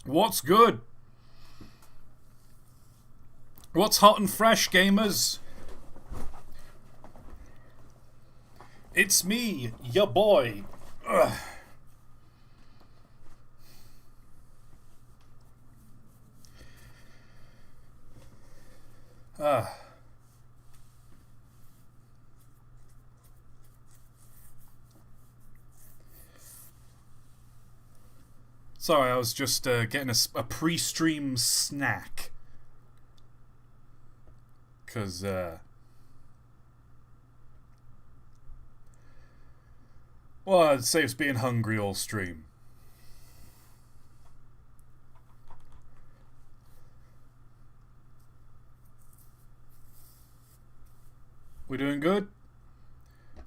What's good? What's hot and fresh, gamers? It's me, your boy. Ugh. Ah. Sorry, I was just getting a pre-stream snack. Because, well, it saves being hungry all stream. We doing good?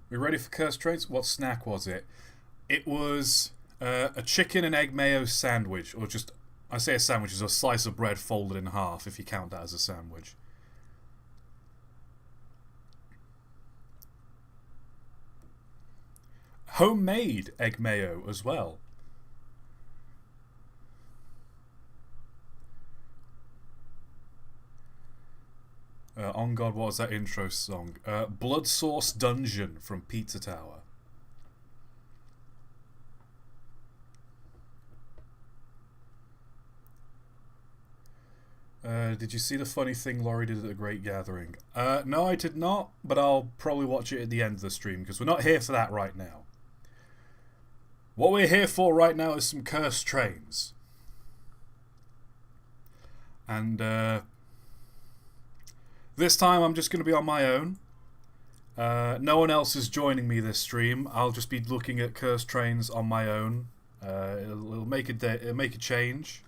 We ready for Cursed Traits? What snack was it? It was a chicken and egg mayo sandwich, or just, I say a sandwich is a slice of bread folded in half, if you count that as a sandwich. Homemade egg mayo as well. On God, what was that intro song? Blood Sauce Dungeon from Pizza Tower. Did you see the funny thing Laurie did at the Great Gathering? No, I did not, but I'll probably watch it at the end of the stream, because we're not here for that right now. What we're here for right now is some Cursed Trains. And, this time I'm just going to be on my own. No one else is joining me this stream. I'll just be looking at Cursed Trains on my own. It'll make a change.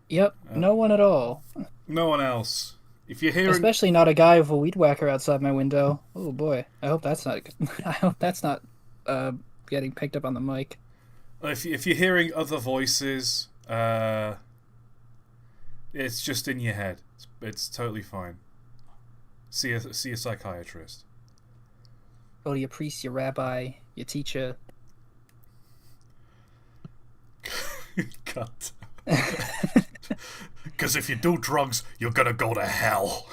Yep, no one at all. No one else. If you're hearing, especially not a guy with a weed whacker outside my window. Oh boy, I hope that's not. I hope that's not getting picked up on the mic. If you're hearing other voices, it's just in your head. It's totally fine. See a psychiatrist. Go to your priest, your rabbi, your teacher. Cut. Because if you do drugs, you're gonna go to hell.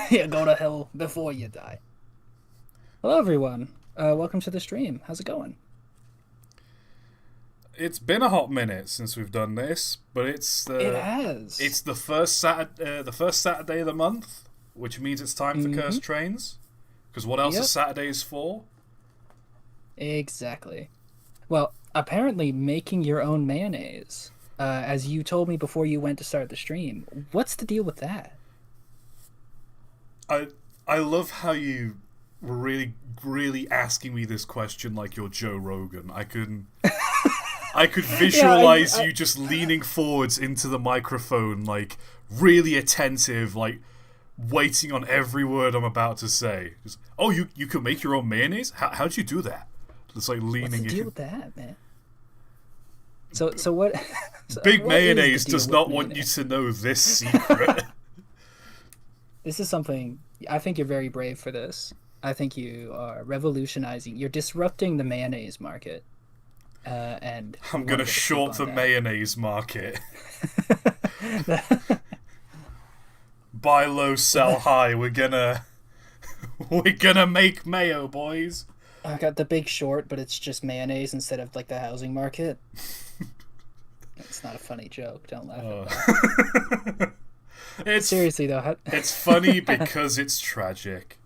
You go to hell before you die. Hello, everyone. Welcome to the stream. How's it going? It's been a hot minute since we've done this, but it has. It's the first Saturday of the month, which means it's time for Cursed Trains. Because what else is Saturdays for? Exactly. Well, apparently making your own mayonnaise, as you told me before you went to start the stream. What's the deal with that? I love how you were really asking me this question like you're Joe Rogan. I could visualize you just leaning forwards into the microphone, like, really attentive, like, waiting on every word I'm about to say. Just, oh, you can make your own mayonnaise? How'd you do that? Just, like, leaning in. What's the deal with that, man? So what... Big Mayonnaise does not want you to know this secret. This is something... I think you're very brave for this. I think you are revolutionizing... You're disrupting the mayonnaise market. And I'm going to short the mayonnaise market. Buy low, sell high. We're gonna make mayo, boys. I got the Big Short, but it's just mayonnaise instead of like the housing market. It's not a funny joke. Don't laugh at that. Seriously though, it's funny because it's tragic.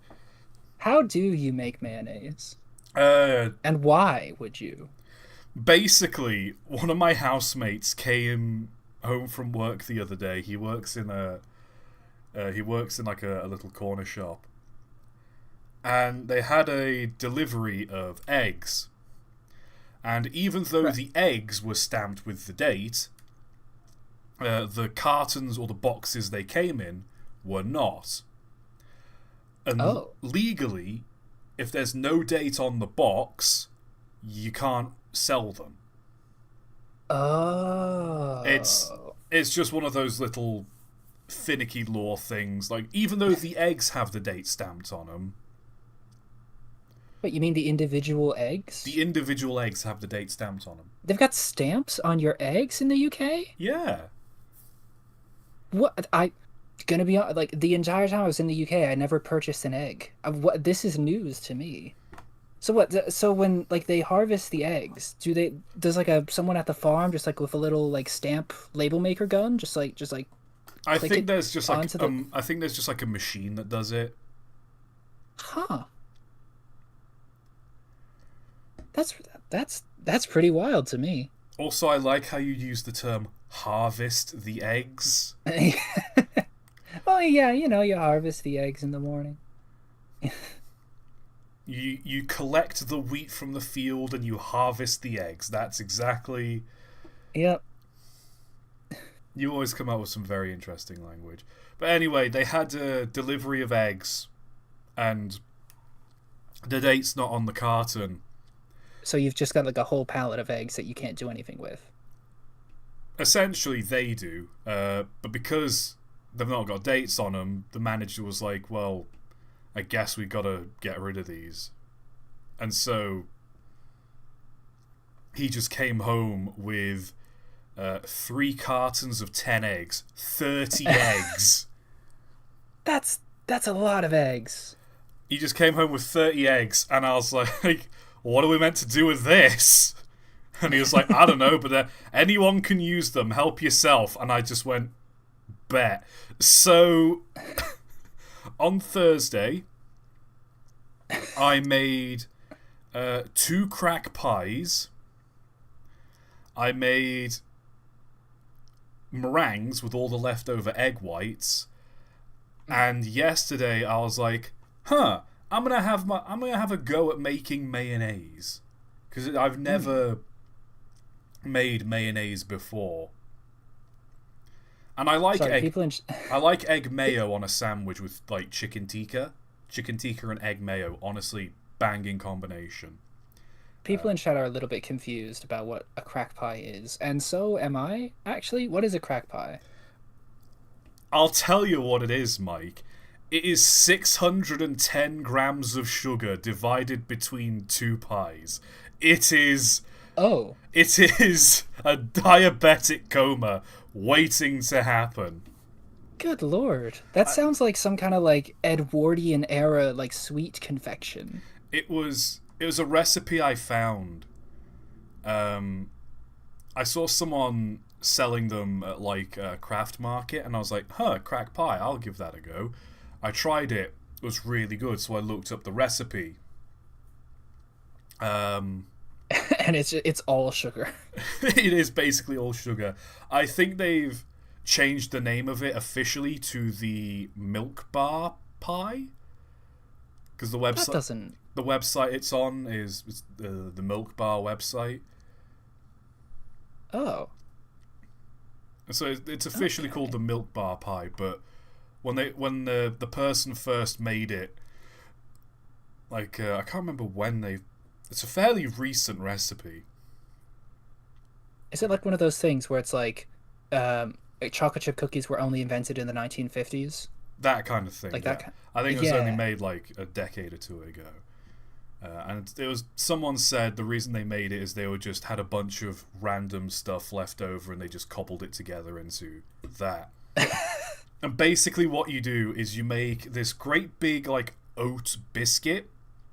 How do you make mayonnaise? And why would you? Basically, one of my housemates came home from work the other day. He works in like a little corner shop, and they had a delivery of eggs. And even though the eggs were stamped with the date, the cartons or the boxes they came in were not. And legally, if there's no date on the box, you can't sell them. Oh. It's just one of those little finicky law things. Like, even though the eggs have the date stamped on them, What, you mean the individual eggs? The individual eggs have the date stamped on them. They've got stamps on your eggs in the UK? Yeah. What I gonna be like the entire time I was in the UK, I never purchased an egg. What this is news to me. So what? So when like they harvest the eggs, does like a someone at the farm just like with a little like stamp label maker gun, just like I click think it there's just like onto the I think there's just like a machine that does it. huh? That's that's pretty wild to me. Also, I like how you use the term harvest the eggs. Oh yeah, you know, you harvest the eggs in the morning. You collect the wheat from the field and you harvest the eggs. That's exactly. Yep. You always come up with some very interesting language. But anyway, they had a delivery of eggs, and the date's not on the carton. So you've just got like a whole pallet of eggs that you can't do anything with. Essentially, they do, but because they've not got dates on them, the manager was like, "Well, I guess we gotta get rid of these," and so he just came home with 3 cartons of 10 eggs, 30 eggs. That's a lot of eggs. He just came home with 30 eggs, and I was like, "What are we meant to do with this?" And he was like, "I don't know, but anyone can use them. Help yourself." And I just went, "Bet." So on Thursday, I made 2 crack pies. I made meringues with all the leftover egg whites. And yesterday I was like, I'm gonna have a go at making mayonnaise, because I've never made mayonnaise before. And I like I like egg mayo on a sandwich with like chicken tikka and egg mayo. Honestly, banging combination. People in chat are a little bit confused about what a crack pie is, and so am I. Actually, what is a crack pie? I'll tell you what it is, Mike. It is 610 grams of sugar divided between 2 pies. It is Oh. It is a diabetic coma waiting to happen. Good lord. That sounds like some kind of like Edwardian era like sweet confection. It was a recipe I found. I saw someone selling them at like a craft market, and I was like, crack pie, I'll give that a go. I tried it. It was really good, so I looked up the recipe. And it's all sugar. It is basically all sugar. I think they've changed the name of it officially to the Milk Bar Pie, because the website it's on is the Milk Bar website. Oh. So it's officially called the Milk Bar Pie, but when the person first made it, like I can't remember when it's a fairly recent recipe. Is it like one of those things where it's like chocolate chip cookies were only invented in the 1950s? That kind of thing. Like yeah. that. I think it was only made like a decade or 2 ago. And it was, someone said the reason they made it is they just had a bunch of random stuff left over and they just cobbled it together into that. And basically what you do is you make this great big like oat biscuit,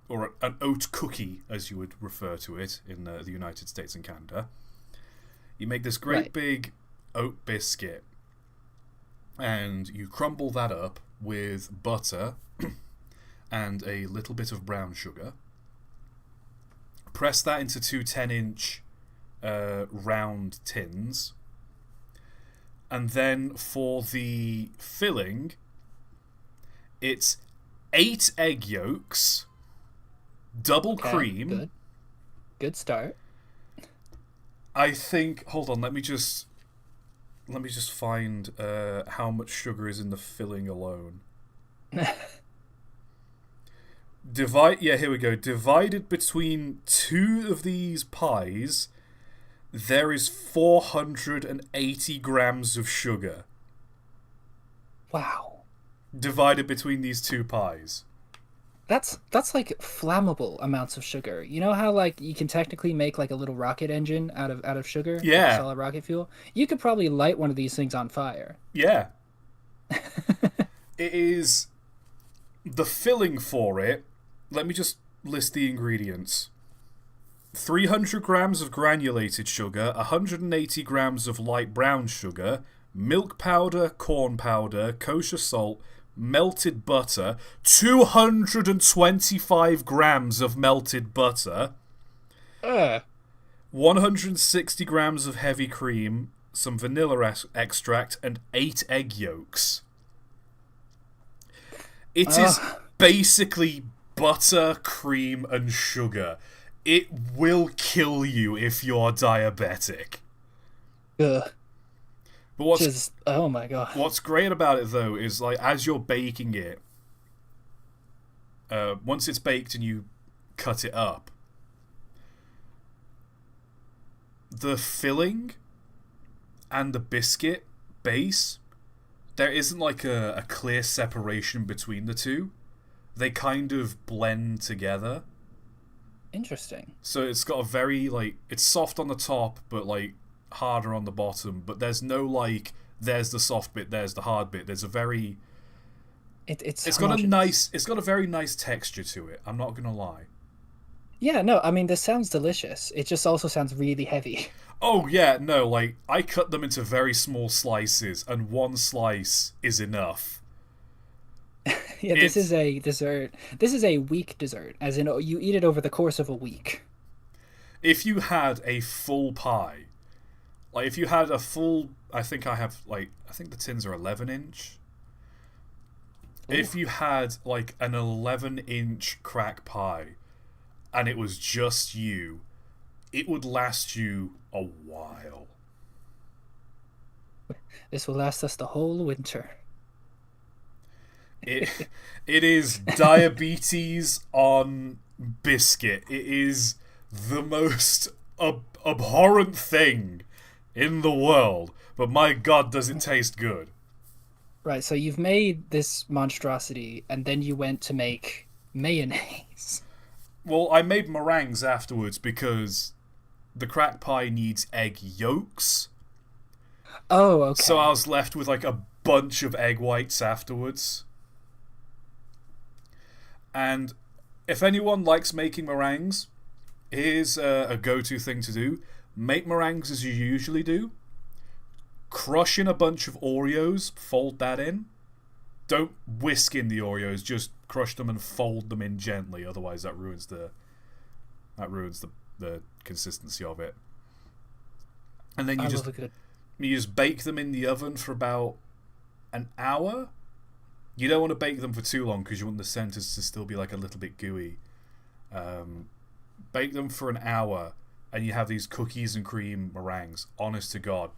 or an oat cookie as you would refer to it in the United States and Canada. You make this great big oat biscuit and you crumble that up with butter and a little bit of brown sugar. Press that into 2 10-inch round tins. And then for the filling, it's 8 egg yolks, double cream. Good start. I think. Hold on. Let me just find how much sugar is in the filling alone. Here we go. Divided between 2 of these pies, there is 480 grams of sugar. Wow. Divided between these 2 pies. That's like flammable amounts of sugar. You know how like you can technically make like a little rocket engine out of sugar, like a Yeah, solid rocket fuel? You could probably light one of these things on fire. yeah. It is the filling for it. Let me just list the ingredients. 300 grams of granulated sugar, 180 grams of light brown sugar, milk powder, corn powder, kosher salt, melted butter, 225 grams of melted butter, Ugh. 160 grams of heavy cream, some vanilla extract, and 8 egg yolks. It is basically butter, cream, and sugar. It will kill you if you're diabetic. Ugh. But oh my god. what's great about it though is like as you're baking it, once it's baked and you cut it up, the filling and the biscuit base, there isn't like a clear separation between the two. They kind of blend together. Interesting. So it's got a very like it's soft on the top but like harder on the bottom, but there's no like there's the soft bit, there's the hard bit. There's a very it's got a very nice texture to it. I'm not gonna lie. Yeah, no, I mean this sounds delicious. It just also sounds really heavy. Oh yeah, no, like I cut them into very small slices and one slice is enough. Yeah, this is a dessert. This is a week dessert, as in you eat it over the course of a week. If you had a full pie, like if you had a full, I think the tins are 11-inch. Ooh. If you had like an 11-inch crack pie and it was just you, it would last you a while. This will last us the whole winter. It is diabetes on biscuit. It is the most abhorrent thing in the world, but my god, does it taste good. Right, so you've made this monstrosity, and then you went to make mayonnaise. Well, I made meringues afterwards because the crack pie needs egg yolks. Oh, okay. So I was left with like a bunch of egg whites afterwards. And if anyone likes making meringues, here's a go-to thing to do. Make meringues as you usually do. Crush in a bunch of Oreos, fold that in. Don't whisk in the Oreos, just crush them and fold them in gently, otherwise that ruins the consistency of it. And then you just bake them in the oven for about an hour. You don't want to bake them for too long because you want the centers to still be like a little bit gooey. Bake them for an hour and you have these cookies and cream meringues. Honest to God,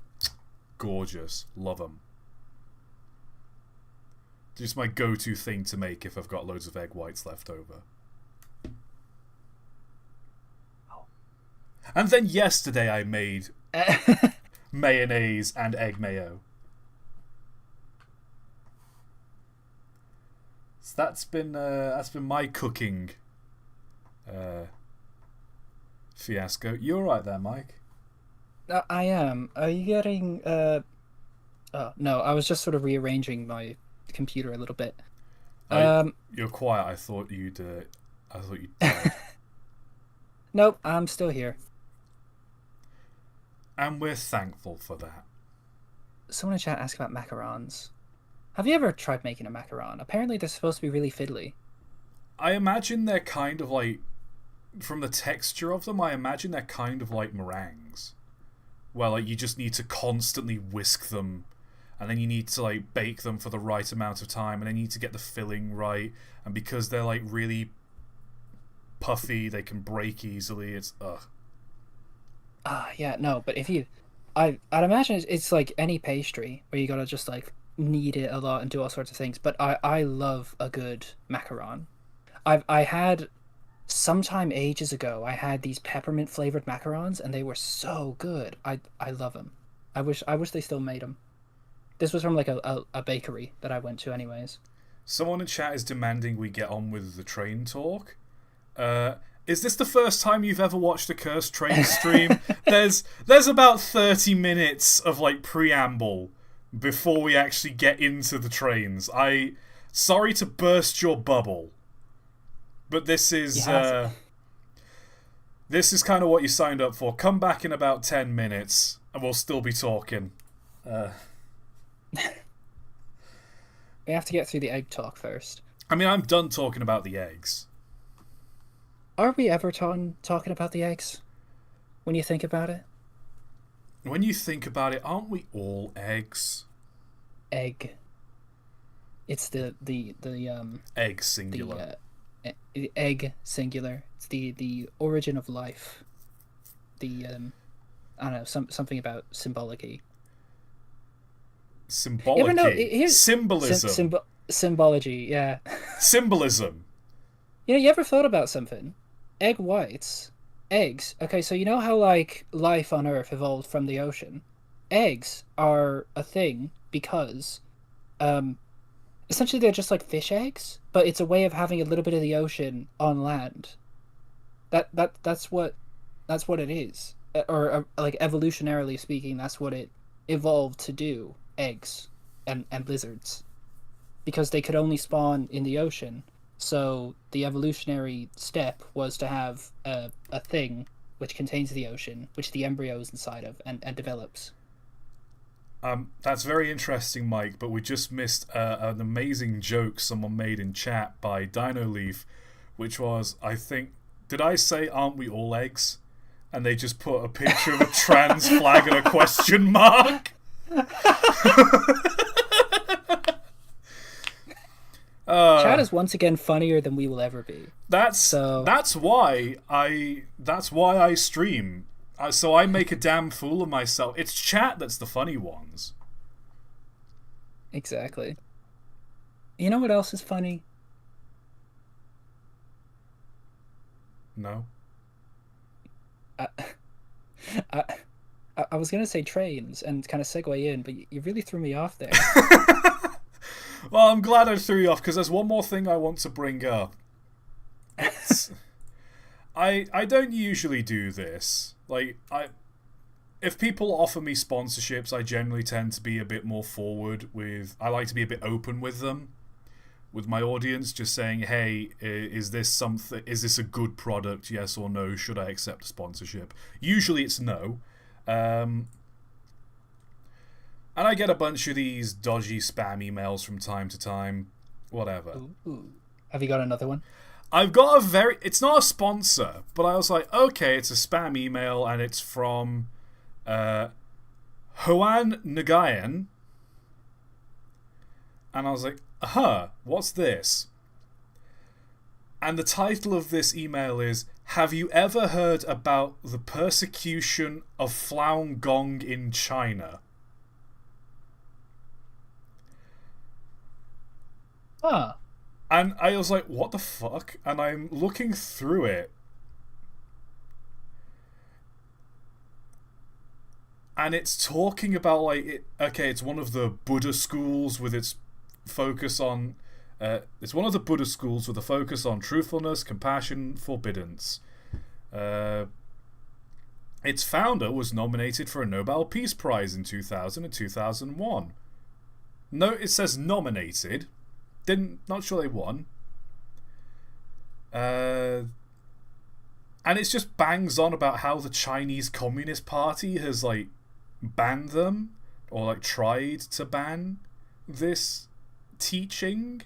gorgeous. Love them. Just my go-to thing to make if I've got loads of egg whites left over. And then yesterday I made mayonnaise and egg mayo. So that's been my cooking fiasco. You alright there, Mike? I am. Are you getting Oh, no, I was just sort of rearranging my computer a little bit. You're quiet. I thought you'd died. Nope, I'm still here. And we're thankful for that. Someone in chat asked about macarons. Have you ever tried making a macaron? Apparently they're supposed to be really fiddly. I imagine they're kind of like, from the texture of them, I imagine they're kind of like meringues. Well, like you just need to constantly whisk them, and then you need to like bake them for the right amount of time, and then you need to get the filling right, and because they're like really puffy, they can break easily. It's ugh. Yeah, no, but I'd imagine it's like any pastry where you gotta just like knead it a lot and do all sorts of things. But I love a good macaron. I had sometime ages ago. I had these peppermint flavored macarons, and they were so good. I love them. I wish they still made them. This was from like a bakery that I went to, anyways. Someone in chat is demanding we get on with the train talk. Is this the first time you've ever watched a Cursed Train stream? There's about 30 minutes of like preamble before we actually get into the trains. Sorry to burst your bubble, but this is this is kind of what you signed up for. Come back in about 10 minutes, and we'll still be talking. We have to get through the egg talk first. I mean, I'm done talking about the eggs. Are we ever talking about the eggs? When you think about it? When you think about it, aren't we all eggs? Egg. It's the egg singular. The egg singular. It's the origin of life. I don't know, something about symbology. Symbology. Symbolism. Symbology, yeah. Symbolism. You ever thought about something? Egg whites. Eggs. Okay, so you know how, like, life on Earth evolved from the ocean? Eggs are a thing because, essentially they're just like fish eggs, but it's a way of having a little bit of the ocean on land. That's what it is. Or like, evolutionarily speaking, that's what it evolved to do. Eggs and lizards. Because they could only spawn in the ocean. So the evolutionary step was to have a thing which contains the ocean, which the embryo is inside of and develops. That's very interesting, Mike, but we just missed an amazing joke someone made in chat by Dino Leaf, which was, I think, did I say, aren't we all eggs? And they just put a picture of a trans flag and a question mark. Chat is once again funnier than we will ever be. That's why I stream. So I make a damn fool of myself. It's chat that's the funny ones. Exactly. You know what else is funny? No. I was gonna say trains and kind of segue in, but you really threw me off there. Well, I'm glad I threw you off, because there's one more thing I want to bring up. I don't usually do this. Like, if people offer me sponsorships, I generally tend to be a bit more forward with... I like to be a bit open with them, with my audience, just saying, hey, is this a good product, yes or no? Should I accept a sponsorship? Usually it's no. And I get a bunch of these dodgy spam emails from time to time. Whatever. Ooh. Have you got another one? I've got it's not a sponsor, but I was like, okay, it's a spam email, and it's from Juan Nagayan. And I was like, what's this? And the title of this email is, have you ever heard about the persecution of Falun Gong in China? Huh. And I was like, what the fuck? And I'm looking through it. And it's talking about, like, it's one of the Buddha schools with its focus on... it's one of the Buddha schools with a focus on truthfulness, compassion, forbiddance. Its founder was nominated for a Nobel Peace Prize in 2000 and 2001. No, it says nominated... Not sure they won. And it's just bangs on about how the Chinese Communist Party has, like, banned them, or, like, tried to ban this teaching.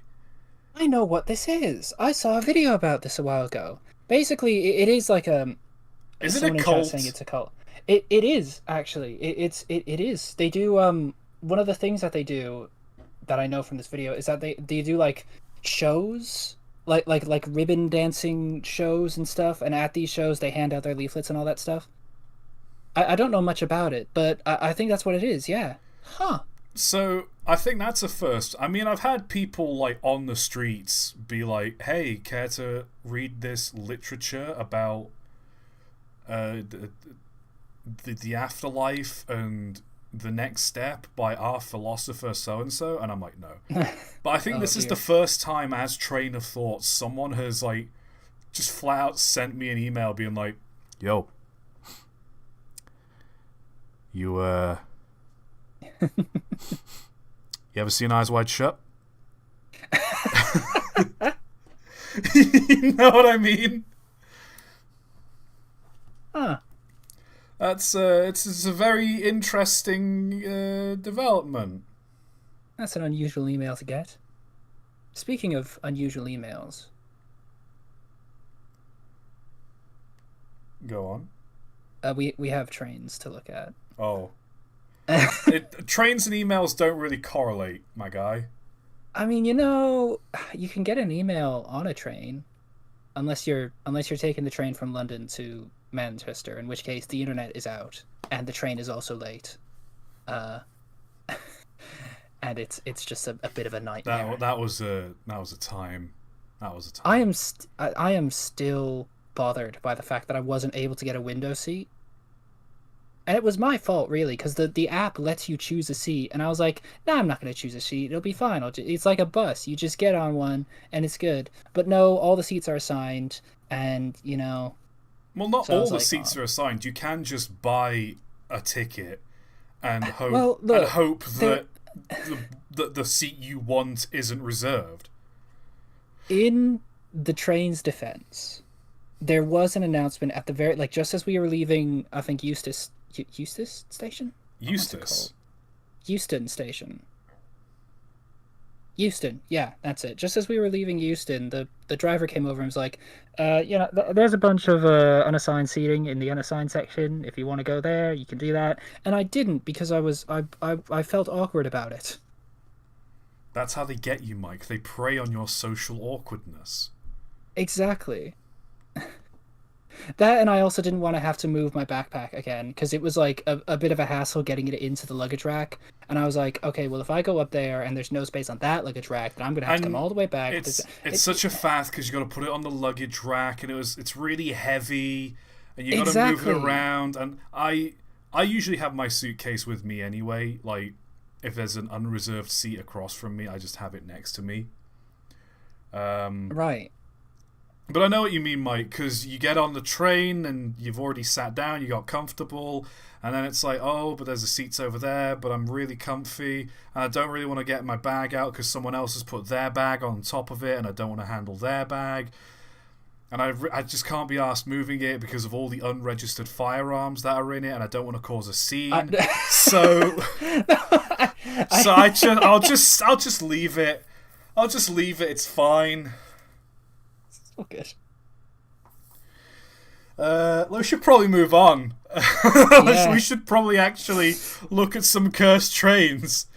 I know what this is. I saw a video about this a while ago. Basically, it is like a... Is it a cult? Saying it's a cult. It is, actually. It is. They do, one of the things that they do... that I know from this video is that they do like shows, like ribbon dancing shows and stuff, and at these shows they hand out their leaflets and all that stuff. I don't know much about it, but I think that's what it is. Yeah. Huh. So I think that's a first. I mean, I've had people like on the streets be like, hey, care to read this literature about the afterlife and The Next Step by our philosopher so-and-so, and I'm like, no. But I think Oh, this is dear. the first time as Train of Thought someone has, like, just flat out sent me an email being like, yo, you ever seen Eyes Wide Shut? You know what I mean? Huh. That's it's a very interesting development. That's an unusual email to get. Speaking of unusual emails, Go on. we have trains to look at. Oh, trains and emails don't really correlate, my guy. I mean, you can get an email on a train, unless you're taking the train from London to Manchester, in which case the internet is out and the train is also late. And it's just a bit of a nightmare. That was a time. That was a time. I am still bothered by the fact that I wasn't able to get a window seat. And it was my fault, really, because the app lets you choose a seat, and I was like, "Nah, I'm not going to choose a seat. It'll be fine. It's like a bus. You just get on one, and it's good." But no, all the seats are assigned, and Well, not so I all was the like, seats "Oh." are assigned. You can just buy a ticket and hope Well, look, that the seat you want isn't reserved. In the train's defense, there was an announcement at the very just as we were leaving, I think Eustace station. What's it Eustace. called? Euston station. Euston, yeah, that's it. Just as we were leaving Euston, the driver came over and was like, there's a bunch of unassigned seating in the unassigned section. If you want to go there, you can do that." And I didn't because I felt awkward about it. That's how they get you, Mike. They prey on your social awkwardness. Exactly. That, and I also didn't want to have to move my backpack again because it was like a bit of a hassle getting it into the luggage rack. And I was like, okay, well, if I go up there and there's no space on that luggage rack, then I'm gonna have to come all the way back. It's such a faff because you got to put it on the luggage rack, and it's really heavy, and you got to move it around. And I usually have my suitcase with me anyway. Like, if there's an unreserved seat across from me, I just have it next to me. Right. But I know what you mean, Mike, because you get on the train and you've already sat down, you got comfortable, and then it's like, oh, but there's the seats over there, but I'm really comfy, and I don't really want to get my bag out because someone else has put their bag on top of it, and I don't want to handle their bag. And I just can't be asked moving it because of all the unregistered firearms that are in it, and I don't want to cause a scene. So I'll just leave it. I'll just leave it. It's fine. Oh, good. We should probably move on. Yeah. We should probably actually look at some cursed trains.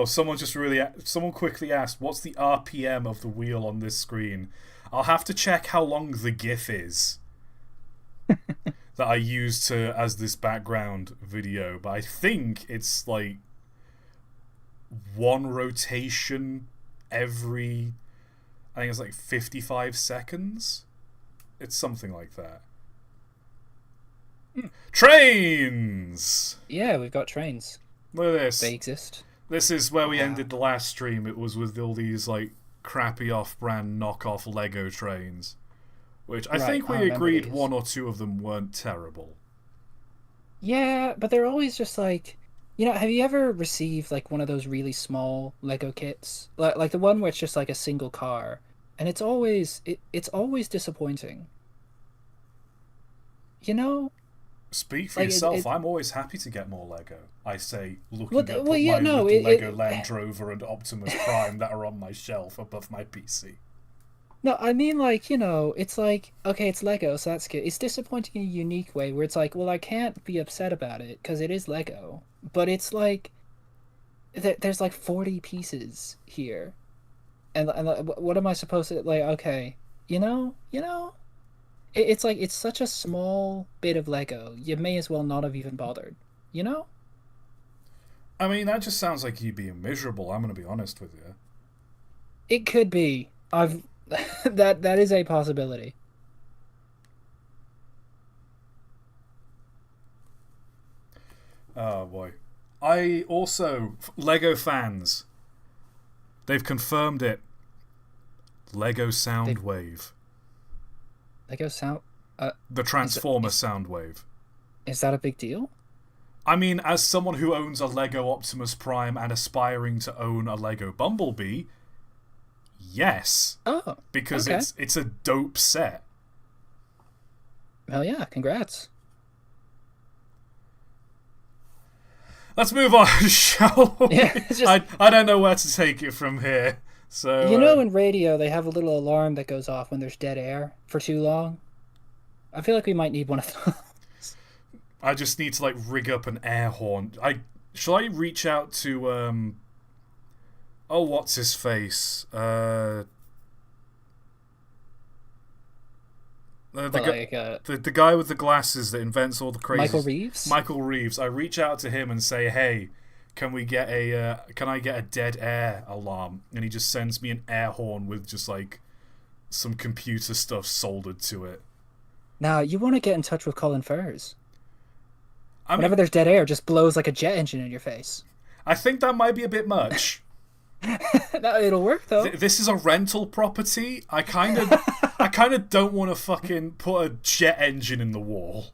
Someone quickly asked, what's the RPM of the wheel on this screen? I'll have to check how long the GIF is that I used as this background video, but I think it's like one rotation every, I think it's like 55 seconds. It's something like that. Trains! Yeah, we've got trains. Look at this. They exist. This is where we ended the last stream. It was with all these like crappy off-brand knockoff Lego trains, which I think we agreed one or two of them weren't terrible. Yeah, but they're always just like, have you ever received like one of those really small Lego kits, like the one where it's just like a single car, and it's always disappointing. Speak for like yourself. I'm always happy to get more Lego. I say, looking at well, my yeah, no, little Lego Land Rover and Optimus Prime that are on my shelf above my PC. No, I mean, it's like, okay, it's Lego, so that's good. It's disappointing in a unique way where it's like, well, I can't be upset about it because it is Lego, but it's like there's like 40 pieces here, and what am I supposed to like? Okay, it's like it's such a small bit of Lego. You may as well not have even bothered. I mean, that just sounds like you being miserable. I'm gonna be honest with you. It could be. that is a possibility. Oh boy. I also Lego fans. They've confirmed it. Lego Soundwave. Lego Sound. The Transformer Soundwave. Is that a big deal? I mean, as someone who owns a Lego Optimus Prime and aspiring to own a Lego Bumblebee, yes. Oh, because okay. it's a dope set. Hell yeah! Congrats. Let's move on, shall we? Yeah, it's just... I don't know where to take it from here. So You know, in radio, they have a little alarm that goes off when there's dead air for too long. I feel like we might need one of those. I just need to rig up an air horn. Shall I reach out to oh, what's his face? The guy with the glasses that invents all the crazy. Michael Reeves. Michael Reeves. I reach out to him and say, "Hey, can I get a dead air alarm?" And he just sends me an air horn with just some computer stuff soldered to it. Now you want to get in touch with Colin Furs. I mean, whenever there's dead air, it just blows like a jet engine in your face. I think that might be a bit much. No, it'll work though. This is a rental property. I kind of don't want to fucking put a jet engine in the wall.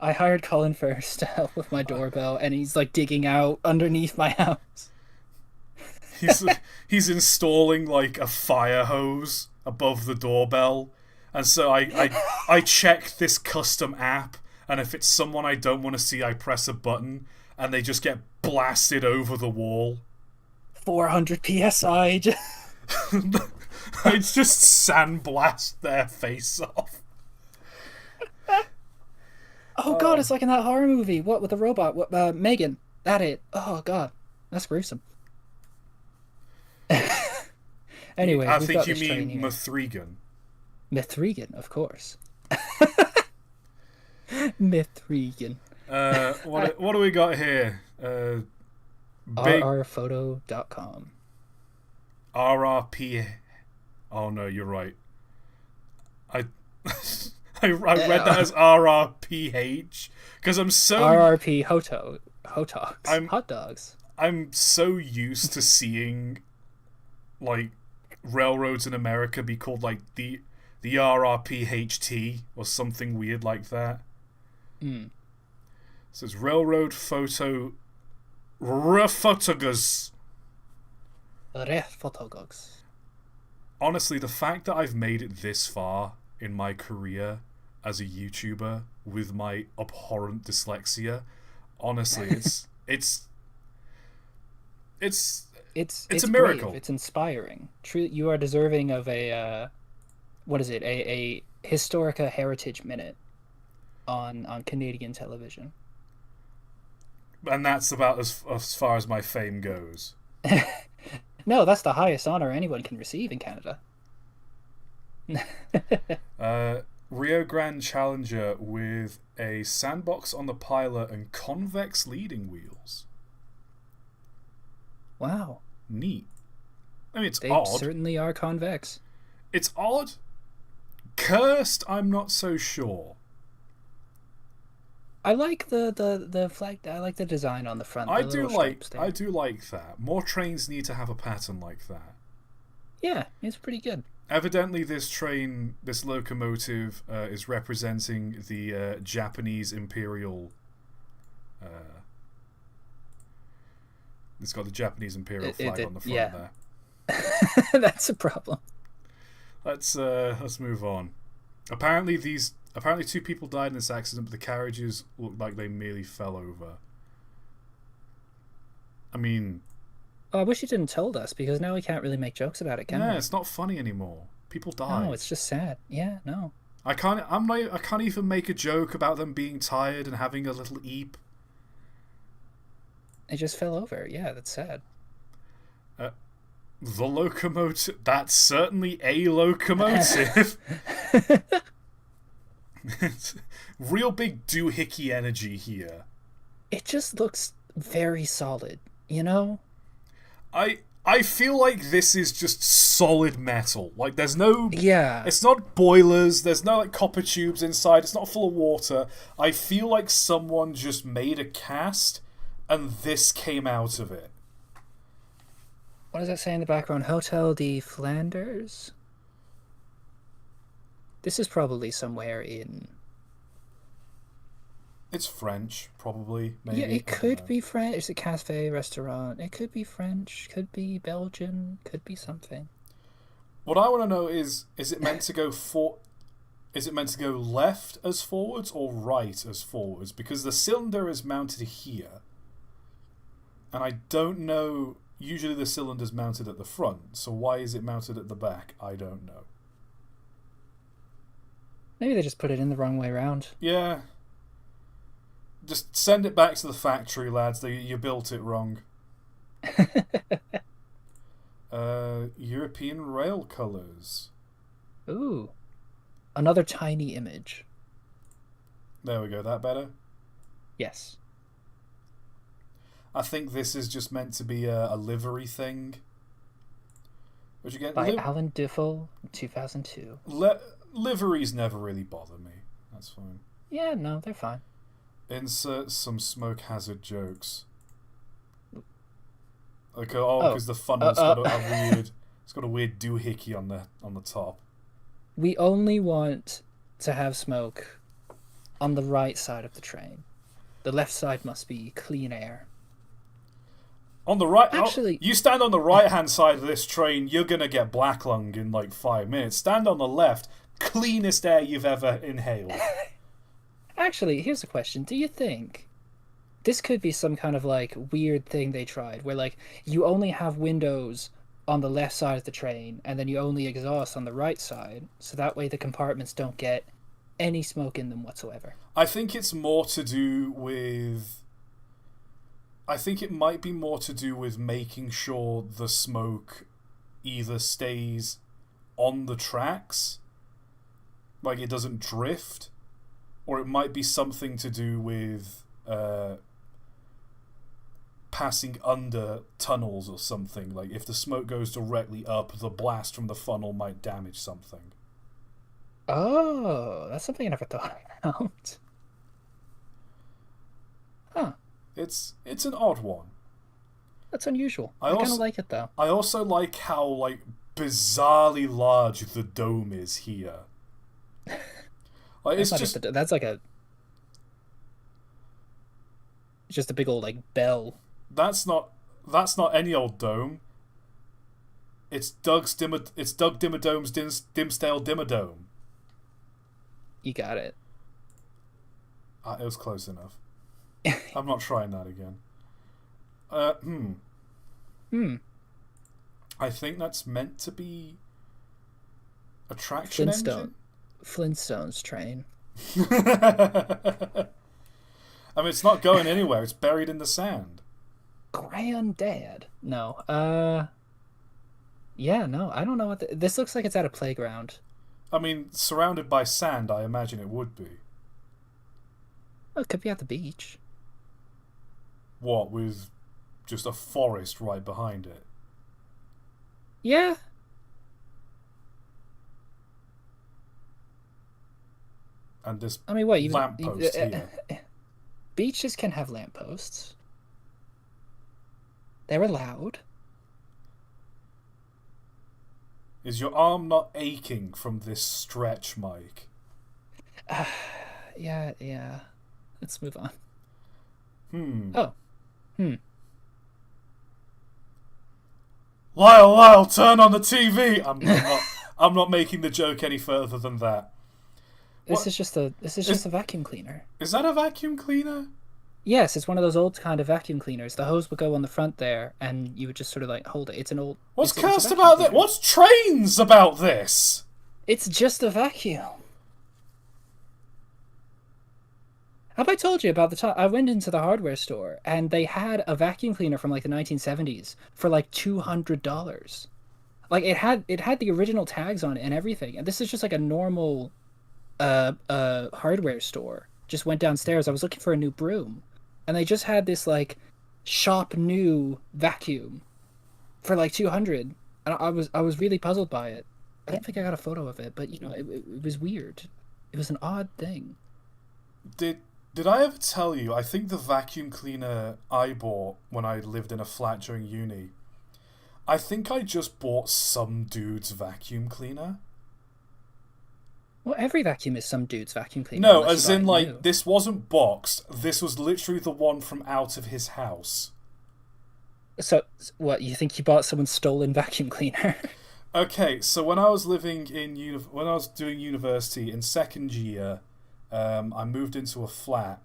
I hired Colin Furs to help with my doorbell, and he's digging out underneath my house. He's installing a fire hose above the doorbell, and so I check this custom app, and if it's someone I don't want to see, I press a button, and they just get blasted over the wall. 400 psi. I just sandblast their face off. Oh god, it's like in that horror movie. What with the robot? What Megan? That it? Oh god, that's gruesome. Anyway, I think you mean Mithrigan. Mithrigan, of course. Mithrigan. What do we got here? rrphoto.com. RRP. Oh no, you're right. I read that as RRPH because I'm so RRP hot dogs. I'm so used to seeing railroads in America be called the RRPHT or something weird like that. So it's Railroad Photo Rephotogus. Honestly, the fact that I've made it this far in my career as a YouTuber with my abhorrent dyslexia, honestly, it's a miracle. Brave. It's inspiring. True, you are deserving of a what is it? A Historica Heritage Minute on Canadian television. And that's about as far as my fame goes. No, that's the highest honor anyone can receive in Canada. Rio Grande Challenger with a sandbox on the pilot and convex leading wheels. Wow. Neat. I mean, They odd. certainly are convex. It's odd. Cursed, I'm not so sure. I like the flag. I like the design on the front. I do like that. More trains need to have a pattern like that. Yeah, it's pretty good. Evidently, this locomotive is representing the Japanese Imperial. It's got the Japanese Imperial flag on the front there. That's a problem. Let's move on. Apparently, two people died in this accident, but the carriages looked like they merely fell over. I mean... Oh, I wish you didn't told us, because now we can't really make jokes about it, can we? Yeah, it's not funny anymore. People died. No, it's just sad. Yeah, no. I can't even make a joke about them being tired and having a little eep. It just fell over. Yeah, that's sad. The locomotive... That's certainly a locomotive. Real big doohickey energy here. It just looks very solid, you know? I I feel like this is just solid metal. Like, there's no... Yeah. It's not boilers, there's no, like, copper tubes inside, it's not full of water. I feel like someone just made a cast, and this came out of it. What does that say in the background? Hotel de Flanders? This is probably somewhere in... It's French, probably. Maybe. Yeah, it could be French. It's a cafe, restaurant. It could be French, could be Belgian, could be something. What I want to know is it meant to go is it meant to go left as forwards or right as forwards? Because the cylinder is mounted here. And I don't know... Usually the cylinder's mounted at the front, so why is it mounted at the back? I don't know. Maybe they just put it in the wrong way around. Yeah. Just send it back to the factory, lads. You built it wrong. European rail colours. Ooh. Another tiny image. There we go. That better? Yes. I think this is just meant to be a livery thing. Where'd you get? By Alan Duffel, 2002. Liveries never really bother me. That's fine. Yeah, no, they're fine. Insert some smoke hazard jokes. Like, because the funnel's got a weird, it's got a weird doohickey on the top. We only want to have smoke on the right side of the train. The left side must be clean air. On the right, actually, you stand on the right-hand side of this train, you're gonna get black lung in like 5 minutes. Stand on the left, cleanest air you've ever inhaled. Actually, here's a question. Do you think this could be some kind of like weird thing they tried where like you only have windows on the left side of the train and then you only exhaust on the right side, so that way the compartments don't get any smoke in them whatsoever? I think it's more to do with... I think it might be more to do with making sure the smoke either stays on the tracks, like it doesn't drift, or it might be something to do with passing under tunnels or something. Like if the smoke goes directly up, the blast from the funnel might damage something. Oh, that's something I never thought about. Huh. It's an odd one. That's unusual. I kind of like it though. I also like how like bizarrely large the dome is here. Like it's just that's like a... It's just a big old like bell. That's not any old dome. It's Doug Dimmadome's Dimsdale Dimmadome. You got it. It was close enough. I'm not trying that again. I think that's meant to be a traction engine. Flintstones train. I mean, it's not going anywhere. It's buried in the sand. Granddad. No. Yeah, no. I don't know what... This looks like it's at a playground. I mean, surrounded by sand, I imagine it would be. Well, it could be at the beach. What, with just a forest right behind it? Yeah. And this lamppost here. Beaches can have lampposts. They're allowed. Is your arm not aching from this stretch, Mike? Yeah. Let's move on. Lyle, turn on the TV. I'm not making the joke any further than that. This is just a vacuum cleaner. Is that a vacuum cleaner? Yes, it's one of those old kind of vacuum cleaners. The hose would go on the front there, and you would just sort of like hold it. It's an old... What's cursed about this? What's trains about this? It's just a vacuum. Have I told you about the time I went into the hardware store and they had a vacuum cleaner from like the 1970s for like $200? Like it had the original tags on it and everything. And this is just like a normal hardware store. Just went downstairs. I was looking for a new broom, and they just had this like shop new vacuum for like 200. And I was really puzzled by it. I don't think I got a photo of it, but it was weird. It was an odd thing. Did I ever tell you? I think the vacuum cleaner I bought when I lived in a flat during uni. I think I just bought some dude's vacuum cleaner. Well, every vacuum is some dude's vacuum cleaner. No, unless as you in, buy it like, new. this wasn't boxed. This was literally the one from out of his house. So, what, you think you bought someone's stolen vacuum cleaner? Okay, so when I was living in when I was doing university in second year, I moved into a flat,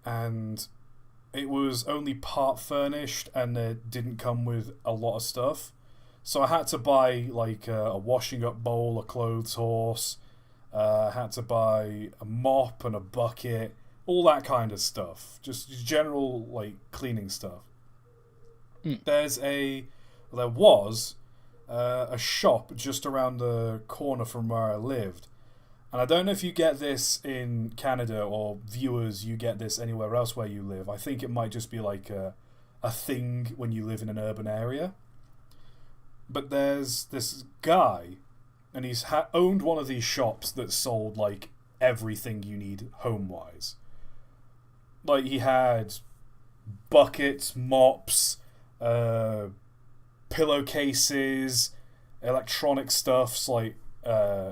and it was only part furnished, and it didn't come with a lot of stuff. So I had to buy like a washing up bowl, a clothes horse. I had to buy a mop and a bucket, all that kind of stuff. Just general like cleaning stuff. Mm. There was a shop just around the corner from where I lived. And I don't know if you get this in Canada or viewers, you get this anywhere else where you live. I think it might just be like a thing when you live in an urban area. But there's this guy, and he's owned one of these shops that sold like everything you need home-wise. Like he had buckets, mops, pillowcases, electronic stuffs like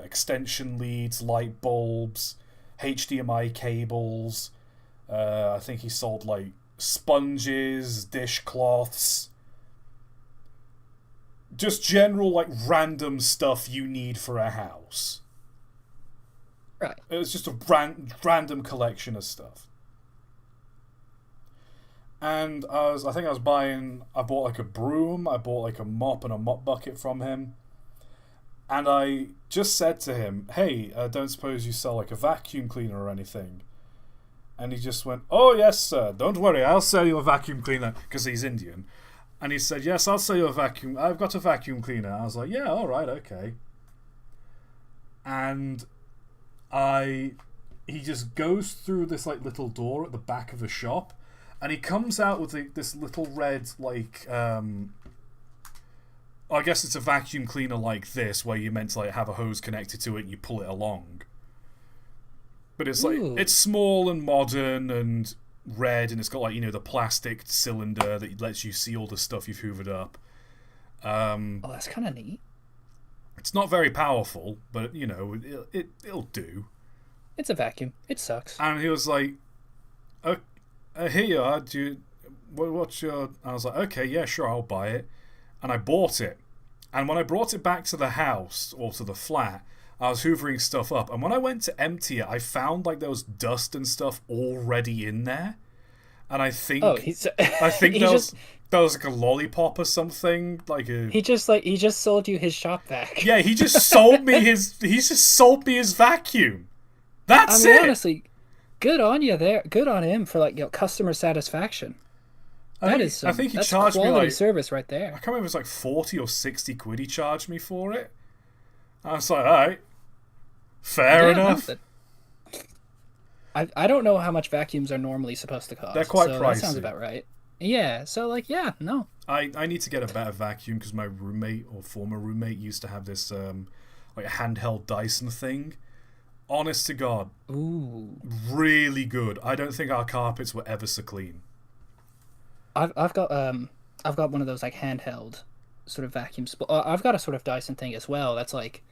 extension leads, light bulbs, HDMI cables. I think he sold like sponges, dishcloths, just general like random stuff you need for a house. Right. It was just a random collection of stuff. And I bought like a broom, I bought like a mop and a mop bucket from him. And I just said to him, hey, don't suppose you sell like a vacuum cleaner or anything? And he just went, oh yes sir, don't worry, I'll sell you a vacuum cleaner, because he's Indian. And he said, yes, I'll sell you a vacuum, I've got a vacuum cleaner. I was like, yeah, alright, okay. And he just goes through this like little door at the back of the shop, and he comes out with this little red, like, I guess it's a vacuum cleaner like this, where you're meant to like have a hose connected to it and you pull it along. But it's like, it's small and modern and red, and it's got like, the plastic cylinder that lets you see all the stuff you've hoovered up. Oh, that's kind of neat. It's not very powerful, but, it'll do. It's a vacuum. It sucks. And he was like, here you are, what's your... I was like, okay, yeah, sure, I'll buy it. And I bought it. And when I brought it back to the house, or to the flat, I was hoovering stuff up. And when I went to empty it, I found like there was dust and stuff already in there. And I think... Oh, I think there was like a lollipop or something. He just sold you his shop vac. Yeah, he just sold me his vacuum. That's it. Honestly, good on you there. Good on him for customer satisfaction. I think he charged me quality service right there. I can't remember if it was like 40 or 60 quid he charged me for it. I was like, alright, fair enough. I don't know how much vacuums are normally supposed to cost. They're quite pricey. That sounds about right. Yeah, so no. I need to get a better vacuum because my roommate or former roommate used to have this like handheld Dyson thing. Honest to God, ooh, really good. I don't think our carpets were ever so clean. I've got one of those like handheld sort of vacuums, but I've got a sort of Dyson thing as well. That's like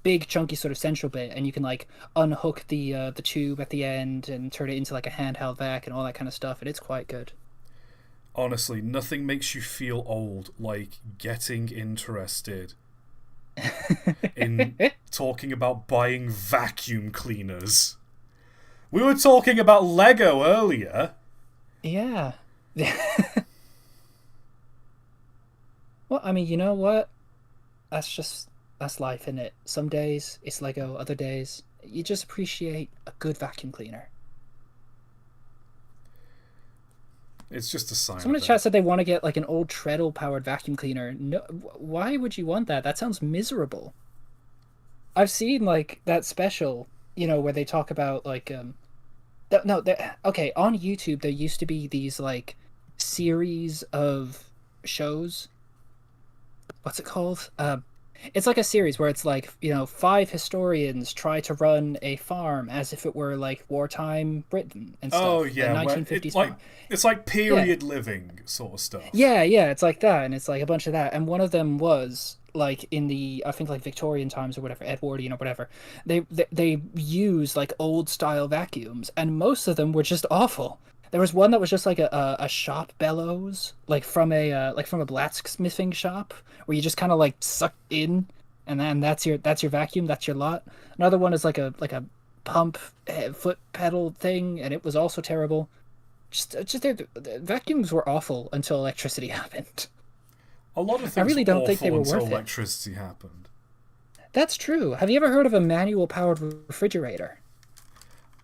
big chunky sort of central bit, and you can like unhook the tube at the end and turn it into like a handheld vac and all that kind of stuff, and it's quite good. Honestly, nothing makes you feel old like getting interested in talking about buying vacuum cleaners. We were talking about Lego earlier. Yeah. Well, I mean, you know what? That's life, isn't it? Some days it's Lego, other days you just appreciate a good vacuum cleaner. It's just a sign. Someone in the chat said they want to get like an old treadle powered vacuum cleaner. No, why would you want that? That sounds miserable. I've seen like that special, where they talk about like okay, on YouTube there used to be these like series of shows what's it called? It's like a series where it's like, five historians try to run a farm as if it were like wartime Britain and Oh stuff, the yeah, where 1950s farm. it's like Yeah, period living sort of stuff. yeah, it's like that, and it's like a bunch of that. And one of them was like in the, I think, like Victorian times or whatever, Edwardian or whatever. They use like old style vacuums, and most of them were just awful. There was one that was just like a shop bellows, like from a blacksmithing shop, where you just kind of like suck in, and then that's your vacuum, that's your lot. Another one is like a pump foot pedal thing, and it was also terrible. Just the vacuums were awful until electricity happened. A lot of I things were really don't think they awful were until worth it. electricity happened. That's true. Have you ever heard of a manual powered refrigerator?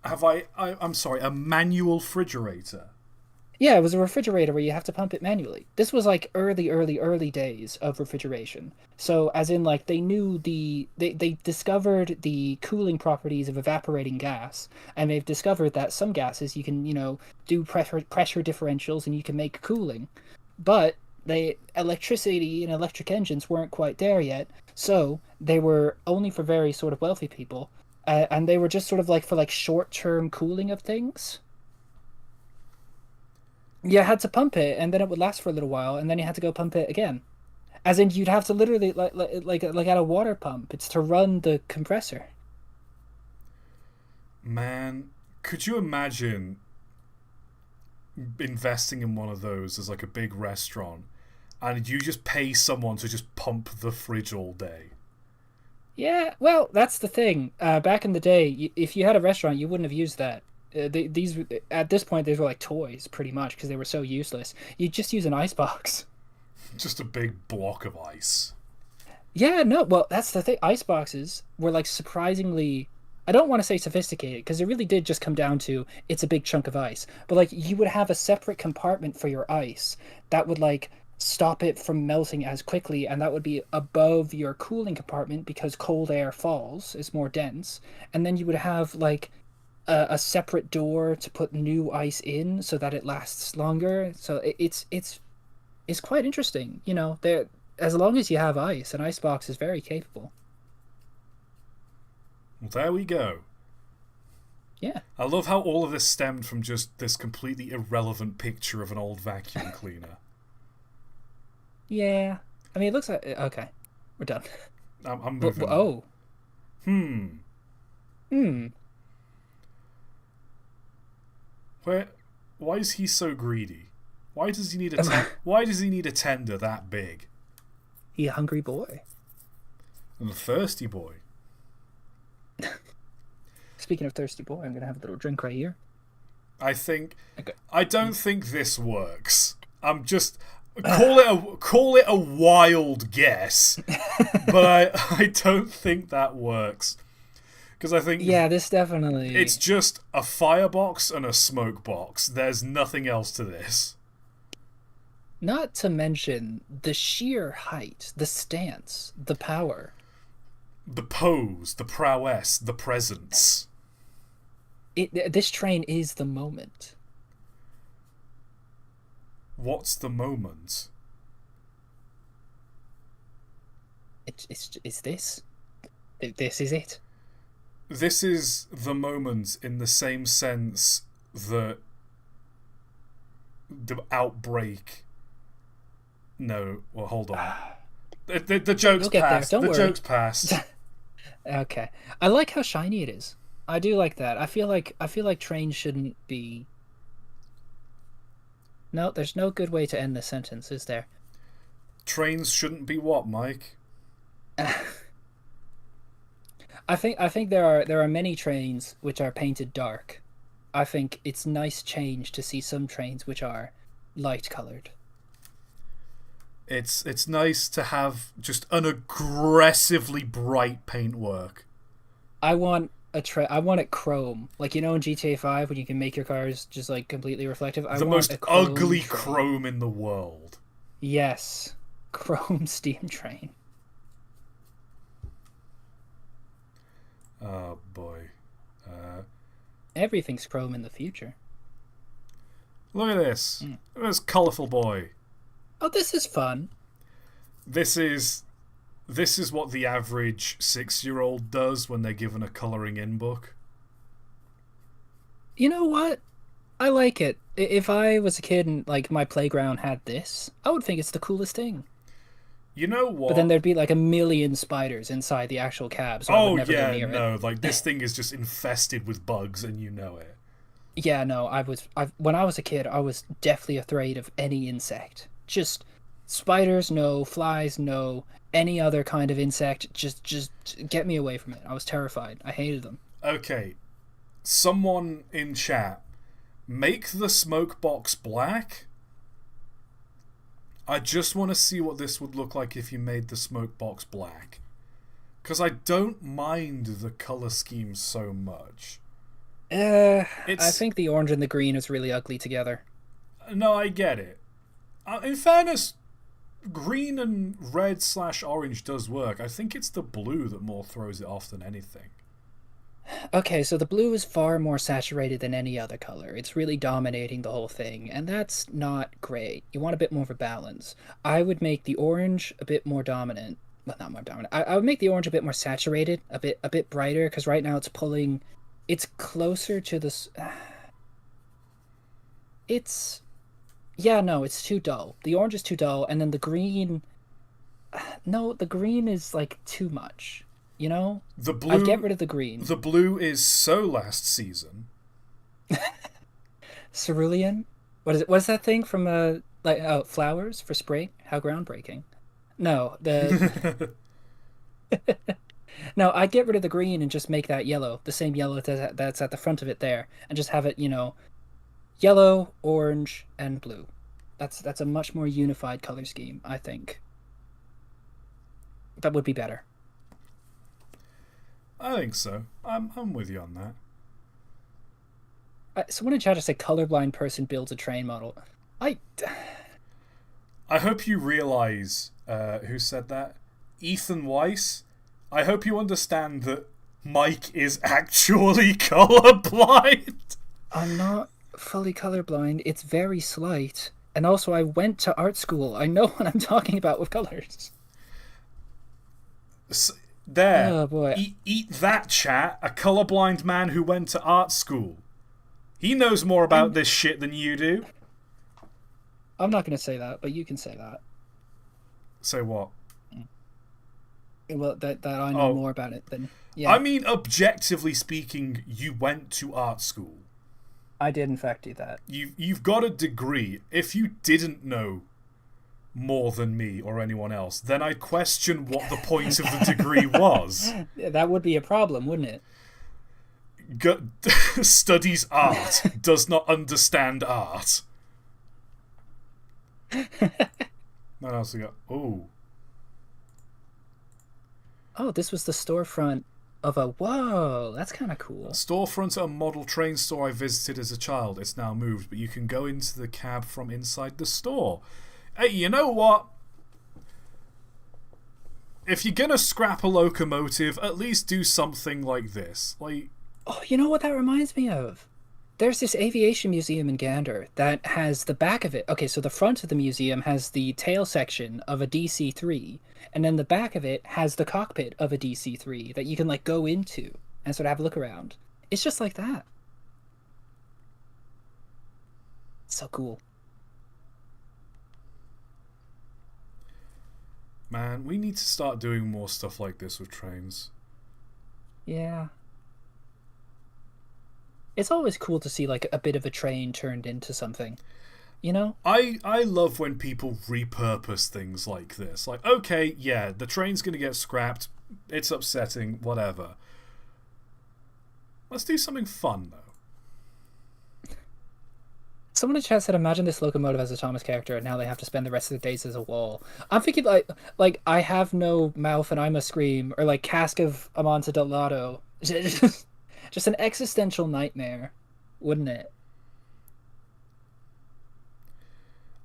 I'm sorry, a manual refrigerator. Yeah, it was a refrigerator where you have to pump it manually. This was like early days of refrigeration. So, as in, like, they discovered the cooling properties of evaporating gas, and they've discovered that some gases you can, do pressure differentials and you can make cooling. But electricity and electric engines weren't quite there yet, so they were only for very sort of wealthy people, and they were just sort of like for like short-term cooling of things. You had to pump it, and then it would last for a little while, and then you had to go pump it again. As in, you'd have to literally like at a water pump. It's to run the compressor. Man, could you imagine investing in one of those as like a big restaurant, and you just pay someone to just pump the fridge all day? Yeah, well, that's the thing. Back in the day, if you had a restaurant, you wouldn't have used that. These at this point, these were like toys, pretty much, because they were so useless. You just use an ice box. Just a big block of ice. Yeah, no, well, that's the thing. Ice boxes were like surprisingly. I don't want to say sophisticated because it really did just come down to it's a big chunk of ice. But like you would have a separate compartment for your ice that would like stop it from melting as quickly, and that would be above your cooling compartment because cold air falls, is more dense. And then you would have like a separate door to put new ice in so that it lasts longer. So it's quite interesting, There, as long as you have ice, an ice box is very capable. Well, there we go. Yeah. I love how all of this stemmed from just this completely irrelevant picture of an old vacuum cleaner. Yeah. I mean, it looks like okay. We're done. I'm moving on. Oh. Hmm. Hmm. Why is he so greedy? Why does he need a tender that big? He a hungry boy. And a thirsty boy. Speaking of thirsty boy, I'm gonna have a little drink right here. Okay. Okay. I don't think this works. I'm just call it a wild guess, but I don't think that works because I think this definitely. it's just a firebox and a smoke box. There's nothing else to this. Not to mention the sheer height, the stance, the power. The pose, the prowess, the presence. This train is the moment. What's the moment? It's this. This is it. This is the moment in the same sense that the outbreak. No, well, hold on. The joke's passed. Don't the worry. joke's passed. Okay. I like how shiny it is. I do like that. I feel like trains shouldn't be. No, there's no good way to end this sentence, is there? Trains shouldn't be what, Mike? I think there are many trains which are painted dark. I think it's nice change to see some trains which are light colored. It's nice to have just an aggressively bright paintwork. I want it chrome, like in GTA 5 when you can make your cars just like completely reflective. The most ugly chrome in the world. Yes, chrome steam train. Oh boy. Everything's chrome in the future. Look at this. Look at this colourful boy. Oh, this is fun. This is what the average 6-year-old does when they're given a colouring in book. You know what? I like it. If I was a kid and like my playground had this, I would think it's the coolest thing. You know what? But then there'd be like a million spiders inside the actual cab, so I would never go near it. Like this thing is just infested with bugs, and you know it. Yeah, no, when I was a kid, I was deathly afraid of any insect. Just spiders, no. Flies, no. Any other kind of insect, just get me away from it. I was terrified. I hated them. Okay, someone in chat, make the smoke box black. I just want to see what this would look like if you made the smoke box black. Because I don't mind the colour scheme so much. I think the orange and the green is really ugly together. No, I get it. In fairness, green and red/orange does work. I think it's the blue that more throws it off than anything. Okay, so the blue is far more saturated than any other color. It's really dominating the whole thing, and that's not great. You want a bit more of a balance. I would make the orange a bit more dominant. Well, not more dominant. I would make the orange a bit more saturated, a bit brighter, because right now it's pulling... It's closer to this... It's... Yeah, no, it's too dull. The orange is too dull, and then the green... No, the green is, like, too much. You know? The blue... I'd get rid of the green. The blue is so last season. Cerulean? What is that thing from, flowers for spring? How groundbreaking. No, the... No, I'd get rid of the green and just make that yellow. The same yellow that's at the front of it there. And just have it, yellow, orange, and blue. That's a much more unified color scheme, I think. That would be better. I think so. I'm with you on that. Someone in chat just said colorblind person builds a train model. I hope you realize who said that. Ethan Weiss. I hope you understand that Mike is actually colorblind. I'm not fully colorblind. It's very slight. And also, I went to art school. I know what I'm talking about with colors. There. Oh, boy. Eat that, chat. A colorblind man who went to art school. He knows more about this shit than you do. I'm not going to say that, but you can say that. Say what? Well, that I know more about it than... Yeah. I mean, objectively speaking, you went to art school. I did, in fact, do that. You've got a degree. If you didn't know more than me or anyone else, then I question what the point of the degree was. Yeah, that would be a problem, wouldn't it? Studies art, does not understand art. What else we got? Oh, this was the storefront of a... Whoa, that's kind of cool. Storefront at a model train store I visited as a child. It's now moved, but you can go into the cab from inside the store. Hey, you know what? If you're gonna scrap a locomotive, at least do something like this. Like... Oh, you know what that reminds me of? There's this aviation museum in Gander that has the back of it. Okay, so the front of the museum has the tail section of a DC-3, and then the back of it has the cockpit of a DC-3 that you can, like, go into and sort of have a look around. It's just like that. So cool. Man, we need to start doing more stuff like this with trains. Yeah. It's always cool to see, like, a bit of a train turned into something, you know? I love when people repurpose things like this. Like, okay, yeah, the train's gonna get scrapped. It's upsetting, whatever. Let's do something fun, though. Someone in chat said, imagine this locomotive as a Thomas character, and now they have to spend the rest of their days as a wall. I'm thinking, like I have no mouth and I must scream, or, like, Cask of Amontillado. Just an existential nightmare, wouldn't it?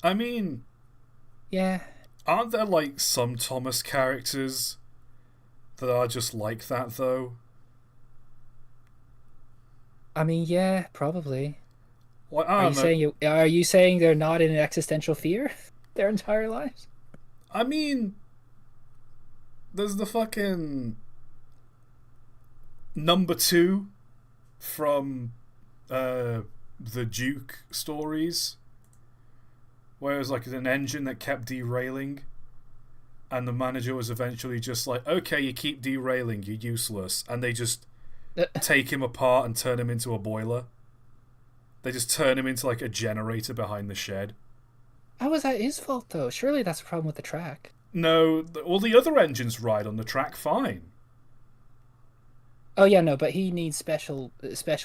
I mean... Yeah. Aren't there, like, some Thomas characters that are just like that, though? I mean, yeah, probably. Like, Are you saying they're not in an existential fear their entire lives? I mean, there's the fucking number 2 from the Duke stories, where it was like an engine that kept derailing, and the manager was eventually just like, okay, you keep derailing, you're useless, and they just take him apart and turn him into a boiler. They just turn him into like a generator behind the shed. How was that his fault, though? Surely that's a problem with the track. No, all the other engines ride on the track fine. Oh yeah, no, but he needs special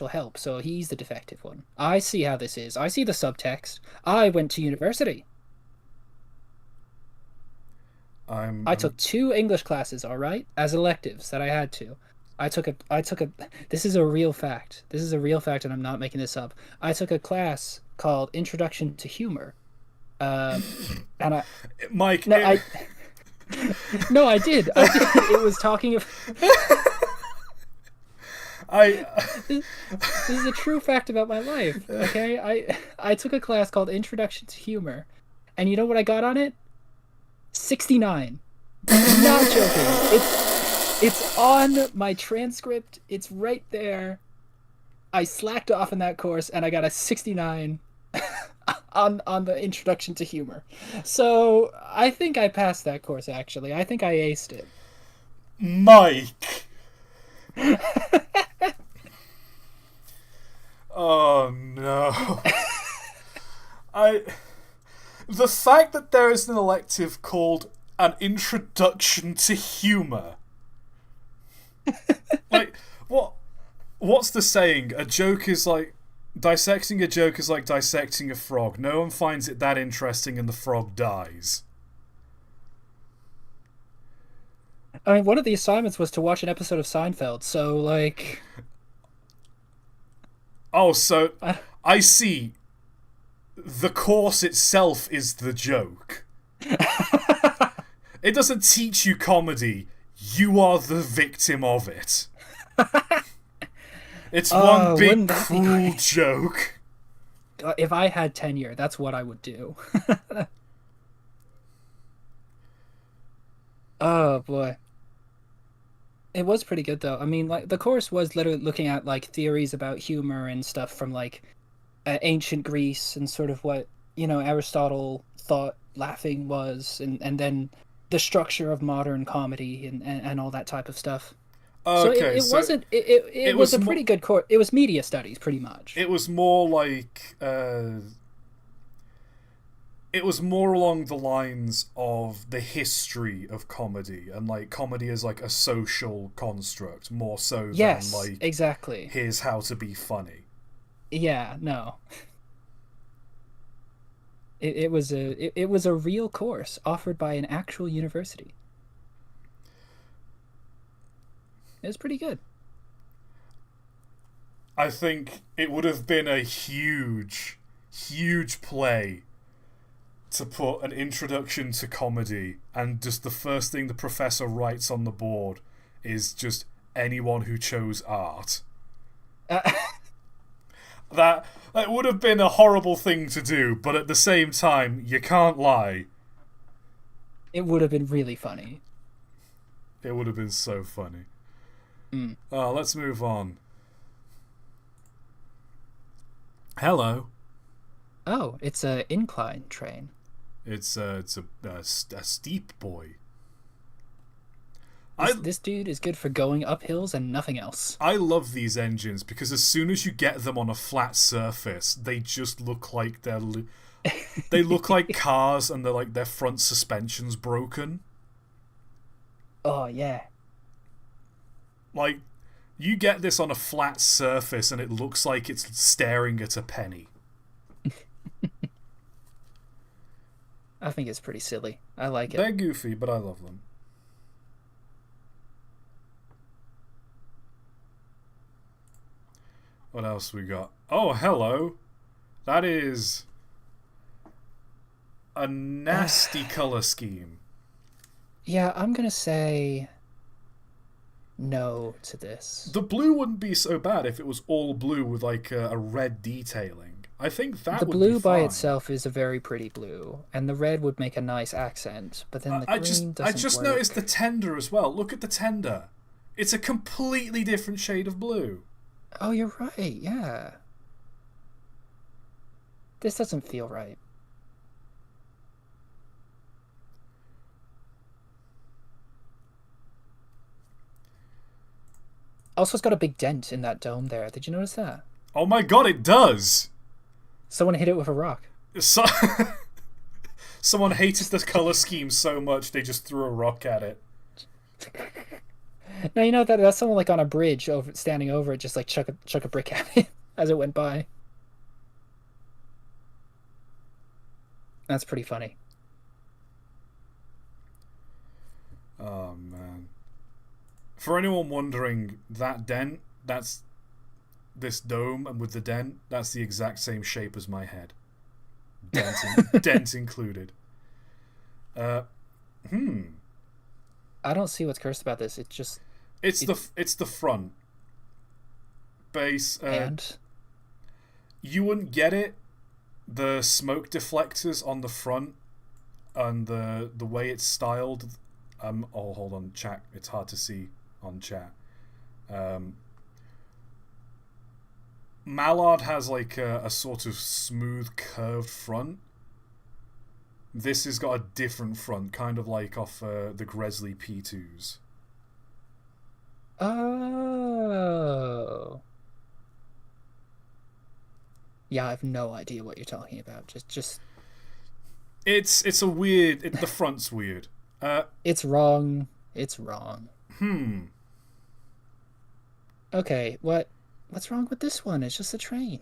help, so he's the defective one. I see how this is. I see the subtext. I went to university. I took 2 English classes, all right, as electives that I had to. I took a. This is a real fact. This is a real fact, and I'm not making this up. I took a class called Introduction to Humor, and I. Mike. No, no, I did. It was talking of. This is a true fact about my life. Okay, I took a class called Introduction to Humor, and you know what I got on it? 69. I'm not joking. It's on my transcript. It's right there. I slacked off in that course, and I got a 69 on the Introduction to Humor. So I think I passed that course. Actually, I think I aced it. Mike. Oh no. The fact that there is an elective called an Introduction to Humor. Like, what's the saying? A joke is like dissecting a joke is like dissecting a frog. No one finds it that interesting and the frog dies. I mean, one of the assignments was to watch an episode of Seinfeld, so like. Oh, so I see. The course itself is the joke. It doesn't teach you comedy. You are the victim of it. It's one big cruel joke. If I had tenure, that's what I would do. Oh boy. It was pretty good though. I mean, like the course was literally looking at like theories about humor and stuff from like ancient Greece and sort of what, Aristotle thought laughing was, and then the structure of modern comedy and all that type of stuff. Okay, so it was a pretty good course. It was media studies, pretty much. It was more like it was more along the lines of the history of comedy, and like comedy is like a social construct more so than like exactly. Here's how to be funny. Yeah, no. It was a real course offered by an actual university. It was pretty good. I think it would have been a huge play to put an introduction to comedy, and just the first thing the professor writes on the board is just anyone who chose art. That would have been a horrible thing to do, but at the same time, you can't lie. It would have been really funny. It would have been so funny. Let's move on. Hello. Oh, it's an incline train. It's a steep boy. This dude is good for going up hills and nothing else. I love these engines because as soon as you get them on a flat surface, they just look like they look like cars, and they're like their front suspension's broken. Oh yeah. Like, you get this on a flat surface and it looks like it's staring at a penny. I think it's pretty silly. I like it. They're goofy, but I love them. What else we got? Oh, hello. That is a nasty color scheme. Yeah, I'm gonna say no to this. The blue wouldn't be so bad if it was all blue with like a red detailing. I think that The would be blue by fine. itself is a very pretty blue, and the red would make a nice accent, but then the green I doesn't just work. noticed the tender as well. Look at the tender. It's a completely different shade of blue. Oh, you're right, yeah. This doesn't feel right. Also, it's got a big dent in that dome there. Did you notice that? Oh my god, it does! Someone hit it with a rock. So someone hated the color scheme so much they just threw a rock at it. No, you know that's someone like on a bridge over standing over it, just like chuck a brick at it as it went by. That's pretty funny. Oh man. For anyone wondering, that dent, that's this dome, and with the dent, that's the exact same shape as my head. Dent included. I don't see what's cursed about this. It's the front base. And you wouldn't get it. The smoke deflectors on the front and the way it's styled. Oh, hold on, chat. It's hard to see on chat. Mallard has like a sort of smooth curved front. This has got a different front, kind of like off the Gresley P2s. oh, yeah, I have no idea what you're talking about. Just It's a weird. The front's weird. it's wrong. It's wrong. Okay, what's wrong with this one? It's just a train.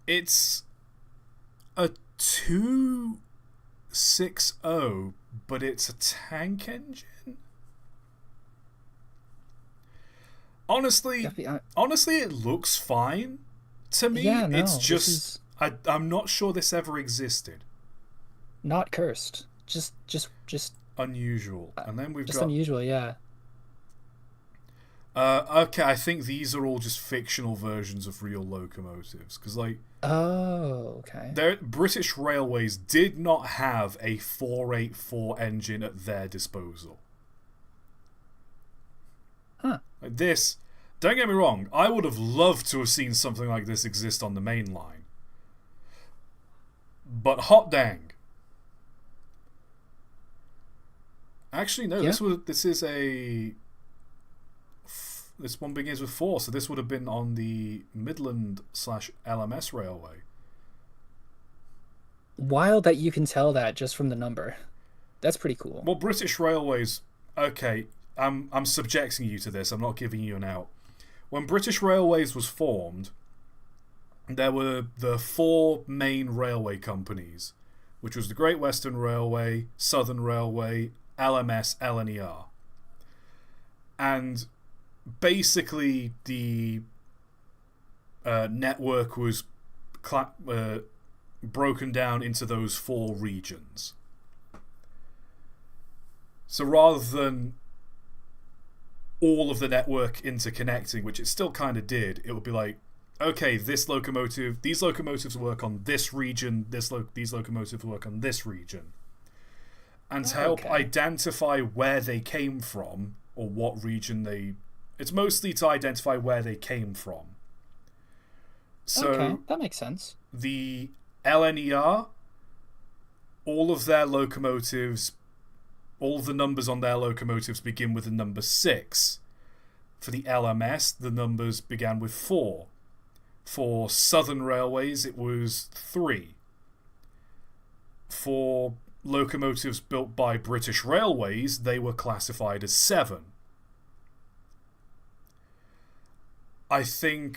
It's a 260, but it's a tank engine. Honestly, it looks fine to me. Yeah, no, it's just I'm not sure this ever existed. Not cursed. Just Unusual. And then we've just got unusual, yeah. okay, I think these are all just fictional versions of real locomotives, because like okay. British Railways did not have a 484 engine at their disposal. Huh. Like this, don't get me wrong, I would have loved to have seen something like this exist on the main line. But hot dang. Actually, no, Yeah. This one begins with 4, so this would have been on the Midland/LMS Railway. Wild that you can tell that just from the number. That's pretty cool. Well, British Railways, okay, I'm subjecting you to this, I'm not giving you an out. When British Railways was formed, there were the 4 main railway companies, which was the Great Western Railway, Southern Railway, LMS, LNER. And basically the network was broken down into those 4 regions. So rather than all of the network interconnecting, which it still kind of did, it would be like, okay, these locomotives work on this region, these locomotives work on this region. And to help identify where they came from, or what region it's mostly to identify where they came from. So okay, that makes sense. The LNER, all of their locomotives, all of the numbers on their locomotives begin with the number 6. For the LMS, the numbers began with 4. For Southern Railways, it was 3. For locomotives built by British Railways, they were classified as 7. I think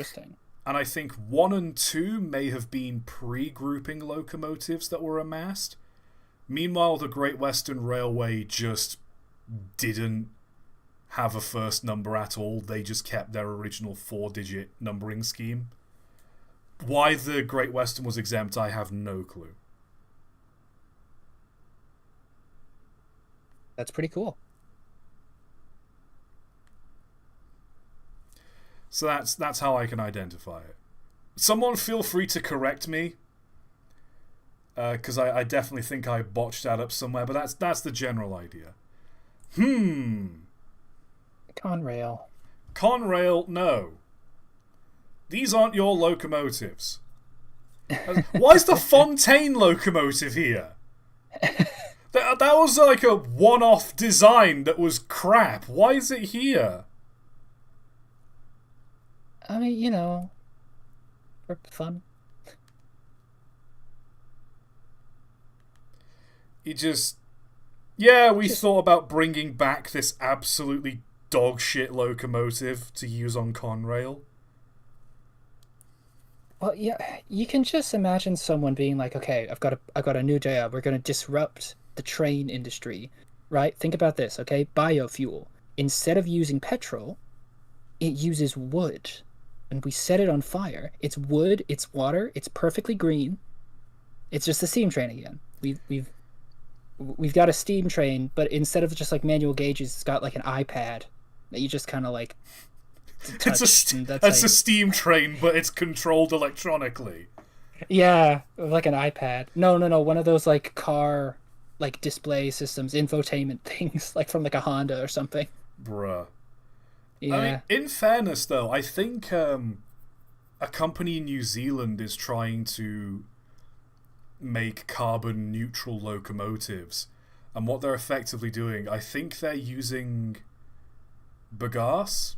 1 and 2 may have been pre-grouping locomotives that were amassed. Meanwhile, the Great Western Railway just didn't have a first number at all. They just kept their original 4-digit numbering scheme. Why the Great Western was exempt, I have no clue. That's pretty cool. So that's how I can identify it. Someone feel free to correct me because I definitely think I botched that up somewhere, but that's the general idea. Conrail. Conrail, no. These aren't your locomotives. Why is the Fontaine locomotive here? That was like a one-off design that was crap. Why is it here? I mean, you know, for fun. We thought about bringing back this absolutely dogshit locomotive to use on Conrail. Well, yeah, you can just imagine someone being like, "Okay, I've got a new idea. We're going to disrupt the train industry." Right? Think about this, okay? Biofuel. Instead of using petrol, it uses wood. And we set it on fire. It's wood, it's water, it's perfectly green. It's just a steam train again. We've got a steam train, but instead of just like manual gauges, it's got like an iPad that you just kind of like touch. It's a steam train, but it's controlled electronically. Yeah, like an iPad. No, one of those like car like display systems, infotainment things, like from like a Honda or something. Bruh. Yeah. I mean, in fairness, though, I think a company in New Zealand is trying to make carbon neutral locomotives, and what they're effectively doing, I think they're using bagasse.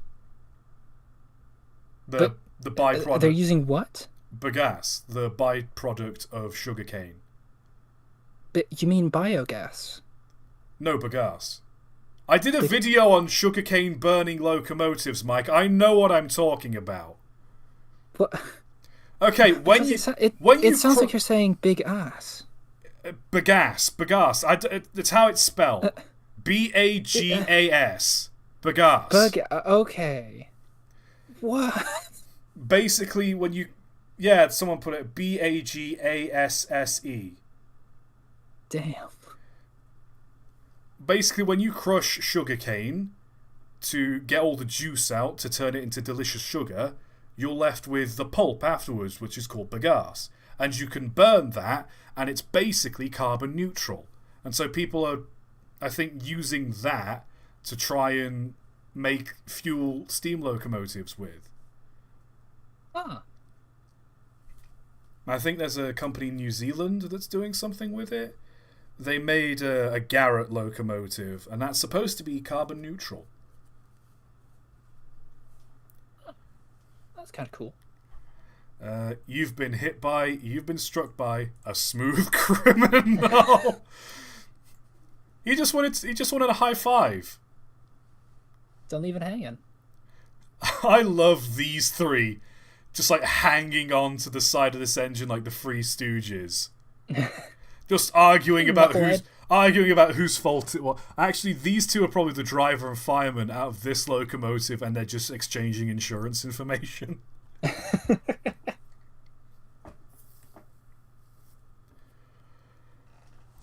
The byproduct. They're using what? Bagasse, the byproduct of sugarcane. But you mean biogas? No, bagasse. I did a video on sugarcane burning locomotives, Mike. I know what I'm talking about. What? Okay, it sounds like you're saying big ass. Bagasse. It's how it's spelled. Bagas. Bagasse. Okay. What? Basically, someone put it Bagasse. Damn. Basically, when you crush sugarcane to get all the juice out to turn it into delicious sugar, you're left with the pulp afterwards, which is called bagasse. And you can burn that, and it's basically carbon neutral. And so people are, I think, using that to try and make fuel steam locomotives with. Huh. I think there's a company in New Zealand that's doing something with it. They made a Garrett locomotive, and that's supposed to be carbon neutral. That's kind of cool. You've been struck by a smooth criminal. He just wanted a high five. Don't leave it hanging. I love these three, just like hanging on to the side of this engine like the Three Stooges. Just arguing about whose fault it was. Actually, these two are probably the driver and fireman out of this locomotive, and they're just exchanging insurance information.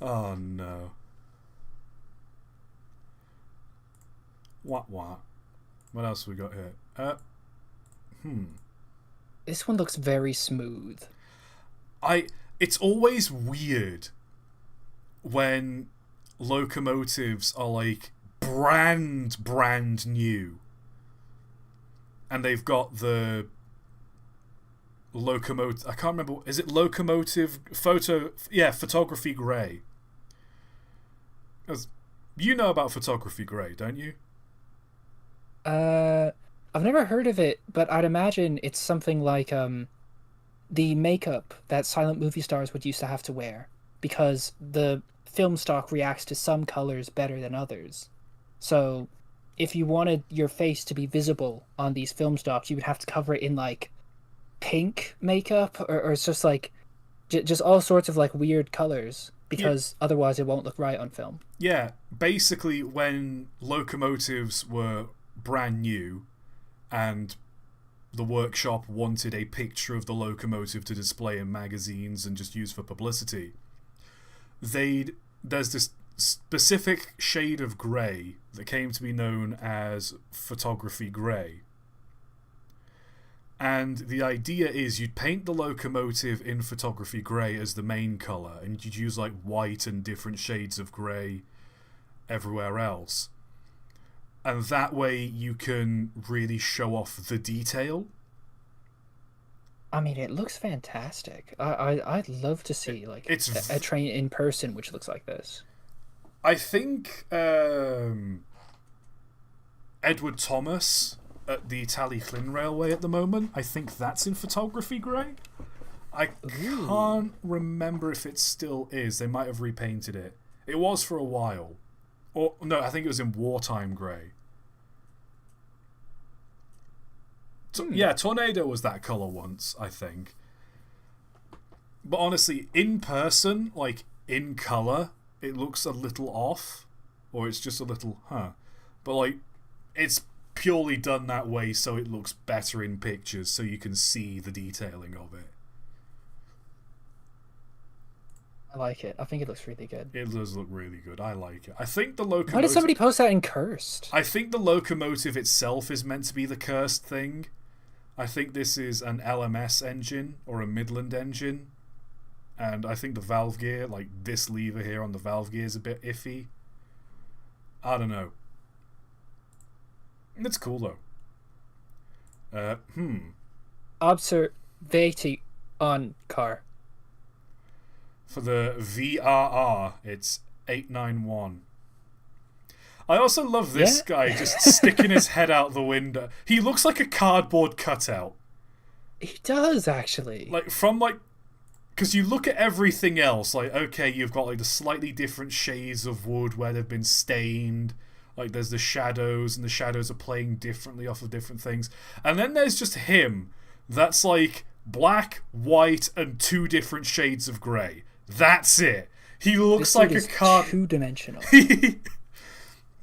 Oh no. What? What else have we got here? This one looks very smooth. It's always weird when locomotives are like brand new, and they've got the locomotive. I can't remember. Is it locomotive photo? Yeah, photography grey. You know about photography grey, don't you? I've never heard of it, but I'd imagine it's something like the makeup that silent movie stars would used to have to wear, because the film stock reacts to some colors better than others. So if you wanted your face to be visible on these film stocks, you would have to cover it in like pink makeup, or it's just like just all sorts of like weird colors, because otherwise it won't look right on film. Yeah, basically when locomotives were brand new and the workshop wanted a picture of the locomotive to display in magazines and just use for publicity, there's this specific shade of grey that came to be known as photography grey. And the idea is you'd paint the Locomotive in photography grey as the main colour, and you'd use like white and different shades of grey everywhere else. And that way you can really show off the detail. I mean, it looks fantastic. I'd love to see like a train in person which looks like this. I think Edward Thomas at the Tally-Llyn Railway at the moment, I think that's in photography grey. I can't remember if it still is. They might have repainted it. It was for a while. Or no, I think it was in wartime grey. Yeah, Tornado was that colour once, I think. But honestly, in person, like in colour, it looks a little off. Or it's just a little, But like, it's purely done that way so it looks better in pictures, so you can see the detailing of it. I like it. I think it looks really good. It does look really good. I like it. I think the Locomotive... Why did somebody post that in Cursed? I think the Locomotive itself is meant to be the cursed thing. I think this is an LMS engine or a Midland engine. And I think the valve gear, like this lever here on the valve gear, is a bit iffy. I don't know. It's cool though. Observati on car. For the VRR, it's 891. I also love this guy just sticking his head out the window. He looks like a cardboard cutout. He does, actually. Like, from, like... Because you look at everything else, like, okay, you've got, like, the slightly different shades of wood where they've been stained. Like, there's the shadows, and the shadows are playing differently off of different things. And then there's just him. That's, like, black, white, and 2 different shades of grey. That's it. He looks like a card... two-dimensional.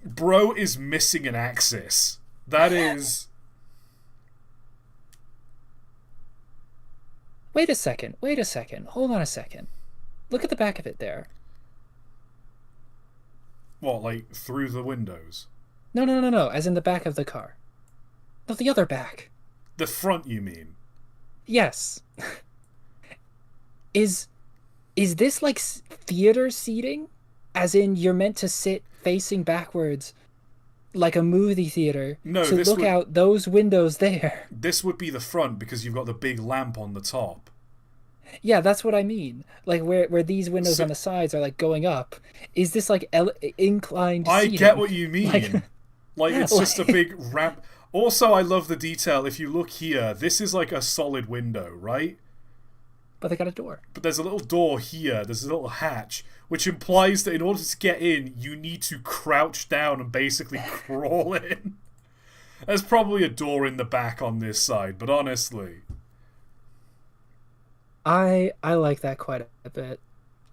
Bro is missing an axis. That is... Wait a second. Hold on a second. Look at the back of it there. What, like, through the windows? No. As in the back of the car. No, the other back. The front, you mean? Yes. Is this like theater seating? As in you're meant to sit facing backwards like a movie theater to look out those windows there. This would be the front because you've got the big lamp on the top. Yeah, that's what I mean. Like where these windows on the sides are like going up. Is this like inclined seating? I get what you mean. Like it's just a big ramp. Also, I love the detail. If you look here, this is like a solid window, right? But they got a door. But there's a little door here. There's a little hatch, which implies that in order to get in, you need to crouch down and basically crawl in. There's probably a door in the back on this side, but honestly... I like that quite a bit.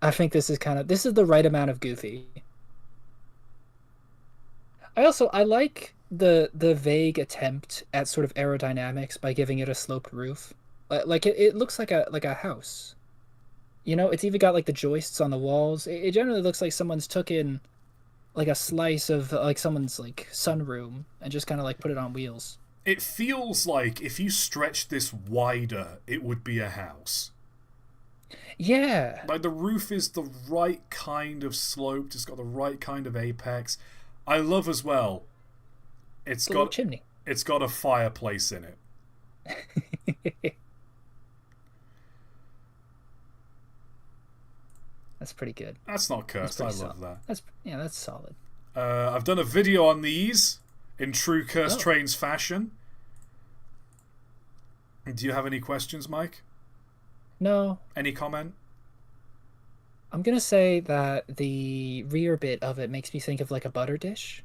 I think this is the right amount of goofy. I like the vague attempt at sort of aerodynamics by giving it a sloped roof. Like it looks like a house. You know, it's even got like the joists on the walls. It generally looks like someone's took in like a slice of like someone's like sunroom and just kind of like put it on wheels. It feels like if you stretch this wider, it would be a house. Yeah. Like the roof is the right kind of sloped. It's got the right kind of apex. I love as well. It's got a chimney. It's got a fireplace in it. That's pretty good. That's not cursed. I love that. That's solid. I've done a video on these in true Cursed Trains fashion. Do you have any questions, Mike? No. Any comment? I'm gonna say that the rear bit of it makes me think of like a butter dish.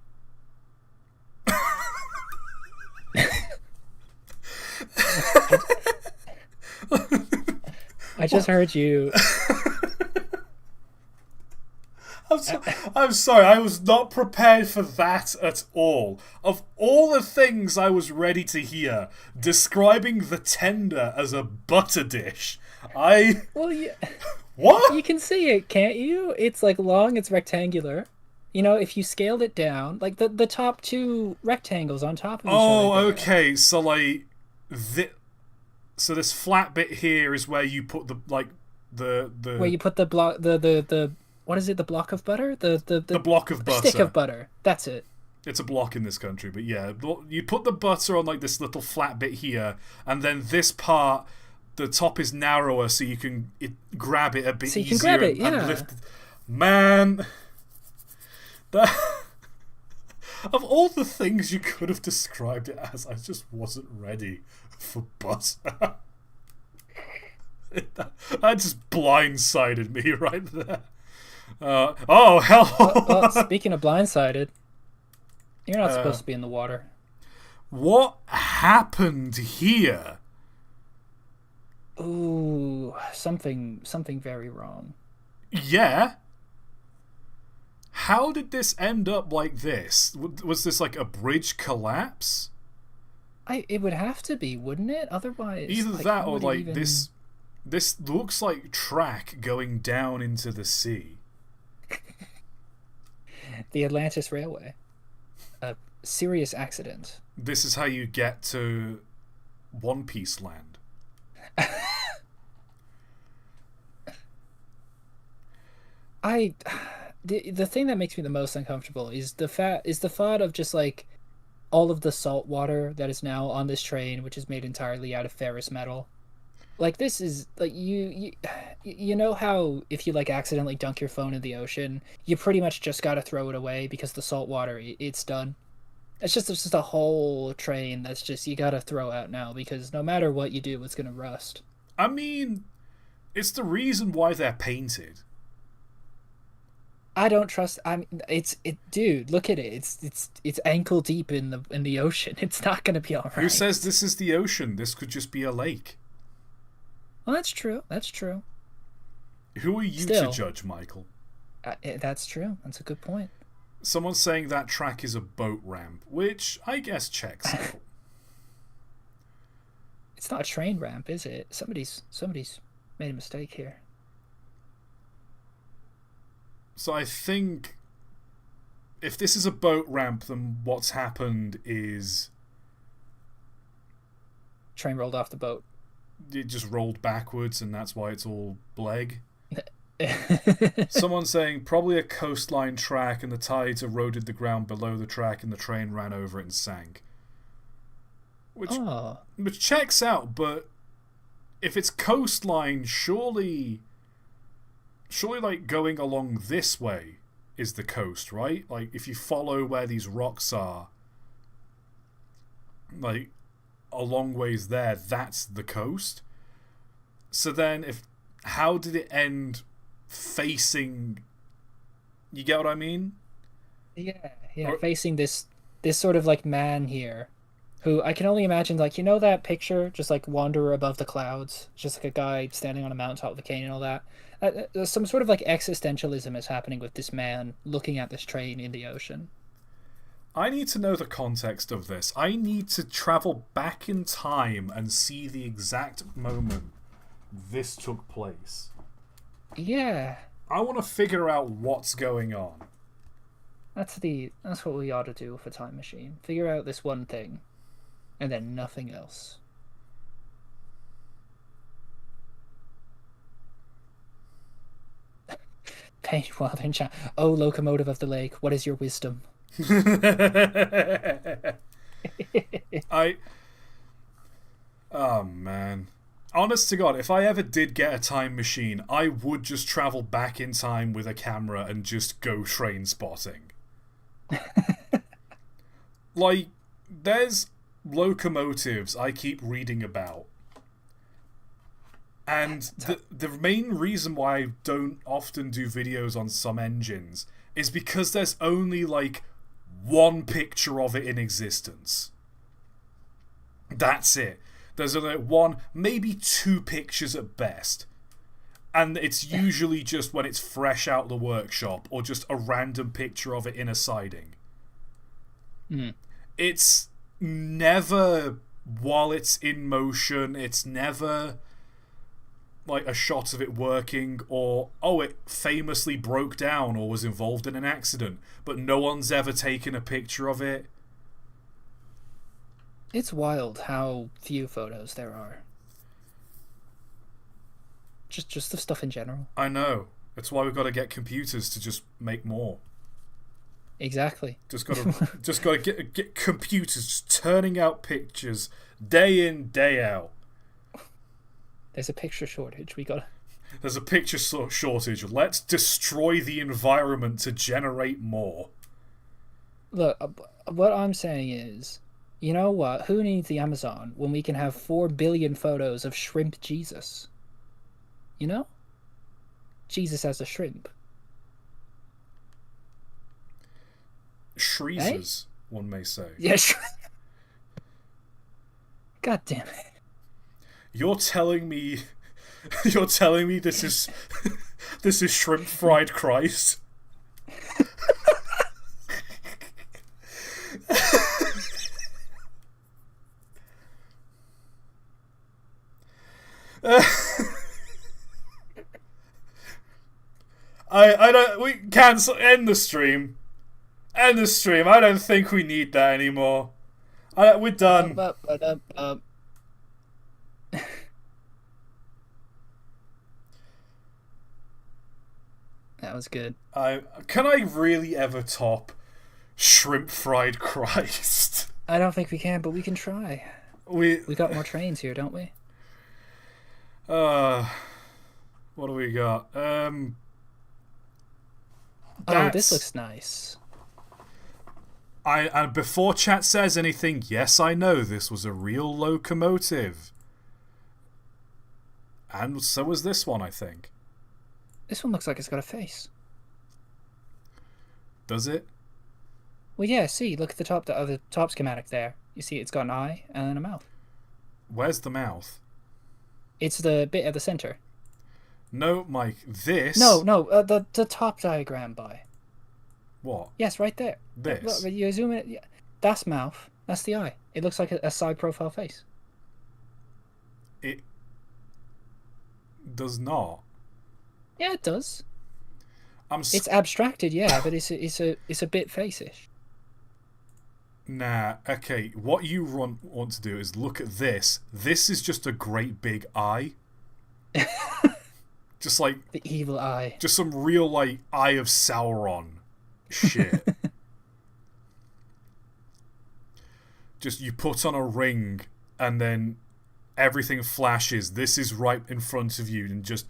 I just heard you. I'm sorry, I was not prepared for that at all. Of all the things I was ready to hear, describing the tender as a butter dish, Well, yeah. What? You can see it, can't you? It's like long, it's rectangular. You know, if you scaled it down, like the top 2 rectangles on top of each other. Oh, okay, so like... So this flat bit here is where you put the Where you put the block, the what is it? The block of butter? The block of butter. Stick of butter. That's it. It's a block in this country, but yeah, you put the butter on like this little flat bit here, and then this part, the top is narrower, so you can grab it a bit easier. Grab it, yeah. And lift. Man, that of all the things you could have described it as, I just wasn't ready for butter. That just blindsided me right there. Oh hell! Well, speaking of blindsided. You're not supposed to be in the water. What happened here? Ooh, something very wrong. Yeah. How did this end up like this? Was this like a bridge collapse? It would have to be, wouldn't it? Otherwise, either that or like this looks like track going down into the sea. The Atlantis Railway. A serious accident. This is how you get to One Piece land. The thing that makes me the most uncomfortable is the thought of just like all of the salt water that is now on this train, which is made entirely out of ferrous metal. Like, this is like you know how if you like accidentally dunk your phone in the ocean, you pretty much just got to throw it away because the salt water, it's done. It's just a whole train that's just you got to throw out now because no matter what you do, it's gonna rust. I mean, it's the reason why they're painted. I don't trust. Dude. Look at it. It's ankle deep in the ocean. It's not gonna be all right. Who says this is the ocean? This could just be a lake. Well, that's true. That's true. Who are you to judge, Michael? That's true. That's a good point. Someone's saying that track is a boat ramp, which I guess checks out. It's not a train ramp, is it? Somebody's made a mistake here. So I think if this is a boat ramp, then what's happened is train rolled off the boat. It just rolled backwards, and that's why it's all bleg. Someone's saying probably a coastline track, and the tides eroded the ground below the track, and the train ran over it and sank. Which checks out, but if it's coastline, surely like going along this way is the coast, right? Like if you follow where these rocks are, like a long ways there, that's the coast. So then how did it end facing, you get what I mean? Yeah, facing this sort of like man here who I can only imagine, like, you know that picture, just like wanderer above the clouds, just like a guy standing on a mountaintop with a cane and all that. Some sort of like existentialism is happening with this man looking at this train in the ocean. I need to know the context of this. I need to travel back in time and see the exact moment this took place. Yeah. I want to figure out what's going on. That's what we ought to do with a time machine. Figure out this one thing, and then nothing else. Paige Wilder in chat. Oh, locomotive of the lake, what is your wisdom? Oh man. Honest to God, if I ever did get a time machine, I would just travel back in time with a camera and just go train spotting. Like, there's locomotives I keep reading about. And the main reason why I don't often do videos on some engines is because there's only like one picture of it in existence. That's it. There's only one, maybe two pictures at best. And it's usually just when it's fresh out the workshop or just a random picture of it in a siding. It's never while it's in motion. It's never like a shot of it working or, oh, it famously broke down or was involved in an accident, but no one's ever taken a picture of it. It's wild how few photos there are. just the stuff in general. I know. That's why we've got to get computers to just make more. Exactly. Just got to get computers just turning out pictures day in, day out. There's a picture shortage. There's a picture shortage. Let's destroy the environment to generate more. Look, what I'm saying is, you know what? Who needs the Amazon when we can have 4 billion photos of shrimp Jesus? You know? Jesus as a shrimp. Shreezes, one may say. Yeah, God damn it. You're telling me this is this is shrimp fried Christ? I don't. We cancel. End the stream. End the stream. I don't think we need that anymore. We're done. That was good. Can I really ever top shrimp fried Christ? I don't think we can, but we can try. We got more trains here, don't we? What do we got? Oh, this looks nice. And before chat says anything, yes, I know this was a real locomotive. And so was this one, I think. This one looks like it's got a face. Does it? Well, yeah, see, look at the top schematic there. You see it's got an eye and a mouth. Where's the mouth? It's the bit at the center. No, Mike, this... No, the top diagram by. What? Yes, right there. This? Look, you zoom in. Yeah. That's mouth. That's the eye. It looks like a side profile face. It does not. Yeah, it does. It's abstracted, yeah, but it's a bit face-ish. Nah, okay. What you want to do is look at this. This is just a great big eye. Just like the evil eye. Just some real like Eye of Sauron shit. Just you put on a ring and then everything flashes. This is right in front of you and just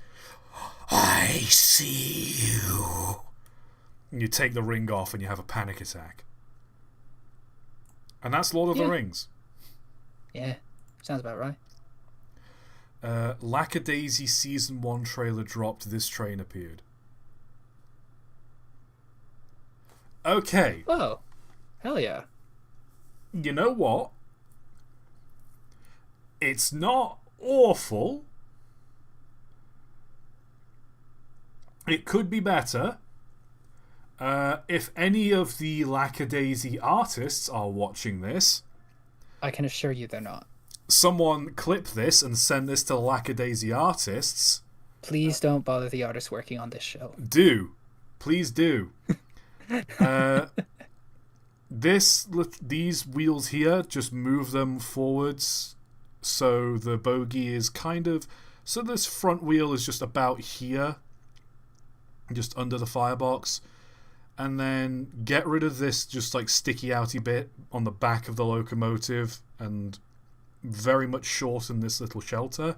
I see you. And you take the ring off and you have a panic attack. And that's Lord of the Rings. Yeah, sounds about right. Lackadaisy Season 1 trailer dropped. This train appeared. Okay. Oh, hell yeah. You know what? It's not awful. It could be better. If any of the Lackadaisy artists are watching this, I can assure you they're not. Someone clip this and send this to Lackadaisy artists. Please don't bother the artists working on this show. Do. Please do. These wheels here, just move them forwards so the bogie is kind of... So this front wheel is just about here, just under the firebox. And then get rid of this just like sticky outy bit on the back of the locomotive and very much shorten this little shelter.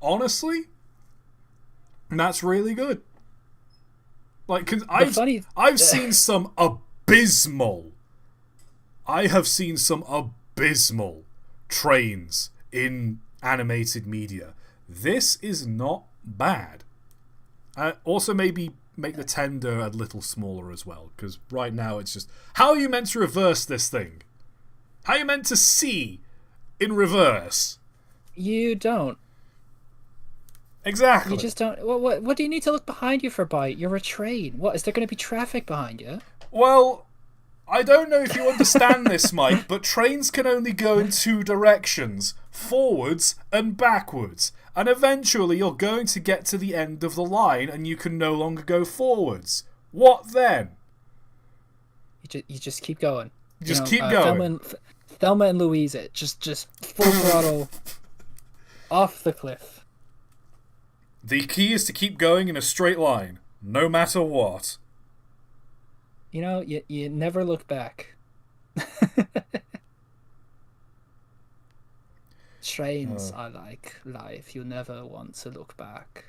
Honestly, that's really good. Like, cause I've seen some abysmal. I have seen some abysmal trains in animated media. This is not bad. Also, maybe make the tender a little smaller as well, because right now it's just... How are you meant to reverse this thing? How are you meant to see in reverse? You don't. Exactly. You just don't... What do you need to look behind you for, Bite? You're a train. What, is there going to be traffic behind you? Well, I don't know if you understand this, Mike, but trains can only go in 2 directions. Forwards and backwards. And eventually you're going to get to the end of the line and you can no longer go forwards. What then? You just keep going. Just keep going. Thelma and Louise it. Just full throttle off the cliff. The key is to keep going in a straight line, no matter what. You know, you never look back. Trains are like life. You never want to look back.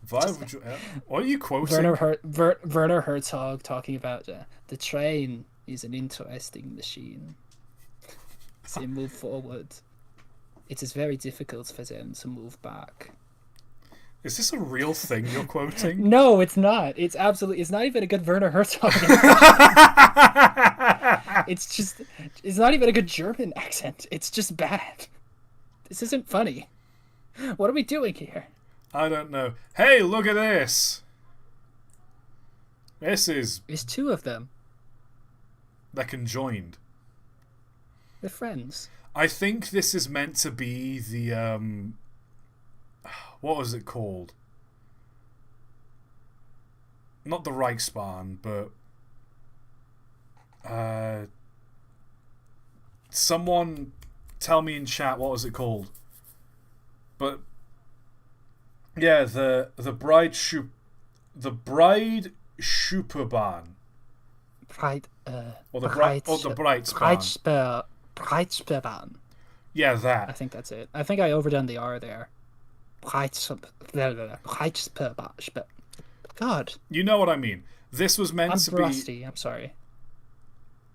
What are you quoting? Werner Herzog talking about the train is an interesting machine. They move forward. It is very difficult for them to move back. Is this a real thing you're quoting? No, it's not. It's not even a good Werner Herzog. It's not even a good German accent. It's just bad. This isn't funny. What are we doing here? I don't know. Hey, look at this. There's two of them. They're conjoined. They're friends. I think this is meant to be the what was it called? Not the Reichsbahn, but someone tell me in chat what was it called. But yeah, the Bride Schuperbahn. Or the Breitsbahn. Breitsbahn. Yeah, that. I think that's it. I think I overdone the R there. God. You know what I mean. This was meant to be... I'm rusty, I'm sorry.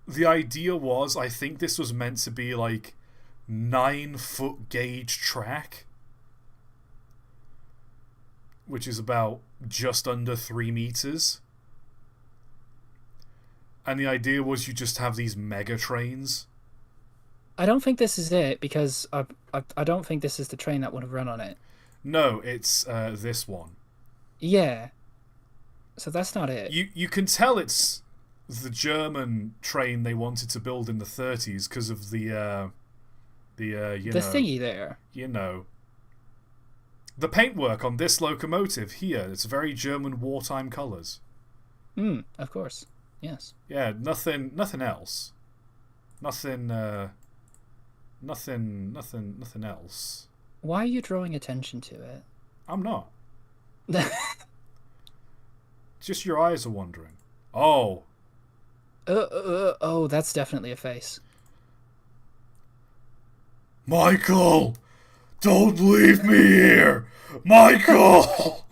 The idea was, I think this was meant to be like 9-foot gauge track. Which is about just under 3 meters. And the idea was you just have these mega trains. I don't think this is it, because I don't think this is the train that would have run on it. No, it's this one. Yeah. So that's not it. You can tell it's the German train they wanted to build in the 30s because of the thingy there. You know. The paintwork on this locomotive here, it's very German wartime colours. Of course. Yes. Yeah, nothing else. Nothing else. Why are you drawing attention to it? I'm not. Just your eyes are wandering. Oh. Oh, that's definitely a face. Michael! Don't leave me here! Michael!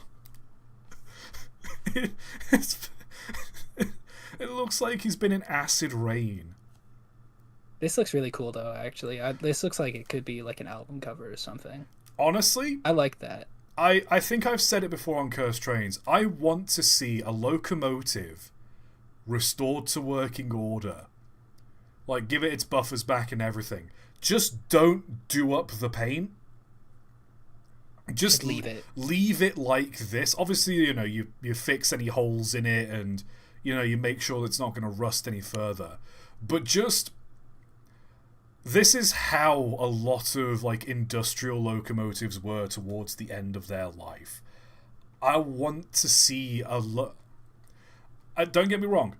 It looks like he's been in acid rain. This looks really cool, though, actually. This looks like it could be like an album cover or something. Honestly? I like that. I think I've said it before on Cursed Trains. I want to see a locomotive restored to working order. Like, give it its buffers back and everything. Just don't do up the paint. Just leave it. Leave it like this. Obviously, you know, you fix any holes in it and, you know, you make sure it's not going to rust any further. But just... This is how a lot of, like, industrial locomotives were towards the end of their life. I want to see a lot... Don't get me wrong.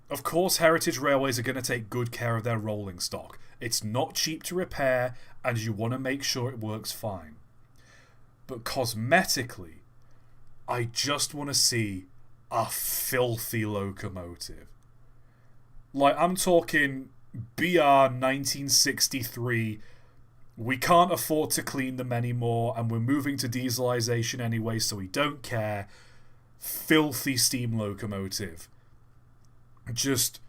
Of course, Heritage Railways are going to take good care of their rolling stock. It's not cheap to repair, and you want to make sure it works fine. But cosmetically, I just want to see a filthy locomotive. Like, I'm talking BR 1963. We can't afford to clean them anymore, and we're moving to dieselization anyway, so we don't care. Filthy steam locomotive. Just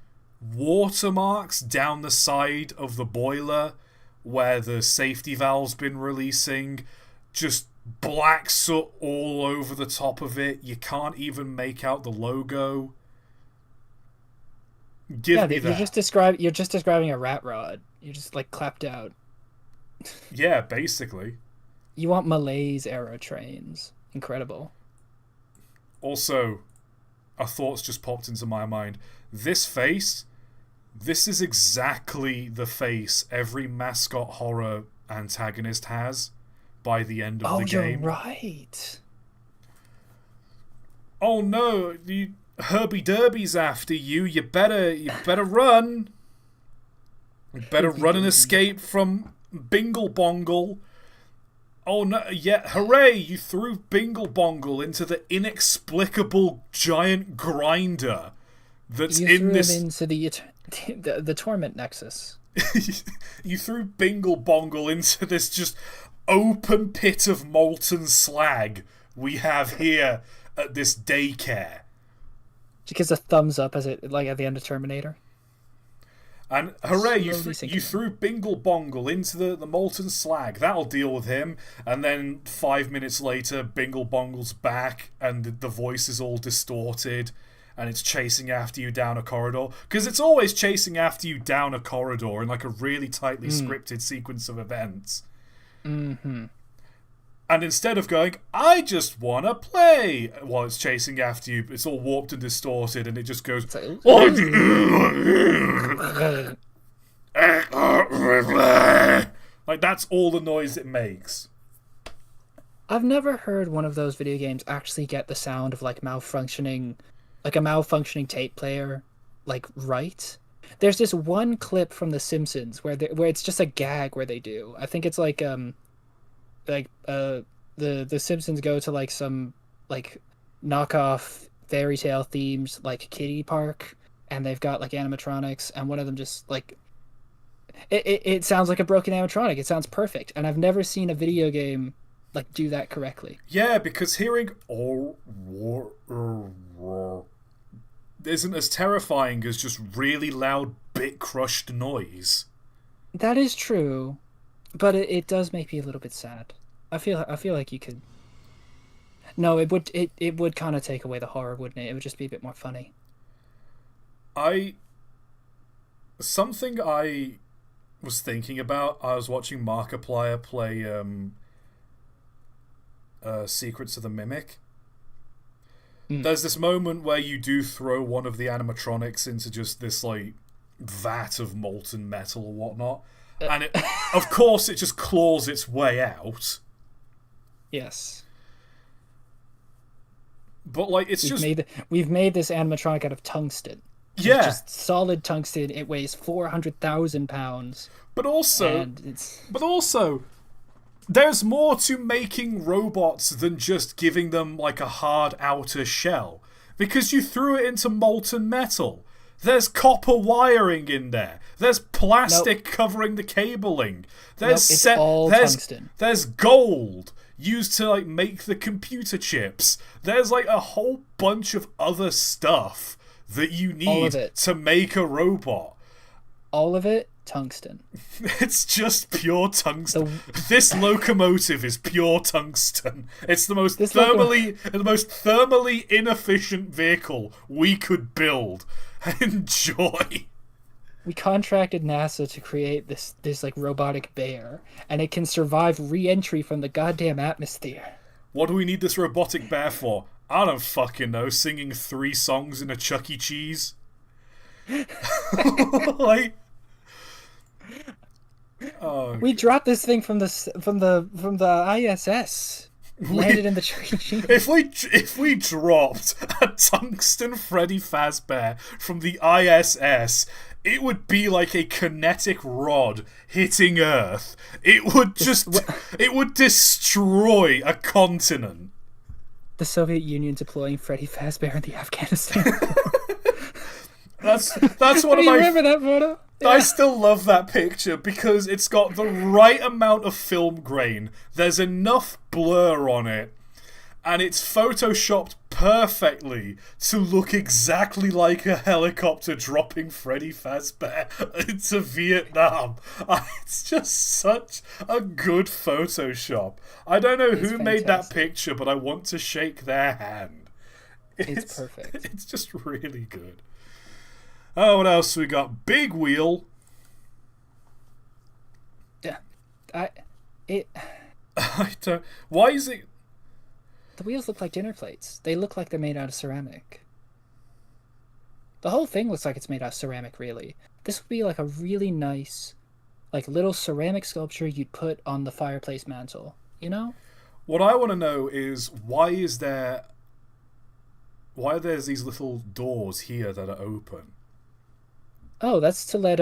watermarks down the side of the boiler where the safety valve's been releasing. Just black soot all over the top of it. You can't even make out the logo. Give me that. You're just describing a rat rod. You're just like clapped out. Yeah, basically. You want Malaise era trains. Incredible. Also, a thought's just popped into my mind. This face, this is exactly the face every mascot horror antagonist has by the end of the game. Oh, you're right. Oh no, Herbie Derby's after you. You better run. You better run and escape from Bingle Bongle. Oh no, yeah, hooray, you threw Bingle Bongle into the inexplicable giant grinder that's You in threw him this... into the torment nexus. You threw Bingle Bongle into this just open pit of molten slag we have here at this daycare. She gives a thumbs up as it, like at the end of Terminator. And hooray, you Slowly threw Bingle Bongle into the molten slag. That'll deal with him. And then 5 minutes later, Bingle Bongle's back and the voice is all distorted and it's chasing after you down a corridor. Because it's always chasing after you down a corridor in like a really tightly scripted sequence of events. Mm-hmm. And instead of going, I just want to play, while it's chasing after you, it's all warped and distorted, and it just goes, like, that's all the noise it makes. I've never heard one of those video games actually get the sound of, like, a malfunctioning tape player, like, right. There's this one clip from The Simpsons where it's just a gag where they do. I think it's the Simpsons go to like some like knockoff fairy tale themes like kiddie park, and they've got like animatronics, and one of them just like it sounds like a broken animatronic. It sounds perfect, and I've never seen a video game like do that correctly. Yeah, because hearing isn't as terrifying as just really loud bit crushed noise. That is true, but it does make me a little bit sad. I feel like you could. No, it would kind of take away the horror, wouldn't it? It would just be a bit more funny. Something I was thinking about. I was watching Markiplier play Secrets of the Mimic. There's this moment where you do throw one of the animatronics into just this like vat of molten metal or whatnot, and it, of course, it just claws its way out. Yes. But like we've made this animatronic out of tungsten. Yeah. It's just solid tungsten. It weighs 400,000 pounds. But also there's more to making robots than just giving them like a hard outer shell. Because you threw it into molten metal. There's copper wiring in there. There's plastic covering the cabling. It's all tungsten. There's gold used to like make the computer chips. There's like a whole bunch of other stuff that you need to make a robot. All of it, tungsten. It's just pure tungsten. This locomotive is pure tungsten. It's the most thermally inefficient vehicle we could build. Enjoy. We contracted NASA to create this like robotic bear, and it can survive re-entry from the goddamn atmosphere. What do we need this robotic bear for? I don't fucking know. Singing 3 songs in a Chuck E. Cheese? Like, oh, we dropped this thing from the ISS. Landed in the Chuck E. Cheese. If we dropped a tungsten Freddy Fazbear from the ISS, it would be like a kinetic rod hitting Earth. It would destroy a continent. The Soviet Union deploying Freddy Fazbear in the Afghanistan. That's one of my. Remember that photo? Yeah. I still love that picture because it's got the right amount of film grain. There's enough blur on it, and it's photoshopped perfectly to look exactly like a helicopter dropping Freddy Fazbear into Vietnam. It's just such a good Photoshop. I don't know who made that picture, but I want to shake their hand. It's perfect. It's just really good. Oh, what else we got? Big wheel. Yeah, I don't. Why is it? The wheels look like dinner plates. They look like they're made out of ceramic. The whole thing looks like it's made out of ceramic, really. This would be like a really nice, like little ceramic sculpture you'd put on the fireplace mantle. You know? What I want to know is why are there these little doors here that are open? Oh, that's to let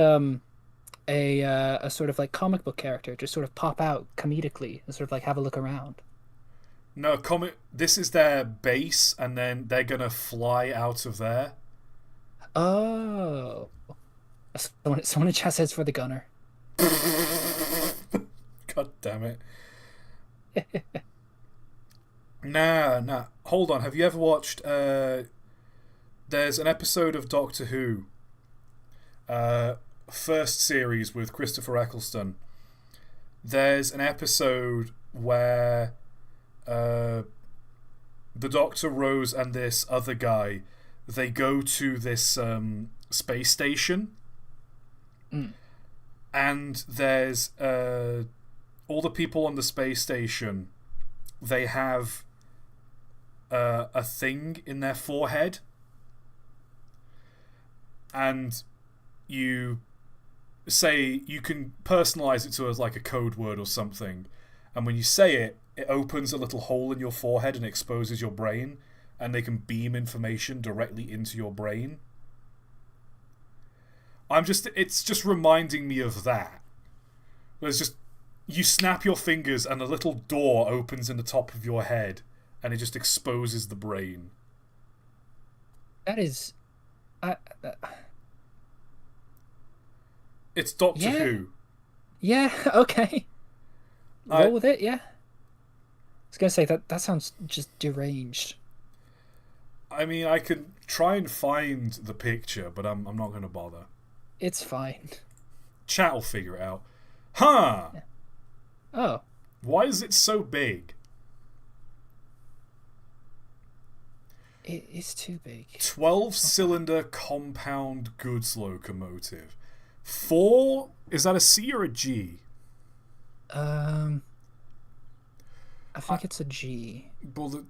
a sort of like comic book character just sort of pop out comedically and sort of like have a look around. No, comic. This is their base, and then they're gonna fly out of there. Oh, someone in chat says for the gunner. God damn it. Nah. Hold on. Have you ever watched? There's an episode of Doctor Who. First series with Christopher Eccleston. There's an episode where the Doctor, Rose, and this other guy, they go to this space station, and there's all the people on the space station. They have a thing in their forehead, and you can personalize it to as like a code word or something, and when you say it, it opens a little hole in your forehead and exposes your brain, and they can beam information directly into your brain. It's just reminding me of that. There's just, you snap your fingers and a little door opens in the top of your head, and it just exposes the brain. That is, It's Doctor Who. Yeah. Okay. Roll with it. Yeah. I was gonna say that sounds just deranged. I mean, I can try and find the picture, but I'm not gonna bother. It's fine. Chat will figure it out. Huh. Yeah. Oh. Why is it so big? It is too big. 12-cylinder compound goods locomotive. 4? Is that a C or a G? I think it's a G. Well,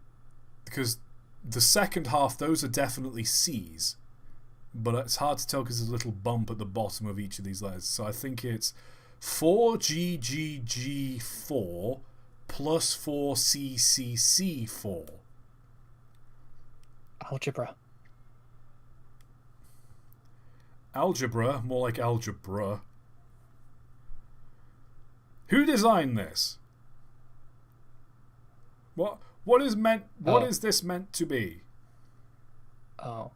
because the second half, those are definitely C's. But it's hard to tell because there's a little bump at the bottom of each of these letters. So I think it's 4GGG4 plus 4CCC4. Algebra. Algebra, more like algebra. Who designed this? What is this meant to be? Oh.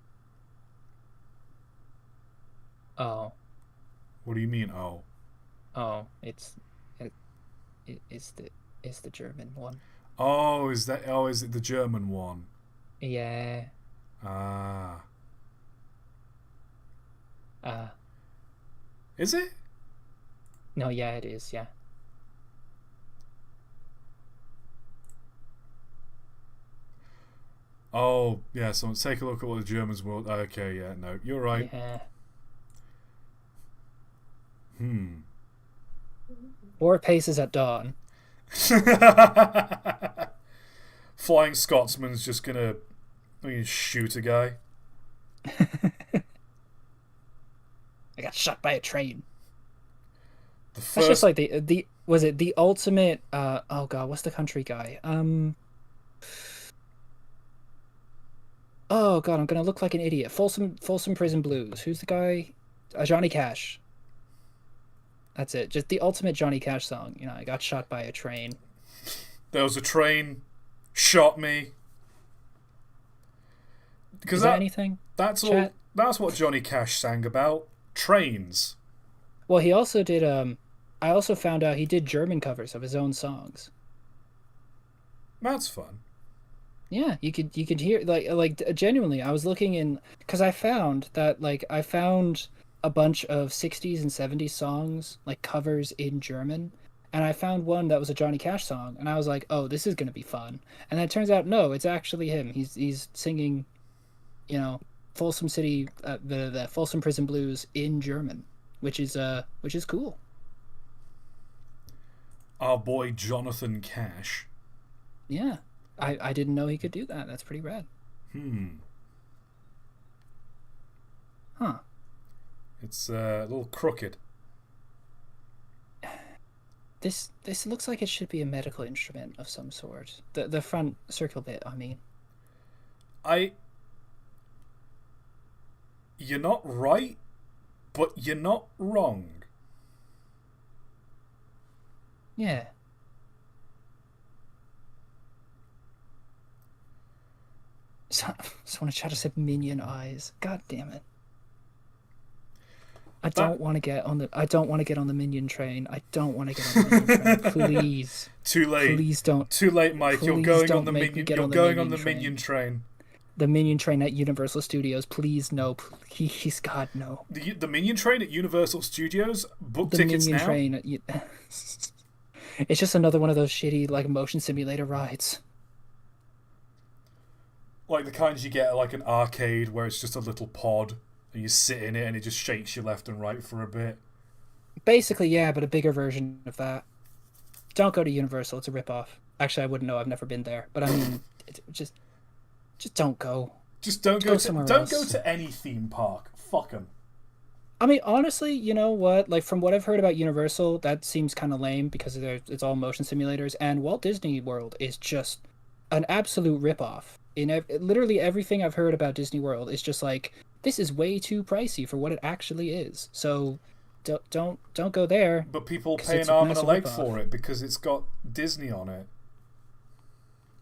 What do you mean, oh? Oh, it's the German one. Oh, is it the German one? Yeah. Ah. Is it? No, yeah, it is, yeah. Oh, yeah, so take a look at what the Germans will... Okay, yeah, no, you're right. Yeah. 4 paces at dawn. Flying Scotsman's just gonna shoot a guy. I got shot by a train. That's just like the was it the ultimate oh god, what's the country guy? Oh god, I'm gonna look like an idiot. Folsom Prison Blues. Who's the guy? Johnny Cash. That's it. Just the ultimate Johnny Cash song. You know, I got shot by a train. There was a train, shot me. Because Is that anything? That's Chat? all. That's what Johnny Cash sang about. Trains. Well, he also did. I also found out he did German covers of his own songs. That's fun. Yeah, you could hear like genuinely. I was looking in because I found a bunch of 60s and 70s songs like covers in German, and I found one that was a Johnny Cash song, and I was like, oh, this is gonna be fun. And then it turns out no, it's actually him. He's singing, you know, Folsom City, the Folsom Prison Blues in German, which is cool. Our boy Jonathan Cash. Yeah, I didn't know he could do that. That's pretty rad. Huh. It's a little crooked. This looks like it should be a medical instrument of some sort. The front circle bit, I mean. You're not right, but you're not wrong. Yeah. Someone in chat said minion eyes. God damn it. I That don't want to get on the I don't want to get on the minion train. I don't want to get on the minion train. Please. too late. Please don't. Too late, Mike. You're Please going on don't the make me minion. get You're on the going on minion the train. minion train. The minion train at Universal Studios. Please no. Please God no. The minion train at Universal Studios. Book The tickets minion now. train at It's just another one of those shitty like motion simulator rides. Like the kinds you get at like an arcade where it's just a little pod and you sit in it and it just shakes you left and right for a bit. Basically, yeah, but a bigger version of that. Don't go to Universal. It's a ripoff. Actually, I wouldn't know. I've never been there. But I mean, just don't go. Just don't Go go somewhere don't else. go to any theme park. Fuck them. I mean, honestly, you know what? Like, from what I've heard about Universal, that seems kind of lame because it's all motion simulators. And Walt Disney World is just an absolute ripoff. Literally everything I've heard about Disney World is just like, this is way too pricey for what it actually is. So don't go there. But people 'Cause pay it's an a arm and a massive leg ripoff. for it because it's got Disney on it.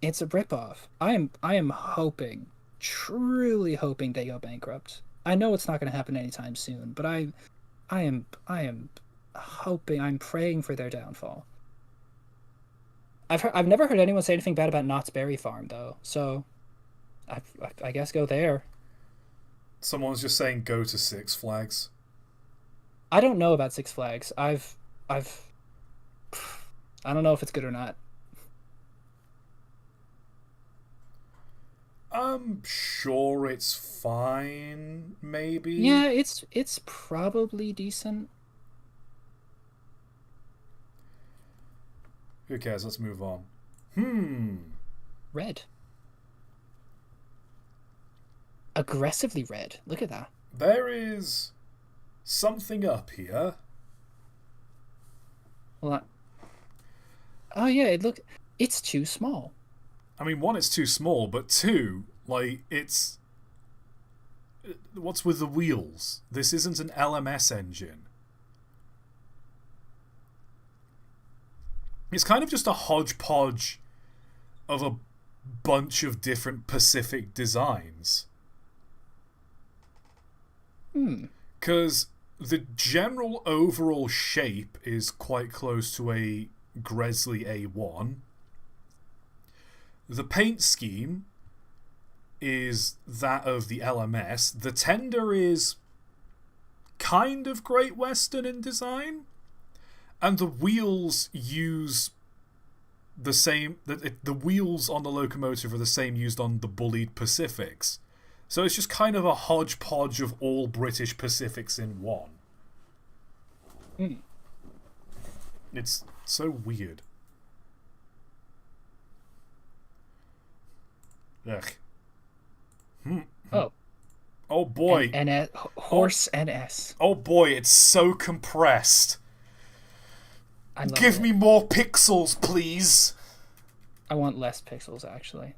It's a ripoff. I am hoping, truly hoping they go bankrupt. I know it's not going to happen anytime soon, but I am hoping, I'm praying for their downfall. I've never heard anyone say anything bad about Knott's Berry Farm though, so I guess go there. Someone's just saying go to Six Flags. I don't know about Six Flags. I don't know if it's good or not. I'm sure it's fine, maybe. Yeah, it's probably decent. Who cares? Let's move on. Red. Aggressively red. Look at that. There is something up here. Well, oh yeah, it's too small. I mean, one, it's too small, but two, like, it's... What's with the wheels? This isn't an LMS engine. It's kind of just a hodgepodge of a bunch of different Pacific designs. Because the general overall shape is quite close to a Gresley A1. The paint scheme is that of the LMS. The tender is kind of Great Western in design. And the wheels use the same... The wheels on the Locomotive are the same used on the bullied Pacifics. So it's just kind of a hodgepodge of all British Pacifics in one. It's so weird. Ugh. Oh. Oh boy. Horse NS. Oh boy, it's so compressed. I love Give it. me more pixels, please. I want less pixels, actually.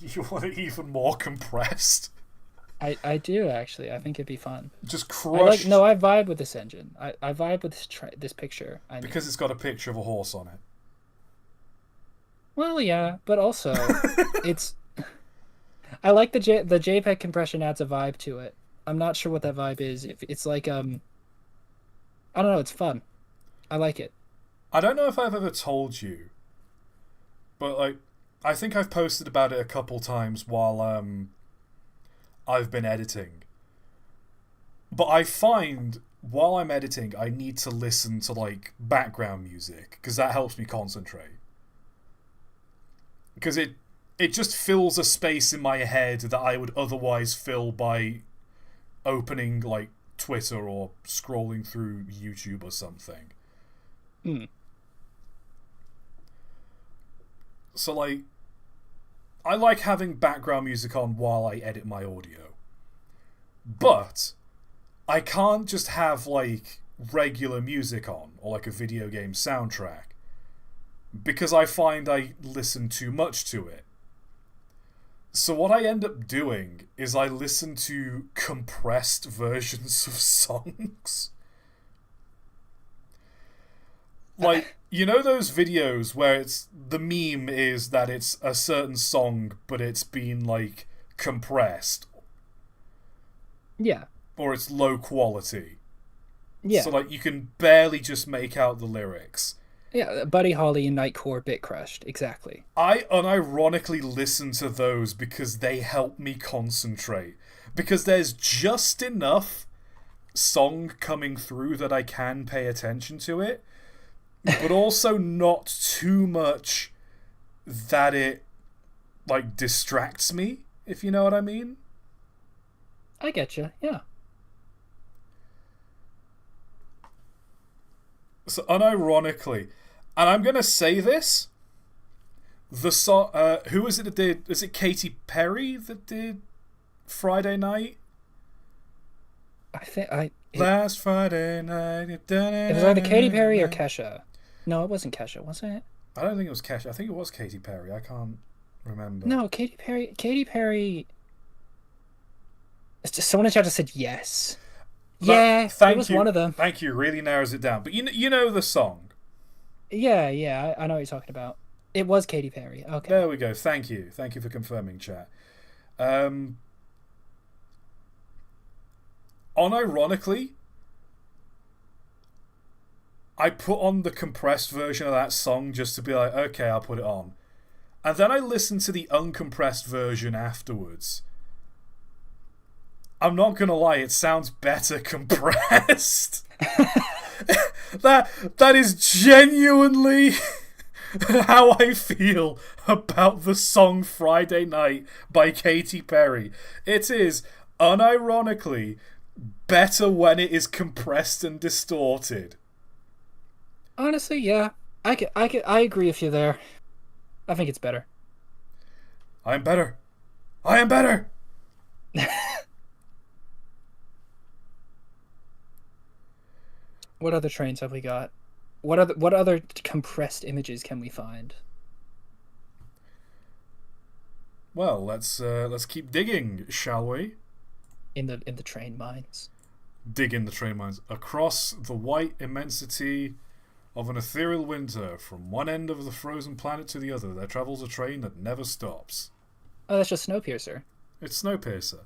You want it even more compressed? I do, actually. I think it'd be fun. Just crush... I vibe with this engine. I vibe with this picture. Because it's got a picture of a horse on it. Well, yeah, but also, it's... I like the JPEG compression adds a vibe to it. I'm not sure what that vibe is. It's like, I don't know, it's fun. I like it. I don't know if I've ever told you, but, like, I think I've posted about it a couple times while, I've been editing. But I find, while I'm editing, I need to listen to, like, background music, because that helps me concentrate. Because it just fills a space in my head that I would otherwise fill by opening, like, Twitter or scrolling through YouTube or something. So, like, I like having background music on while I edit my audio. But I can't just have, like, regular music on, or like a video game soundtrack, because I find I listen too much to it. So what I end up doing is I listen to compressed versions of songs. Like, you know those videos where it's the meme is that it's a certain song, but it's been like compressed, Yeah. or it's low quality. Yeah. So like you can barely just make out the lyrics. Yeah, Buddy Holly and Nightcore Bit Crushed, exactly. I unironically listen to those because they help me concentrate. Because there's just enough song coming through that I can pay attention to it, but also not too much that it like distracts me, if you know what I mean. I get you, yeah. So unironically, and I'm gonna say this, the song, who was it that did? Is it Katy Perry that did Friday Night? I think Last Friday night. it was either Katy Perry or Kesha. No, it wasn't Kesha, was it? I don't think it was Kesha. I think it was Katy Perry. I can't remember. No, Katy Perry. It's just someone in chat just said yes. Yeah, it was one of them. Thank you. Really narrows it down. But you know the song. Yeah, I know what you're talking about. It was Katy Perry. Okay. There we go. Thank you for confirming, chat. Unironically, I put on the compressed version of that song just to be like, okay, I'll put it on. And then I listened to the uncompressed version afterwards. I'm not gonna lie, it sounds better compressed. That is genuinely how I feel about the song Friday Night by Katy Perry. It is, unironically, better when it is compressed and distorted. Honestly, yeah. I agree with you there. I think it's better. I am better. I am better. What other trains have we got? What other compressed images can we find? Well, let's keep digging, shall we? In the train mines. Dig in the train mines. Across the white immensity of an ethereal winter, from one end of the frozen planet to the other, there travels a train that never stops. Oh, that's just Snowpiercer. It's Snowpiercer.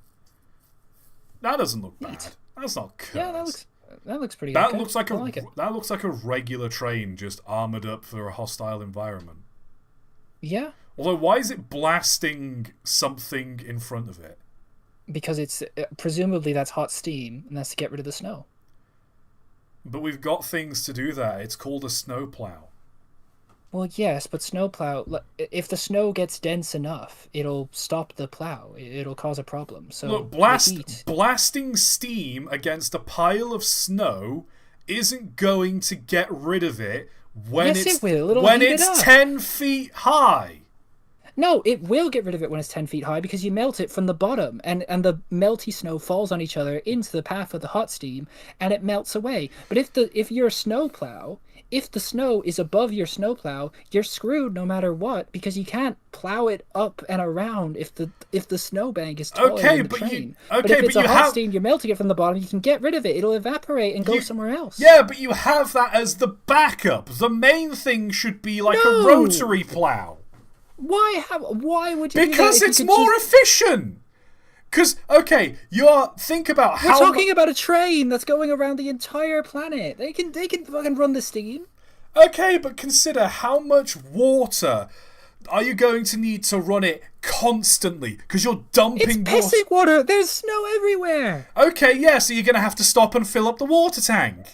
That doesn't look bad. That's not cursed. Yeah, that looks pretty. That okay. looks like that looks like a regular train just armored up for a hostile environment. Yeah. Although, why is it blasting something in front of it? Because it's presumably that's hot steam, and that's to get rid of the snow. But we've got things to do that. It's called a snowplow. Well, yes, but snowplow. If the snow gets dense enough, it'll stop the plow. It'll cause a problem. So look, blasting steam against a pile of snow isn't going to get rid of it when yes, it's it will. It'll when heat it's it up. 10 feet high. No, it will get rid of it when it's 10 feet high because you melt it from the bottom and the melty snow falls on each other into the path of the hot steam and it melts away. But if you're a snowplow, if the snow is above your snowplow, you're screwed no matter what because you can't plow it up and around if the snowbank is taller than the train. But if it's a hot steam, you're melting it from the bottom, you can get rid of it. It'll evaporate and go somewhere else. Yeah, but you have that as the backup. The main thing should be like a rotary plow. Why would you because do that it's more efficient. Because, okay, think about how... We're talking about a train that's going around the entire planet. They can fucking run the steam. Okay, but consider how much water are you going to need to run it constantly? Because you're dumping water. It's pissing water. There's snow everywhere. Okay, yeah, so you're going to have to stop and fill up the water tank.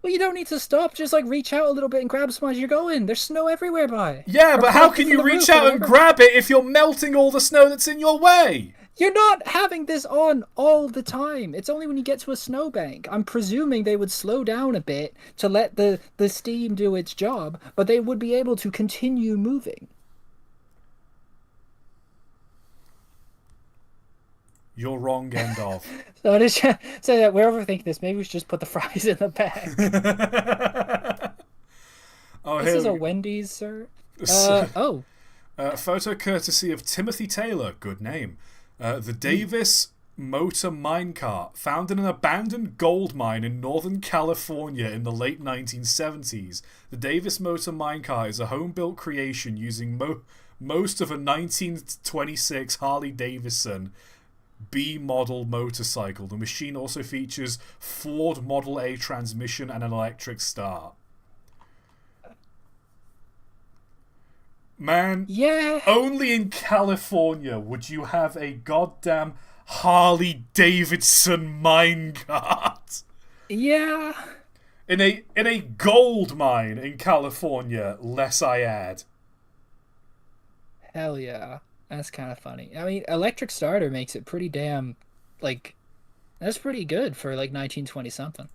Well, you don't need to stop. Just, reach out a little bit and grab some as you're going. There's snow everywhere, bye. Yeah, but how can you reach out and grab it if you're melting all the snow that's in your way? You're not having this on all the time. It's only when you get to a snowbank. I'm presuming they would slow down a bit to let the steam do its job, but they would be able to continue moving. You're wrong, end of. So that we're overthinking this. Maybe we should just put the fries in the bag. This is a Wendy's, sir. Photo courtesy of Timothy Taylor. Good name. The Davis motor minecart found in an abandoned gold mine in Northern California in the late 1970s. The Davis motor minecart is a home-built creation using most of a 1926 Harley-Davidson B model motorcycle. The machine also features Ford Model A transmission and an electric start. Man, Yeah. only in California would you have a goddamn Harley-Davidson minecart. Yeah. In a gold mine in California, less I add. Hell yeah. That's kind of funny. I mean, electric starter makes it pretty damn, like, that's pretty good for like 1920 something.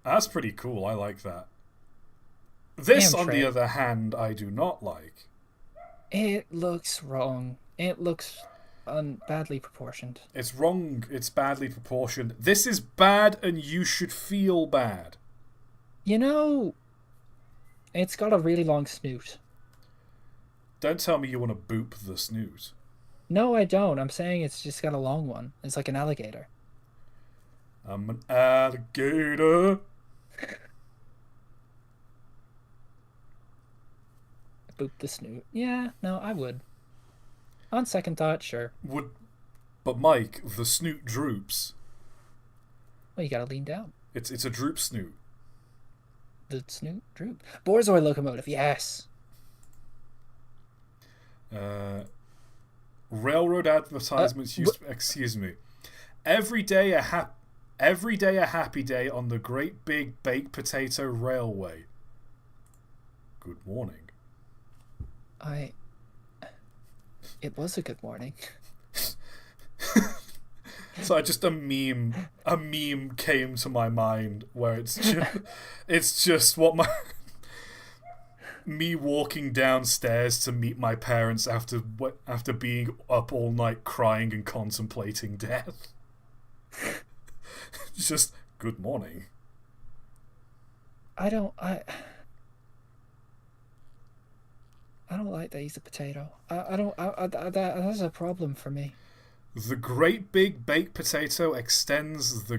That's pretty cool. I like that. This, Damn on the Trey. other hand, I do not like. It looks wrong. It looks badly proportioned. It's wrong. It's badly proportioned. This is bad, and you should feel bad. You know, it's got a really long snoot. Don't tell me you want to boop the snoot. No, I don't. I'm saying it's just got a long one. It's like an alligator. I'm an alligator. Boop the snoot. Yeah, no, I would. On second thought, sure. But Mike, the snoot droops. Well, you gotta lean down. It's a droop snoot. The snoot droop. Borzoi locomotive, yes. Railroad advertisements used. Excuse me. Every day a happy day on the Great Big Baked Potato Railway. Good morning. It was a good morning. So a meme came to my mind where it's just what me walking downstairs to meet my parents after being up all night crying and contemplating death. It's just good morning. I don't like that he's a potato. That's a problem for me. The Great Big Baked Potato extends the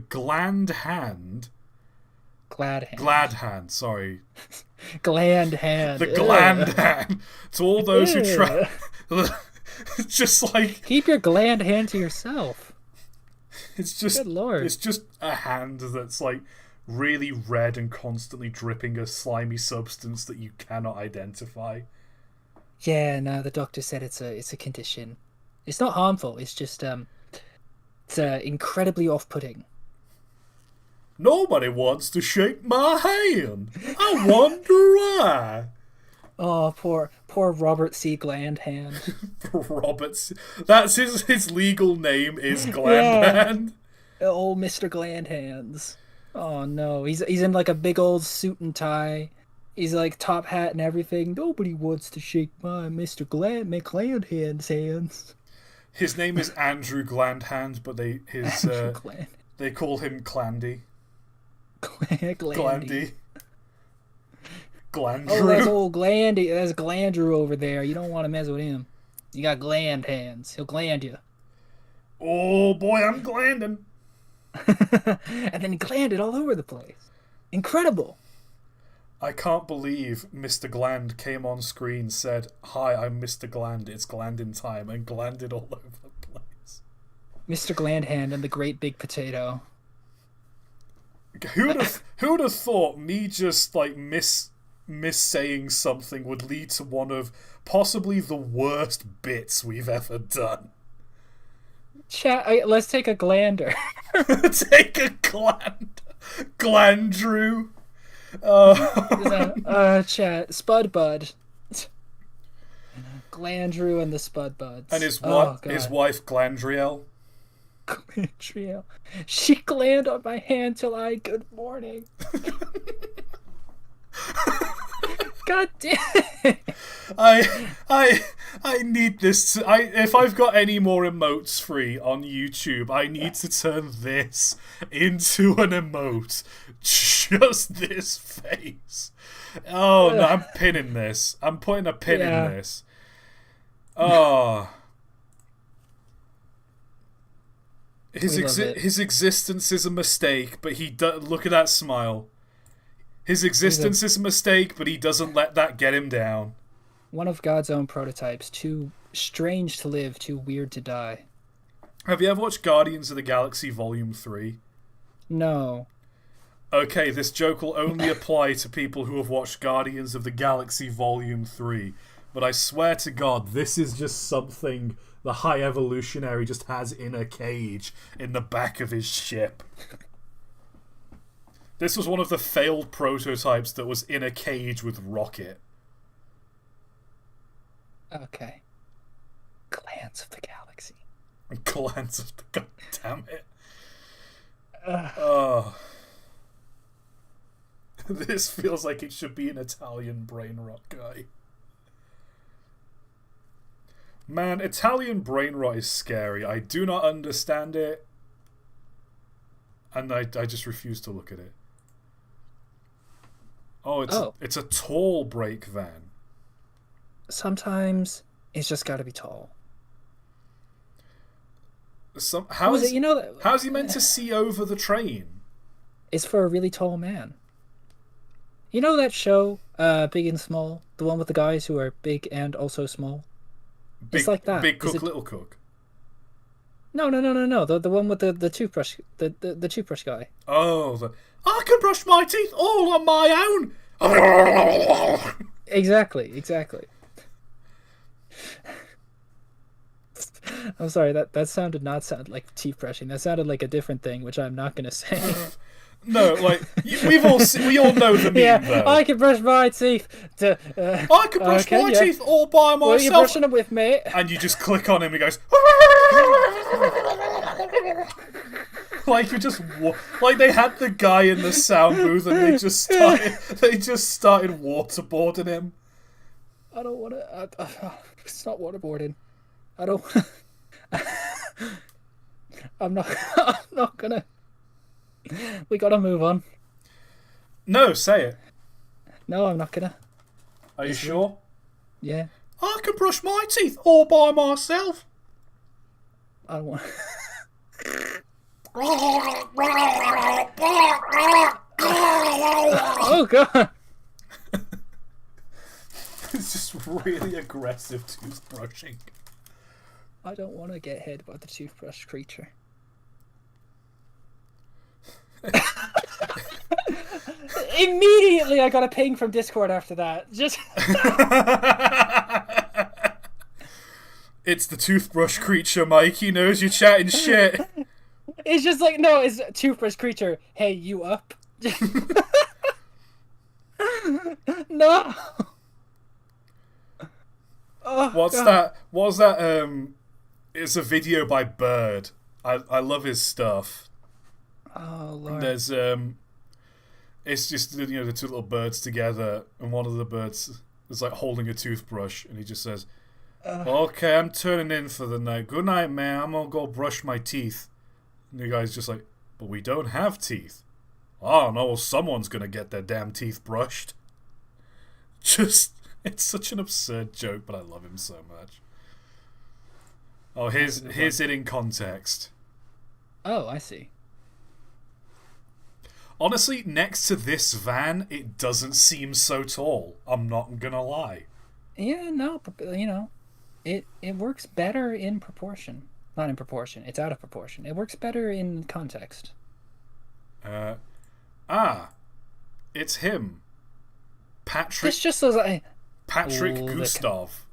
gland hand. Glad hand, sorry. Gland hand. The gland hand. To all those who try. Just like. Keep your gland hand to yourself. It's just. Good Lord. It's just a hand that's like really red and constantly dripping a slimy substance that you cannot identify. Yeah, no, the doctor said it's a condition. It's not harmful. It's just it's incredibly off-putting. Nobody wants to shake my hand. I wonder why. Oh, poor Robert C. Gland Hand. That's his legal name is Gland Hand. Old Mr. Gland Hands. Oh no, he's in like a big old suit and tie. He's like top hat and everything. Nobody wants to shake my Mr. Gland hands. His name is Andrew Glandhand, but they call him Clandy. Glandy. Glandrew. Oh, that's old Glandy. That's Glandrew over there. You don't want to mess with him. You got gland hands. He'll gland you. Oh boy, I'm glanding. And then he glanded all over the place. Incredible. I can't believe Mr. Gland came on screen, said, "Hi, I'm Mr. Gland. It's Glandin time," and glanded all over the place. Mr. Glandhand and the Great Big Potato. Who'd have thought me just like saying something would lead to one of possibly the worst bits we've ever done. Chat. Let's take a glander. Take a Glandrew. Chat. Spudbud. Glandrew and the Spudbuds. And his wife Glandriel. Glandriel. She gland on my hand till I good morning. God damn it. I need this if I've got any more emotes free on YouTube, I need to turn this into an emote. Just this face. Oh no, I'm pinning this. I'm putting a pin in this. Oh. His existence is a mistake, but look at that smile. His existence is a mistake, but he doesn't let that get him down. One of God's own prototypes, too strange to live, too weird to die. Have you ever watched Guardians of the Galaxy Volume 3? No. Okay, this joke will only apply to people who have watched Guardians of the Galaxy Volume 3. But I swear to God, this is just something the High Evolutionary just has in a cage in the back of his ship. This was one of the failed prototypes that was in a cage with Rocket. Okay. Clans of the Galaxy. Clans of the... God damn it. Oh. This feels like it should be an Italian brain rot guy. Man, Italian brain rot is scary. I do not understand it. And I just refuse to look at it. It's a tall brake van. Sometimes it's just got to be tall. How's he meant to see over the train? It's for a really tall man. You know that show, Big and Small? The one with the guys who are big and also small? It's like that. Big Cook, Little Cook. No. The one with the toothbrush, the toothbrush guy. Oh, I can brush my teeth all on my own. Exactly. I'm sorry, that sounded not sound like teeth brushing. That sounded like a different thing, which I'm not going to say. No, like we all know the meme though. I can brush my teeth. I can brush my teeth all by myself. Well, you're brushing them with me. And you just click on him. He goes. Like you just like they had the guy in the sound booth and they just started waterboarding him. I don't want to. It's not waterboarding. I don't. I'm not gonna. We gotta move on. No, say it. No, I'm not gonna. Are you sure? Yeah. I can brush my teeth all by myself. I don't want. Oh God. It's just really aggressive toothbrushing. I don't want to get hit by the toothbrush creature. Immediately I got a ping from Discord after that. Just It's the toothbrush creature, Mike. He knows you're chatting shit. It's just like, no, it's toothbrush creature. Hey, you up? No. Oh, What's God. that? It's a video by Bird. I love his stuff. Oh Lord. There's it's just the two little birds together, and one of the birds is like holding a toothbrush, and he just says, "Okay, I'm turning in for the night. Good night, man. I'm gonna go brush my teeth." And the guy's just like, "But we don't have teeth." "I don't know. Someone's gonna get their damn teeth brushed." Just, it's such an absurd joke, but I love him so much. Oh, here's it in context. Oh, I see. Honestly, next to this van, it doesn't seem so tall. I'm not gonna lie. Yeah, no, it works better in proportion. Not in proportion. It's out of proportion. It works better in context. It's him. Patrick. This just says Patrick Gustav.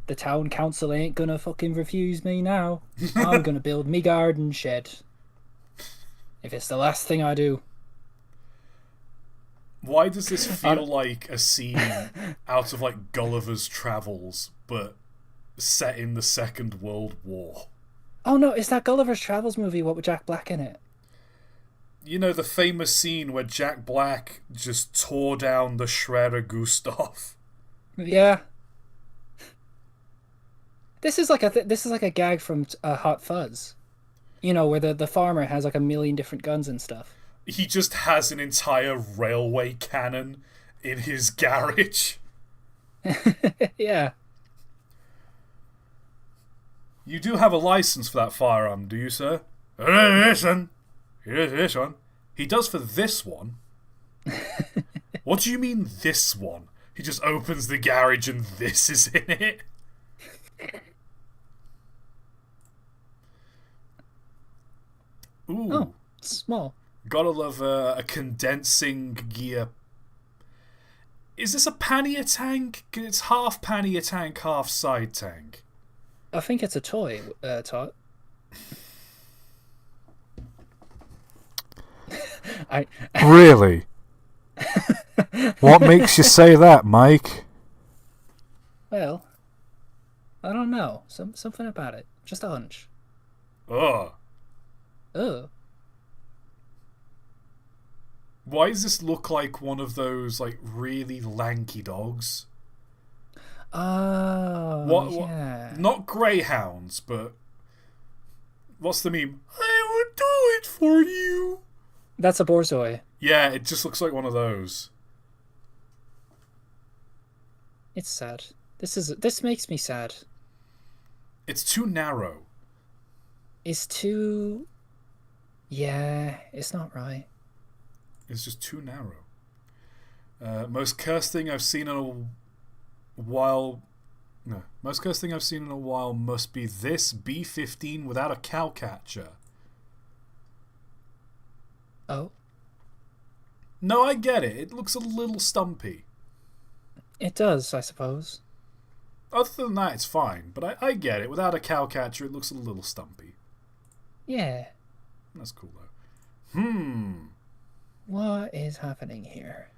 The town council ain't gonna fucking refuse me now. I'm gonna build me garden shed. If it's the last thing I do. Why does this feel like a scene out of like Gulliver's Travels, but set in the Second World War? Oh no, it's that Gulliver's Travels movie, what with Jack Black in it. You know, the famous scene where Jack Black just tore down the shredder Gustav. Yeah. This is like a gag from Hot Fuzz. You know, where the farmer has like a million different guns and stuff. He just has an entire railway cannon in his garage. Yeah. You do have a license for that firearm, do you, sir? This one. He does this one. He does for this one. What do you mean, this one? He just opens the garage and this is in it? Ooh. Oh, small. Gotta love a condensing gear. Is this a pannier tank? It's half pannier tank, half side tank. I think it's a toy, ToT. Really? What makes you say that, Mike? Well, I don't know. Something about it. Just a hunch. Ugh. Oh. Why does this look like one of those like really lanky dogs? Oh, yeah. Not greyhounds, but what's the meme? I would do it for you. That's a borzoi. Yeah, it just looks like one of those. It's sad. This makes me sad. It's too narrow. It's too... Yeah, it's not right. It's just too narrow. Most cursed thing I've seen in a while... No. Most cursed thing I've seen in a while must be this B-15 without a cowcatcher. Oh? No, I get it. It looks a little stumpy. It does, I suppose. Other than that, it's fine. But I get it. Without a cowcatcher, it looks a little stumpy. Yeah. That's cool, though. What is happening here?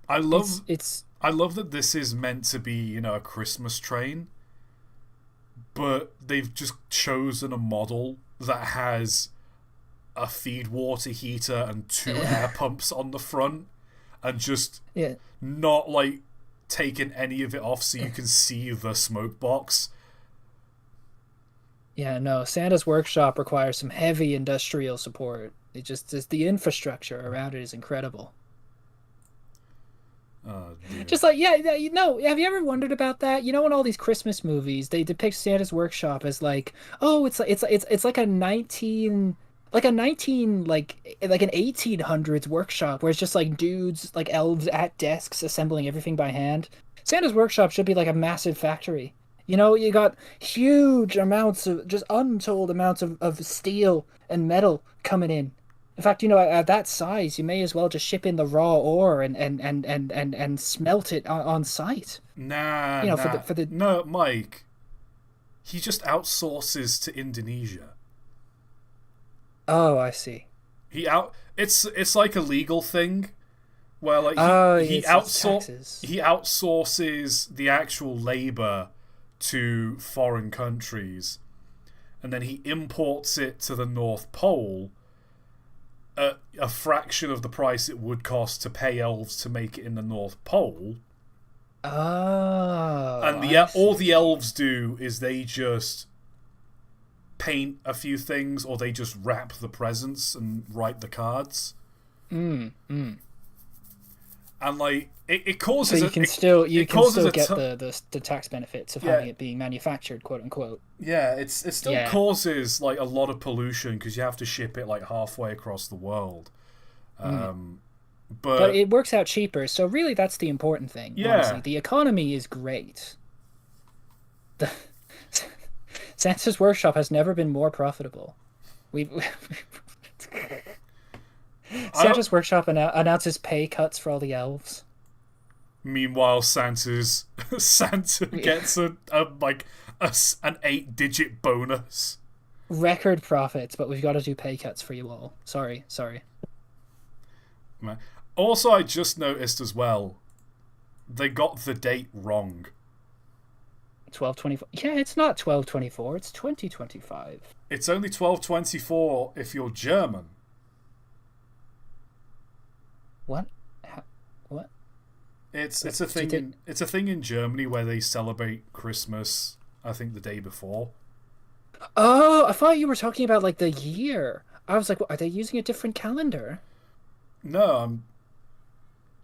I love that this is meant to be, you know, a Christmas train. But they've just chosen a model that has a feed water heater and 2 air pumps on the front. And just not, like, taken any of it off so you can see the smoke box. Yeah, no, Santa's workshop requires some heavy industrial support. The infrastructure around it is incredible. Just like, you know, have you ever wondered about that? You know, in all these Christmas movies, they depict Santa's workshop as like, oh, it's like an 1800s workshop where it's just like dudes, like elves at desks assembling everything by hand. Santa's workshop should be like a massive factory. You know, you got huge amounts of, just untold amounts of steel and metal coming in. In fact, you know, at that size, you may as well just ship in the raw ore and smelt it on site. Nah, you know, nah. For the No, Mike. He just outsources to Indonesia. Oh, I see. It's like a legal thing where like he outsources the actual labor to foreign countries, and then he imports it to the North Pole at a fraction of the price it would cost to pay elves to make it in the North Pole. Oh, and all the elves do is they just paint a few things, or they just wrap the presents and write the cards. And like it causes, so you can still get the tax benefits of having it being manufactured, quote unquote. Yeah, it still causes like a lot of pollution because you have to ship it like halfway across the world. But it works out cheaper, so really that's the important thing. Yeah, honestly. The economy is great. Santa's workshop has never been more profitable. Santa's workshop announces pay cuts for all the elves. Meanwhile, Santa gets an 8-digit bonus. Record profits, but we've got to do pay cuts for you all. Sorry. Also, I just noticed as well, they got the date wrong. 12/24. Yeah, it's not 12/24. It's 2025. It's only 12/24 if you're German. What? What? It's a thing in Germany where they celebrate Christmas, I think, the day before. Oh, I thought you were talking about like the year. I was like, are they using a different calendar? No,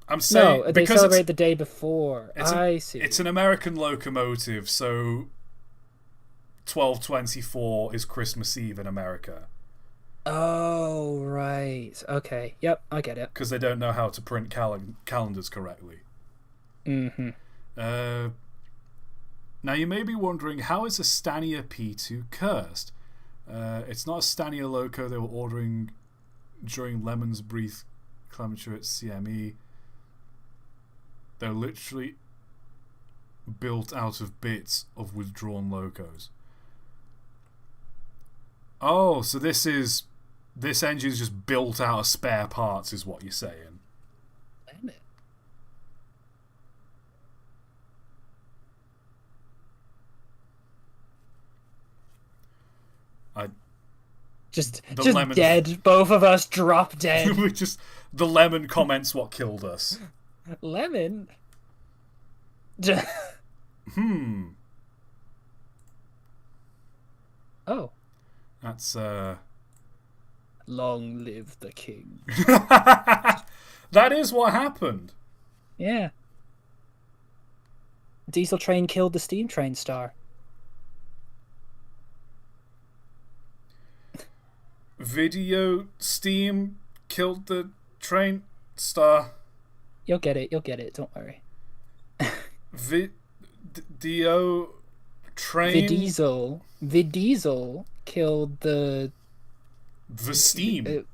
I'm saying no, they celebrate the day before. I see. It's an American locomotive, so 12/24 is Christmas Eve in America. Oh, right. Okay. Yep, I get it. Because they don't know how to print calendars correctly. Mm-hmm. Now you may be wondering, how is a Stania P2 cursed? It's not a Stania Loco they were ordering during Lemon's brief clementure at CME. They're literally built out of bits of withdrawn locos. Oh, so this engine is just built out of spare parts, is what you're saying. Damn it. Just lemon... dead. Both of us drop dead. The lemon comments what killed us. Lemon? Oh. That's, Long live the king. That is what happened. Yeah. Diesel train killed the steam train star. Video Steam killed the train star. You'll get it. Don't worry. Dio train. Vidiesel killed the steam.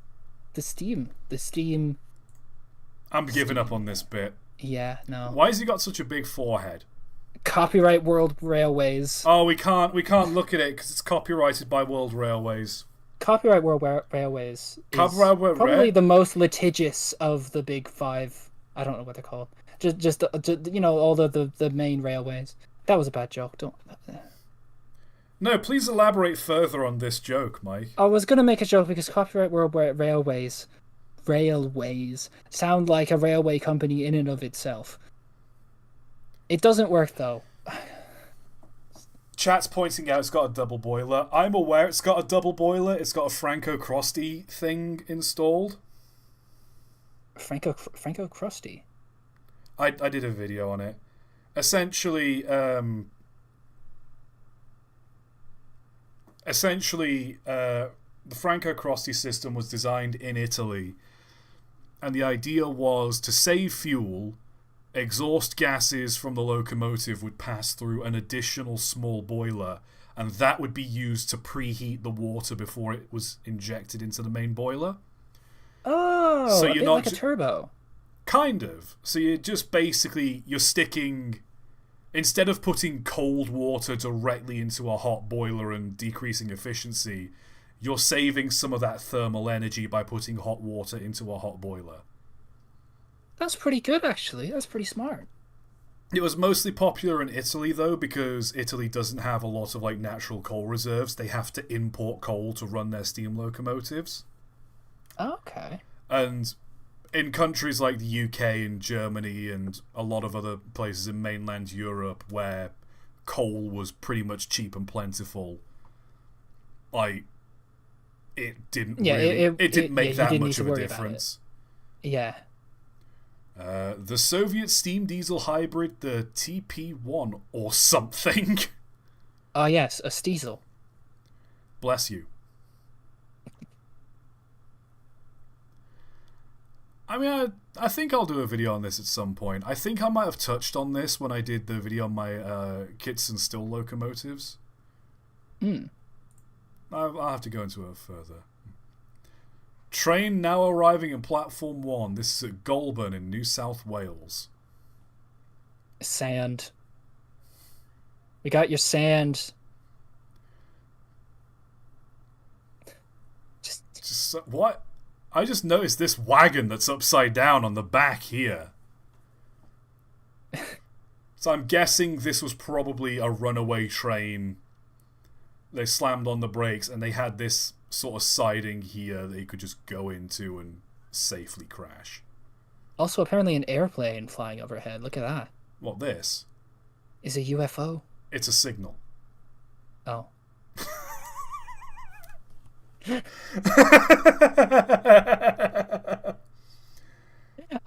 The steam. I'm giving up on this bit. Yeah, no. Why has he got such a big forehead? Copyright World Railways. Oh, we can't look at it because it's copyrighted by World Railways. Copyright World Railways is probably the most litigious of the big five. I don't know what they're called. Just all the main railways. That was a bad joke. Don't. No, please elaborate further on this joke, Mike. I was gonna make a joke because Copyright World Railways sound like a railway company in and of itself. It doesn't work though. Chat's pointing out it's got a double boiler. I'm aware it's got a double boiler. It's got a Franco Crusty thing installed. Franco Crusty? I did a video on it. Essentially, the Franco Crusty system was designed in Italy, and the idea was to save fuel. Exhaust gases from the locomotive would pass through an additional small boiler, and that would be used to preheat the water before it was injected into the main boiler. Oh, so you're not like a turbo. Kind of. So you're just basically sticking, instead of putting cold water directly into a hot boiler and decreasing efficiency, you're saving some of that thermal energy by putting hot water into a hot boiler. That's pretty good, actually. That's pretty smart. It was mostly popular in Italy, though, because Italy doesn't have a lot of natural coal reserves. They have to import coal to run their steam locomotives. Okay. And in countries like the UK and Germany and a lot of other places in mainland Europe where coal was pretty much cheap and plentiful, it didn't make that much of a difference. Yeah. The Soviet steam diesel hybrid, the TP1 or something. Yes, a Stiesel. Bless you. I mean, I think I'll do a video on this at some point. I think I might have touched on this when I did the video on my kits and still locomotives. I'll have to go into it further. Train now arriving in Platform 1. This is at Goulburn in New South Wales. Sand. We got your sand. Just what? I just noticed this wagon that's upside down on the back here. So I'm guessing this was probably a runaway train. They slammed on the brakes and they had this sort of siding here that you could just go into and safely crash. Also, apparently an airplane flying overhead. Look at that. What, this? Is a UFO? It's a signal. Oh.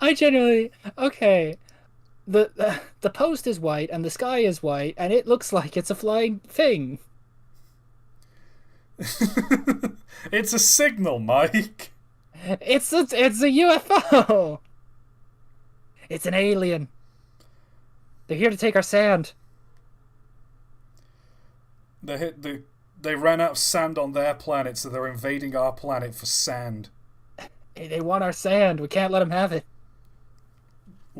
I generally... Okay. The post is white and the sky is white and it looks like it's a flying thing. It's a signal, Mike. It's a UFO. It's an alien. They're here to take our sand. They ran out of sand on their planet, so they're invading our planet for sand. They want our sand. We can't let them have it.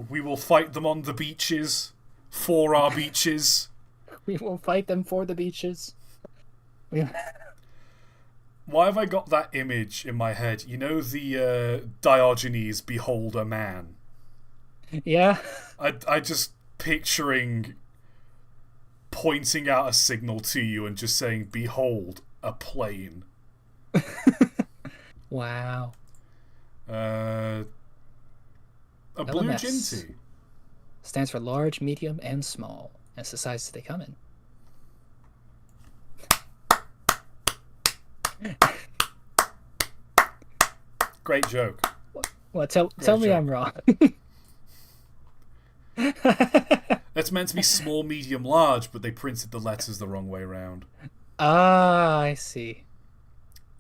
We will fight them on the beaches, for our beaches. We will fight them for the beaches. Why have I got that image in my head? You know the Diogenes behold a man? Yeah. I just picturing pointing out a signal to you and just saying, behold, a plane. Wow. A blue LMS Ginty. stands for large, medium, and small. That's the sizes they come in. Great joke. Well, tell me joke. I'm wrong. It's meant to be small, medium, large, but they printed the letters the wrong way around. Ah, I see.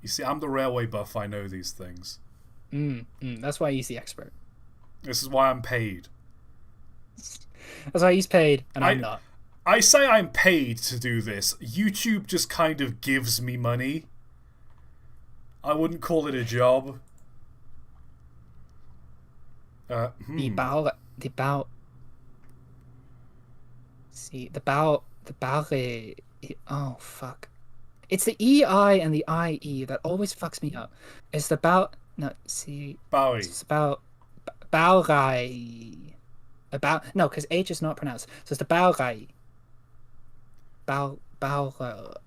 You see, I'm the railway buff, I know these things. That's why he's the expert. This is why I'm paid. That's why he's paid, and I'm not. I say I'm paid to do this. YouTube just kind of gives me money. I wouldn't call it a job. Oh, fuck. It's the EI and the IE that always fucks me up. It's the Bowie. It's about Baogai. No, because H is not pronounced. So it's the Baogai. Baogai.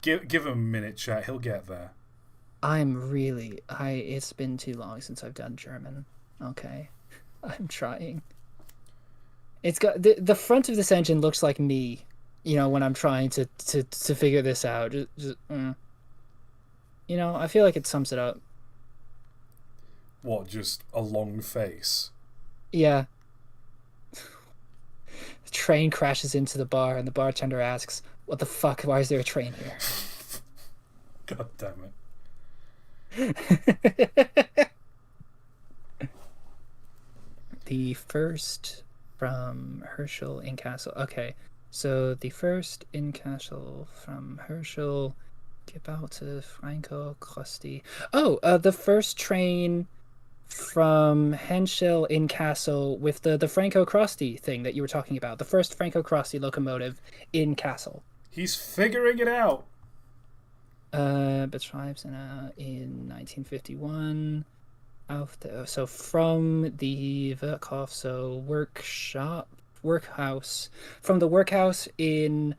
Give him a minute, chat. He'll get there. It's been too long since I've done German. Okay. I'm trying. It's got the front of this engine looks like me, when I'm trying to figure this out. I feel like it sums it up. What, just a long face? Yeah. The train crashes into the bar, and the bartender asks, "What the fuck? Why is there a train here?" God damn it. The first from Herschel in Castle. Okay, so the first in Castle from Herschel, Gebauete, Franco, Krusty. Oh, the first train from Henschel in Castle with the Franco Krusty thing that you were talking about. The first Franco Krusty locomotive in Castle. He's figuring it out. Betriebs in 1951. So from the Werkhof, so workhouse, from the workhouse in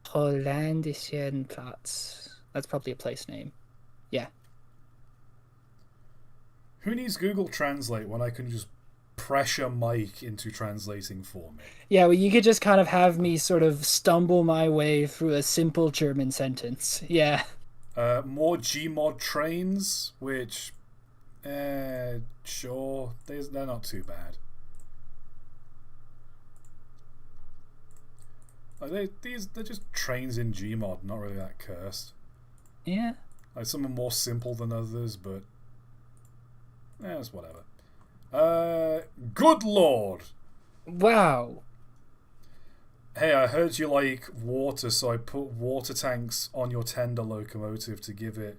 Hollandischen Platz. That's probably a place name. Yeah. Who needs Google Translate when I can just pressure Mike into translating for me? Yeah, well, you could just kind of have me sort of stumble my way through a simple German sentence. Yeah. More Gmod trains, which, sure, they're not too bad. They're just trains in Gmod, not really that cursed. Yeah. Like, some are more simple than others, but it's whatever. Good lord! Wow. Hey, I heard you like water, so I put water tanks on your tender locomotive to give it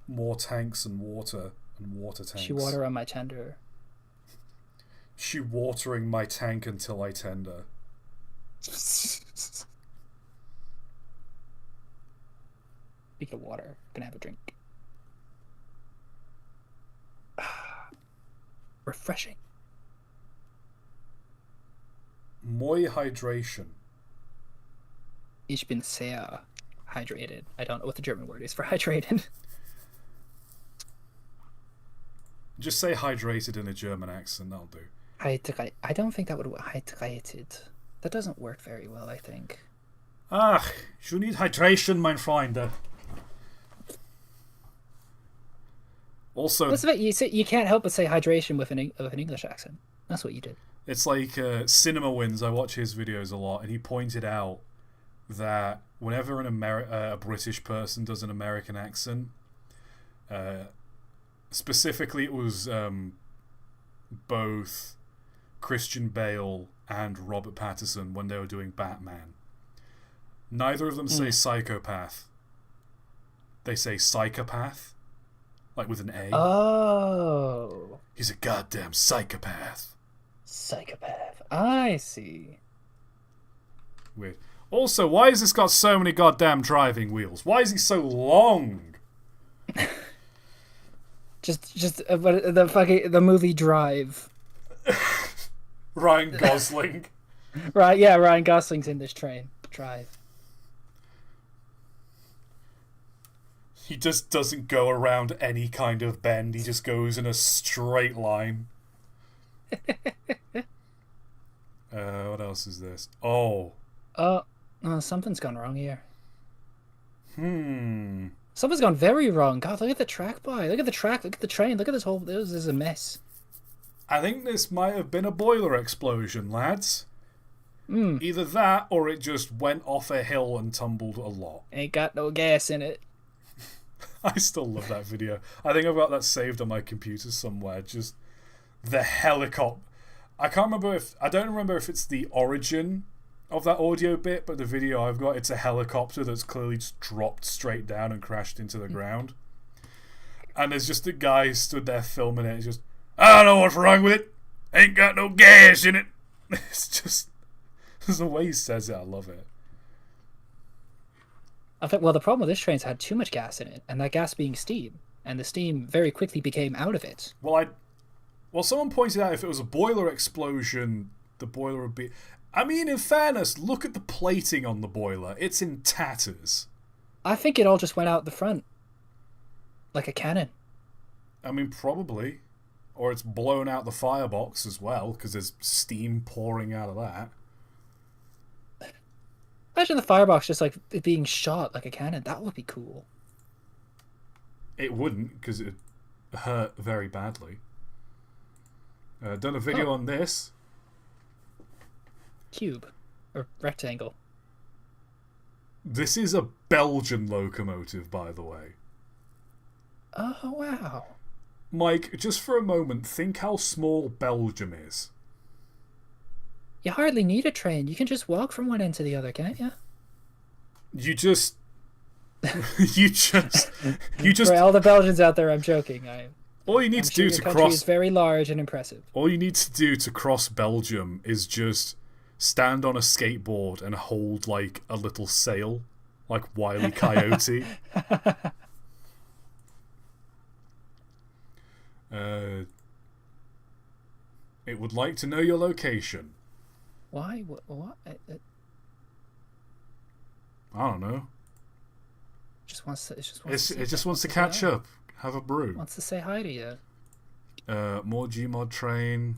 more tanks and water tanks. She water on my tender. She watering my tank until I tender. Speaking of water, gonna have a drink. Refreshing. Moi hydration. Ich bin sehr hydrated. I don't know what the German word is for hydrated. Just say hydrated in a German accent, that'll do. I don't think that would work. Hydrated. That doesn't work very well, I think. Ach, you need hydration, mein Freunde. Also, you can't help but say hydration with an English accent. That's what you did. It's like Cinema Wins. I watch his videos a lot, and he pointed out that whenever a British person does an American accent, specifically it was both Christian Bale and Robert Pattinson when they were doing Batman. Neither of them say psychopath. They say psychopath, like with an A. Oh. He's a goddamn psychopath. Psychopath. I see. Weird. Also, why has this got so many goddamn driving wheels? Why is he so long? Just the movie Drive. Ryan Gosling. Right, yeah, Ryan Gosling's in this train. Drive. He just doesn't go around any kind of bend. He just goes in a straight line. What else is this? Oh, something's gone wrong here. Something's gone very wrong. God, look at the track by. Look at the track. Look at the train. Look at this whole... This is a mess. I think this might have been a boiler explosion, lads. Either that, or it just went off a hill and tumbled a lot. Ain't got no gas in it. I still love that video. I think I've got that saved on my computer somewhere. Just the helicopter. I don't remember if it's the origin of that audio bit, but the video I've got, it's a helicopter that's clearly just dropped straight down and crashed into the ground. And there's just a guy stood there filming it. He's just, I don't know what's wrong with it. Ain't got no gas in it. It's just, there's the way he says it. I love it. I think, well, the problem with this train's had too much gas in it, and that gas being steam, and the steam very quickly became out of it. Well, someone pointed out if it was a boiler explosion, the boiler would be... I mean, in fairness, look at the plating on the boiler. It's in tatters. I think it all just went out the front. Like a cannon. I mean, probably. Or it's blown out the firebox as well, because there's steam pouring out of that. Imagine the firebox just like it being shot like a cannon. That would be cool. It wouldn't, because it hurt very badly. Done a video on this. Cube. Or rectangle. This is a Belgian locomotive, by the way. Oh, wow. Mike, just for a moment, think how small Belgium is. You hardly need a train. You can just walk from one end to the other, can't you? You just... For all the Belgians out there, I'm joking. All you need to do to cross... country is very large and impressive. All you need to do to cross Belgium is just stand on a skateboard and hold, like, a little sail. Like Wile E. Coyote. It would like to know your location. Why? What? I don't know. It just wants to catch up. Have a brew. Wants to say hi to you. More Gmod train.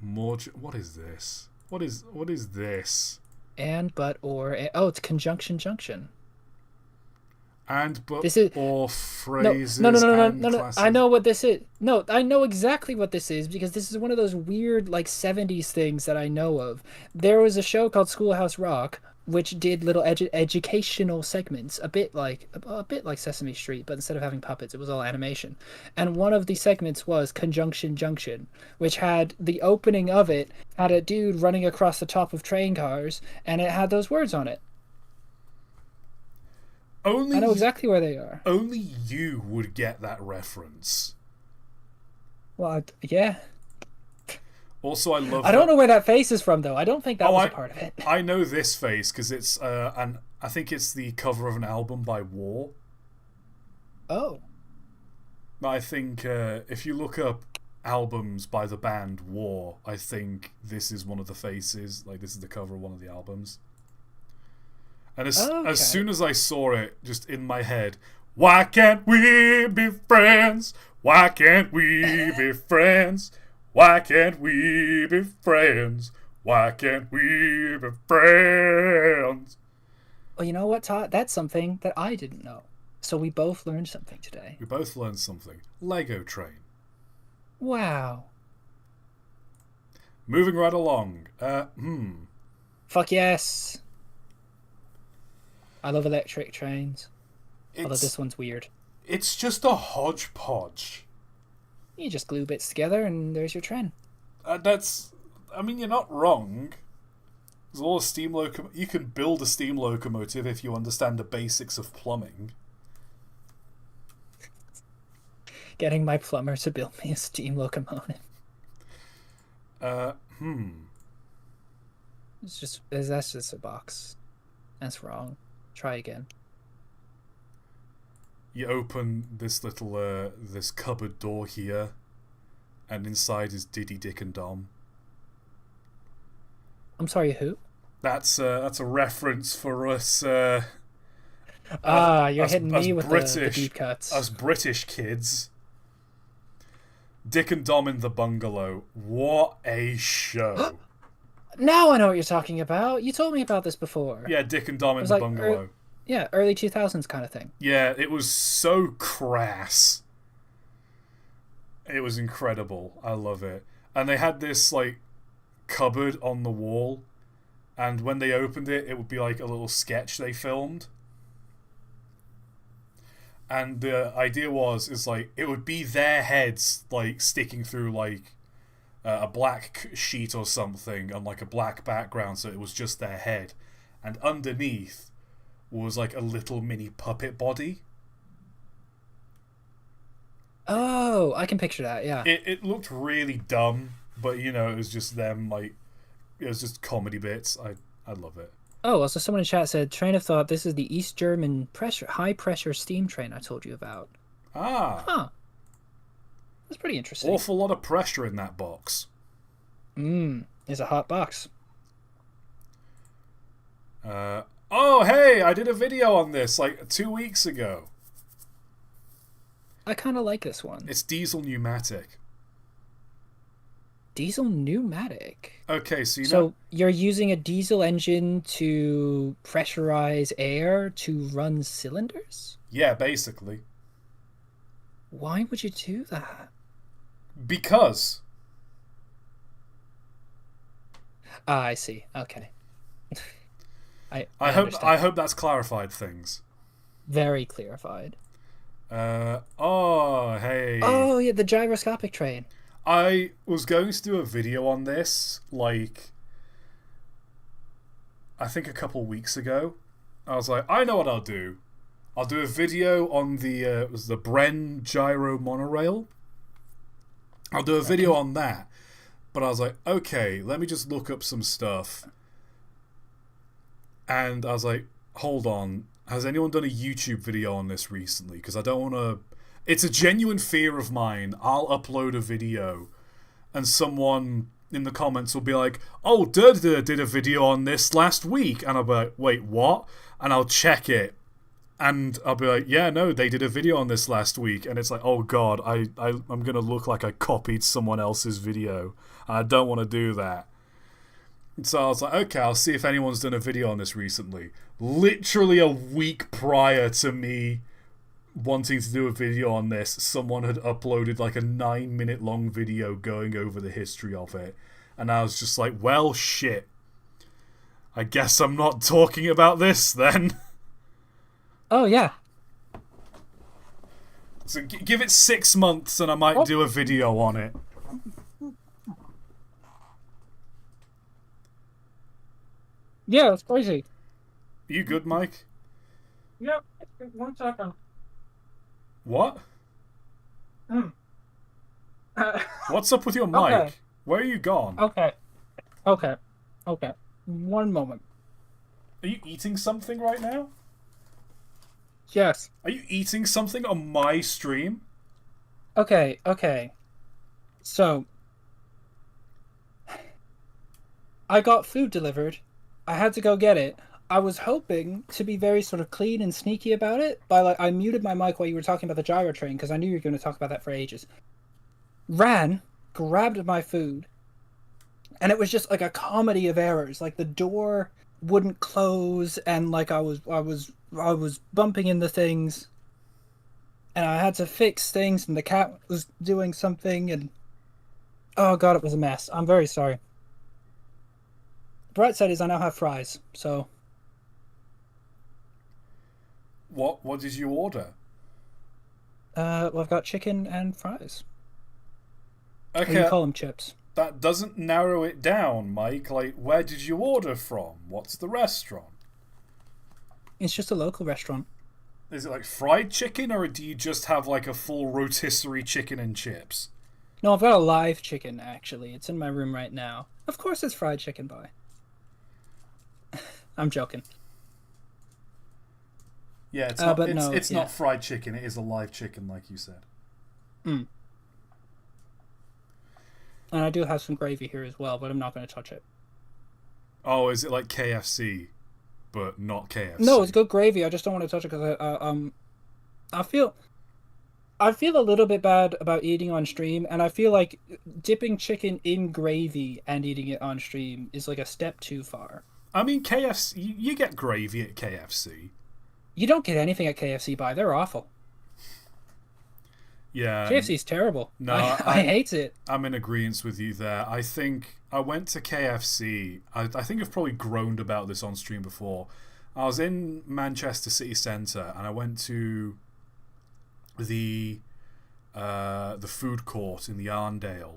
What is this? What is this? And, but, or... it's conjunction junction. And, but, this is, or phrases. No. I know what this is. No, I know exactly what this is because this is one of those weird, like, 70s things that I know of. There was a show called Schoolhouse Rock, which did little educational segments, a bit like Sesame Street, but instead of having puppets, it was all animation. And one of the segments was Conjunction Junction, which had the opening of it had a dude running across the top of train cars, and it had those words on it. I know exactly where they are. Only you would get that reference. Well, yeah. Also, I love. I don't know where that face is from, though. I don't think that was a part of it. I know this face because it's I think it's the cover of an album by War. Oh. I think if you look up albums by the band War, I think this is one of the faces. Like this is the cover of one of the albums. And as soon as I saw it, just in my head, why can't we be friends? Why can't we be friends? Why can't we be friends? Why can't we be friends? Well, you know what, Todd? That's something that I didn't know. So we both learned something today. We both learned something. Lego train. Wow. Moving right along. Fuck yes. I love electric trains. Although It's this one's weird. it's just a hodgepodge. You just glue bits together and there's your train. I mean, you're not wrong. There's all steam you can build a steam locomotive if you understand the basics of plumbing. Getting my plumber to build me a steam locomotive. That's just a box. That's wrong. Try again. You open this little this cupboard door here, and inside is Diddy, Dick, and Dom. I'm sorry, who? That's a reference for us. You're hitting me with the deep cuts. Us British kids. Dick and Dom in the Bungalow. What a show! Now I know what you're talking about. You told me about this before. Yeah, Dick and Dom in the Bungalow. Early 2000s kind of thing. Yeah, it was so crass. It was incredible. I love it. And they had this, like, cupboard on the wall, and when they opened it, it would be like a little sketch they filmed. And the idea is like, it would be their heads, like, sticking through, like, a black sheet or something on, like, a black background, so it was just their head. And underneath was, like, a little mini puppet body. Oh, I can picture that, yeah. It looked really dumb, but, you know, it was just them, like, it was just comedy bits. I love it. Oh, also someone in chat said, train of thought, this is the East German high-pressure steam train I told you about. Ah. Huh. That's pretty interesting. Awful lot of pressure in that box. It's a hot box. Oh, hey, I did a video on this, like, 2 weeks ago. I kind of like this one. It's diesel pneumatic. Diesel pneumatic? Okay, so So you're using a diesel engine to pressurize air to run cylinders? Yeah, basically. Why would you do that? Because. I see. Okay. I hope that's clarified things. Very clarified. Oh, hey. Oh, yeah, the gyroscopic train. I was going to do a video on this, like, I think a couple weeks ago. I was like, I know what I'll do. I'll do a video on the Bren gyro monorail. I'll do a video on that. But I was like, okay, let me just look up some stuff. And I was like, hold on. Has anyone done a YouTube video on this recently? Because I don't want to... It's a genuine fear of mine. I'll upload a video and someone in the comments will be like, oh, did a video on this last week. And I'll be like, wait, what? And I'll check it. And I'll be like, yeah, no, they did a video on this last week. And it's like, oh, God, I'm going to look like I copied someone else's video. And I don't want to do that. So I was like, okay, I'll see if anyone's done a video on this recently. Literally a week prior to me wanting to do a video on this, someone had uploaded like a 9-minute long video going over the history of it. And I was just like, well, shit. I guess I'm not talking about this then. Oh, yeah. So give it 6 months and I might do a video on it. Yeah, it's crazy. You good, Mike? Yep. 1 second. What? What's up with your mic? Okay. Where are you gone? Okay. 1 moment. Are you eating something right now? Yes. Are you eating something on my stream? Okay. So, I got food delivered. I had to go get it. I was hoping to be very sort of clean and sneaky about it, but I muted my mic while you were talking about the gyro train because I knew you were going to talk about that for ages. Ran, grabbed my food, and it was just like a comedy of errors. Like the door wouldn't close, and like I was bumping into things, and I had to fix things, and the cat was doing something, and oh god, it was a mess. I'm very sorry. The bright side is I now have fries, so. What did you order? Well, I've got chicken and fries. Okay. Or you call them chips. That doesn't narrow it down, Mike. Like, where did you order from? What's the restaurant? It's just a local restaurant. Is it like fried chicken, or do you just have like a full rotisserie chicken and chips? No, I've got a live chicken, actually. It's in my room right now. Of course it's fried chicken, boy. I'm joking. Yeah, it's not, but it's not fried chicken. It is a live chicken, like you said. Mm. And I do have some gravy here as well, but I'm not going to touch it. Oh, is it like KFC, but not KFC? No, it's good gravy. I just don't want to touch it because I feel a little bit bad about eating on stream, and I feel like dipping chicken in gravy and eating it on stream is like a step too far. I mean, KFC, you get gravy at KFC. You don't get anything at KFC, they're awful. Yeah. KFC's terrible. No, I hate it. I'm in agreement with you there. I think I went to KFC. I think I've probably groaned about this on stream before. I was in Manchester city centre, and I went to the food court in the Arndale,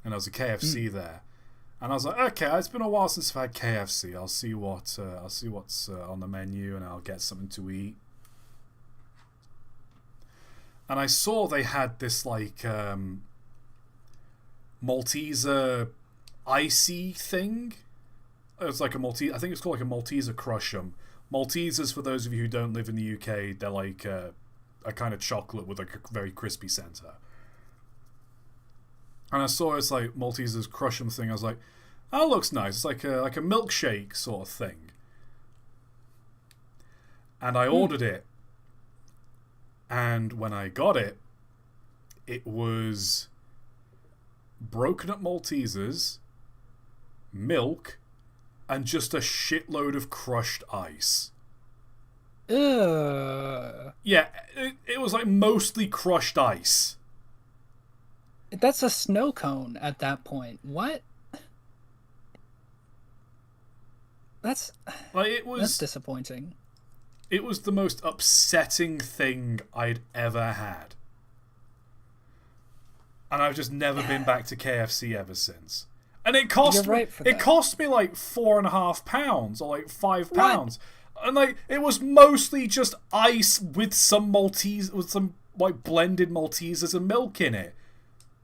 and there was a KFC there. And I was like, okay, it's been a while since I've had KFC. I'll see what's on the menu, and I'll get something to eat. And I saw they had this like Malteser icy thing. It was like a Malteser. I think it's called like a Malteser Crush'em. Maltesers, for those of you who don't live in the UK, they're like a kind of chocolate with like a very crispy center. And I saw this like Maltesers Crush'em thing. I was like, that looks nice. It's like a milkshake sort of thing. And I ordered it. And when I got it, it was broken up Maltesers, milk, and just a shitload of crushed ice. Ugh. Yeah, it was like mostly crushed ice. That's a snow cone at that point. What? That's disappointing. It was the most upsetting thing I'd ever had. And I've just never been back to KFC ever since. And it cost cost me like £4.50 or like £5. And like it was mostly just ice with some Maltese, with some like blended Maltesers and milk in it.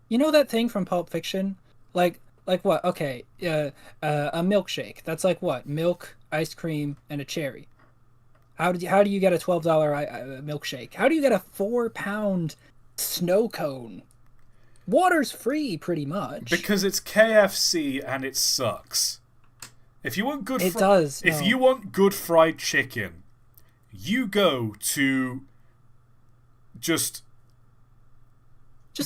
You know that thing from Pulp Fiction? Like what? Okay, a milkshake. That's like what? Milk, ice cream, and a cherry. How do you get a $12 milkshake? How do you get a £4 snow cone? Water's free, pretty much. Because it's KFC and it sucks. If you want good, If you want good fried chicken, you go to just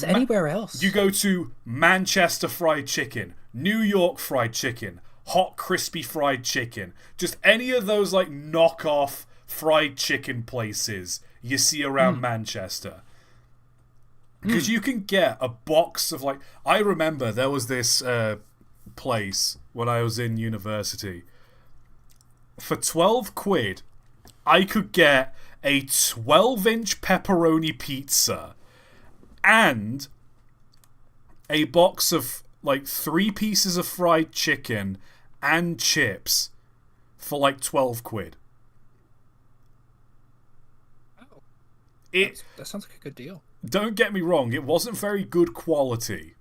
anywhere else. You go to Manchester Fried Chicken, New York Fried Chicken, Hot Crispy Fried Chicken. Just any of those like knockoff fried chicken places you see around Manchester. Because you can get a box of like... I remember there was this place when I was in university. For 12 quid, I could get a 12-inch pepperoni pizza and a box of like 3 pieces of fried chicken and chips for like 12 quid. Oh, that sounds like a good deal. Don't get me wrong, it wasn't very good quality.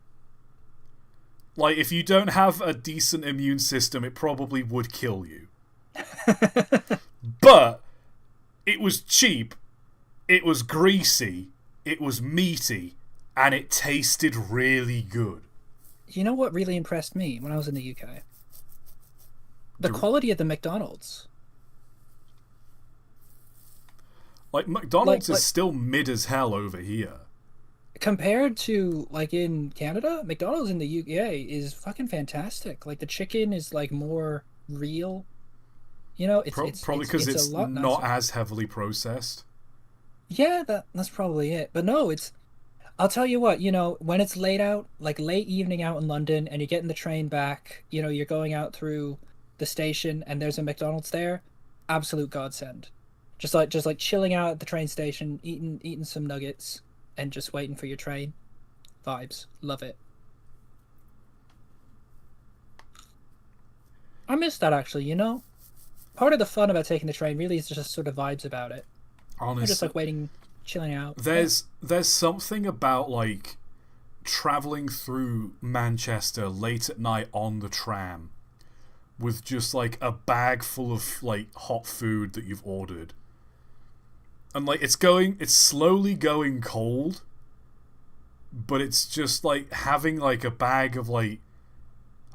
Like, if you don't have a decent immune system, it probably would kill you. But it was cheap, it was greasy, it was meaty, and it tasted really good. You know what really impressed me when I was in the UK? The quality of the McDonald's. Like, McDonald's is still mid as hell over here. Compared to, like, in Canada, McDonald's in the UK is fucking fantastic. Like, the chicken is, like, more real. You know, it's probably because it's not as heavily processed. Yeah, that's probably it. But no, I'll tell you what, you know, when it's late out, like late evening out in London, and you're getting the train back, you know, you're going out through the station, and there's a McDonald's there, absolute godsend. Just like chilling out at the train station, eating some nuggets, and just waiting for your train. Vibes. Love it. I miss that actually, you know? Part of the fun about taking the train really is just sort of vibes about it. Honestly, You're just like waiting, chilling out. there's something about like traveling through Manchester late at night on the tram with just like a bag full of like hot food that you've ordered. And like it's slowly going cold, but it's just like having like a bag of like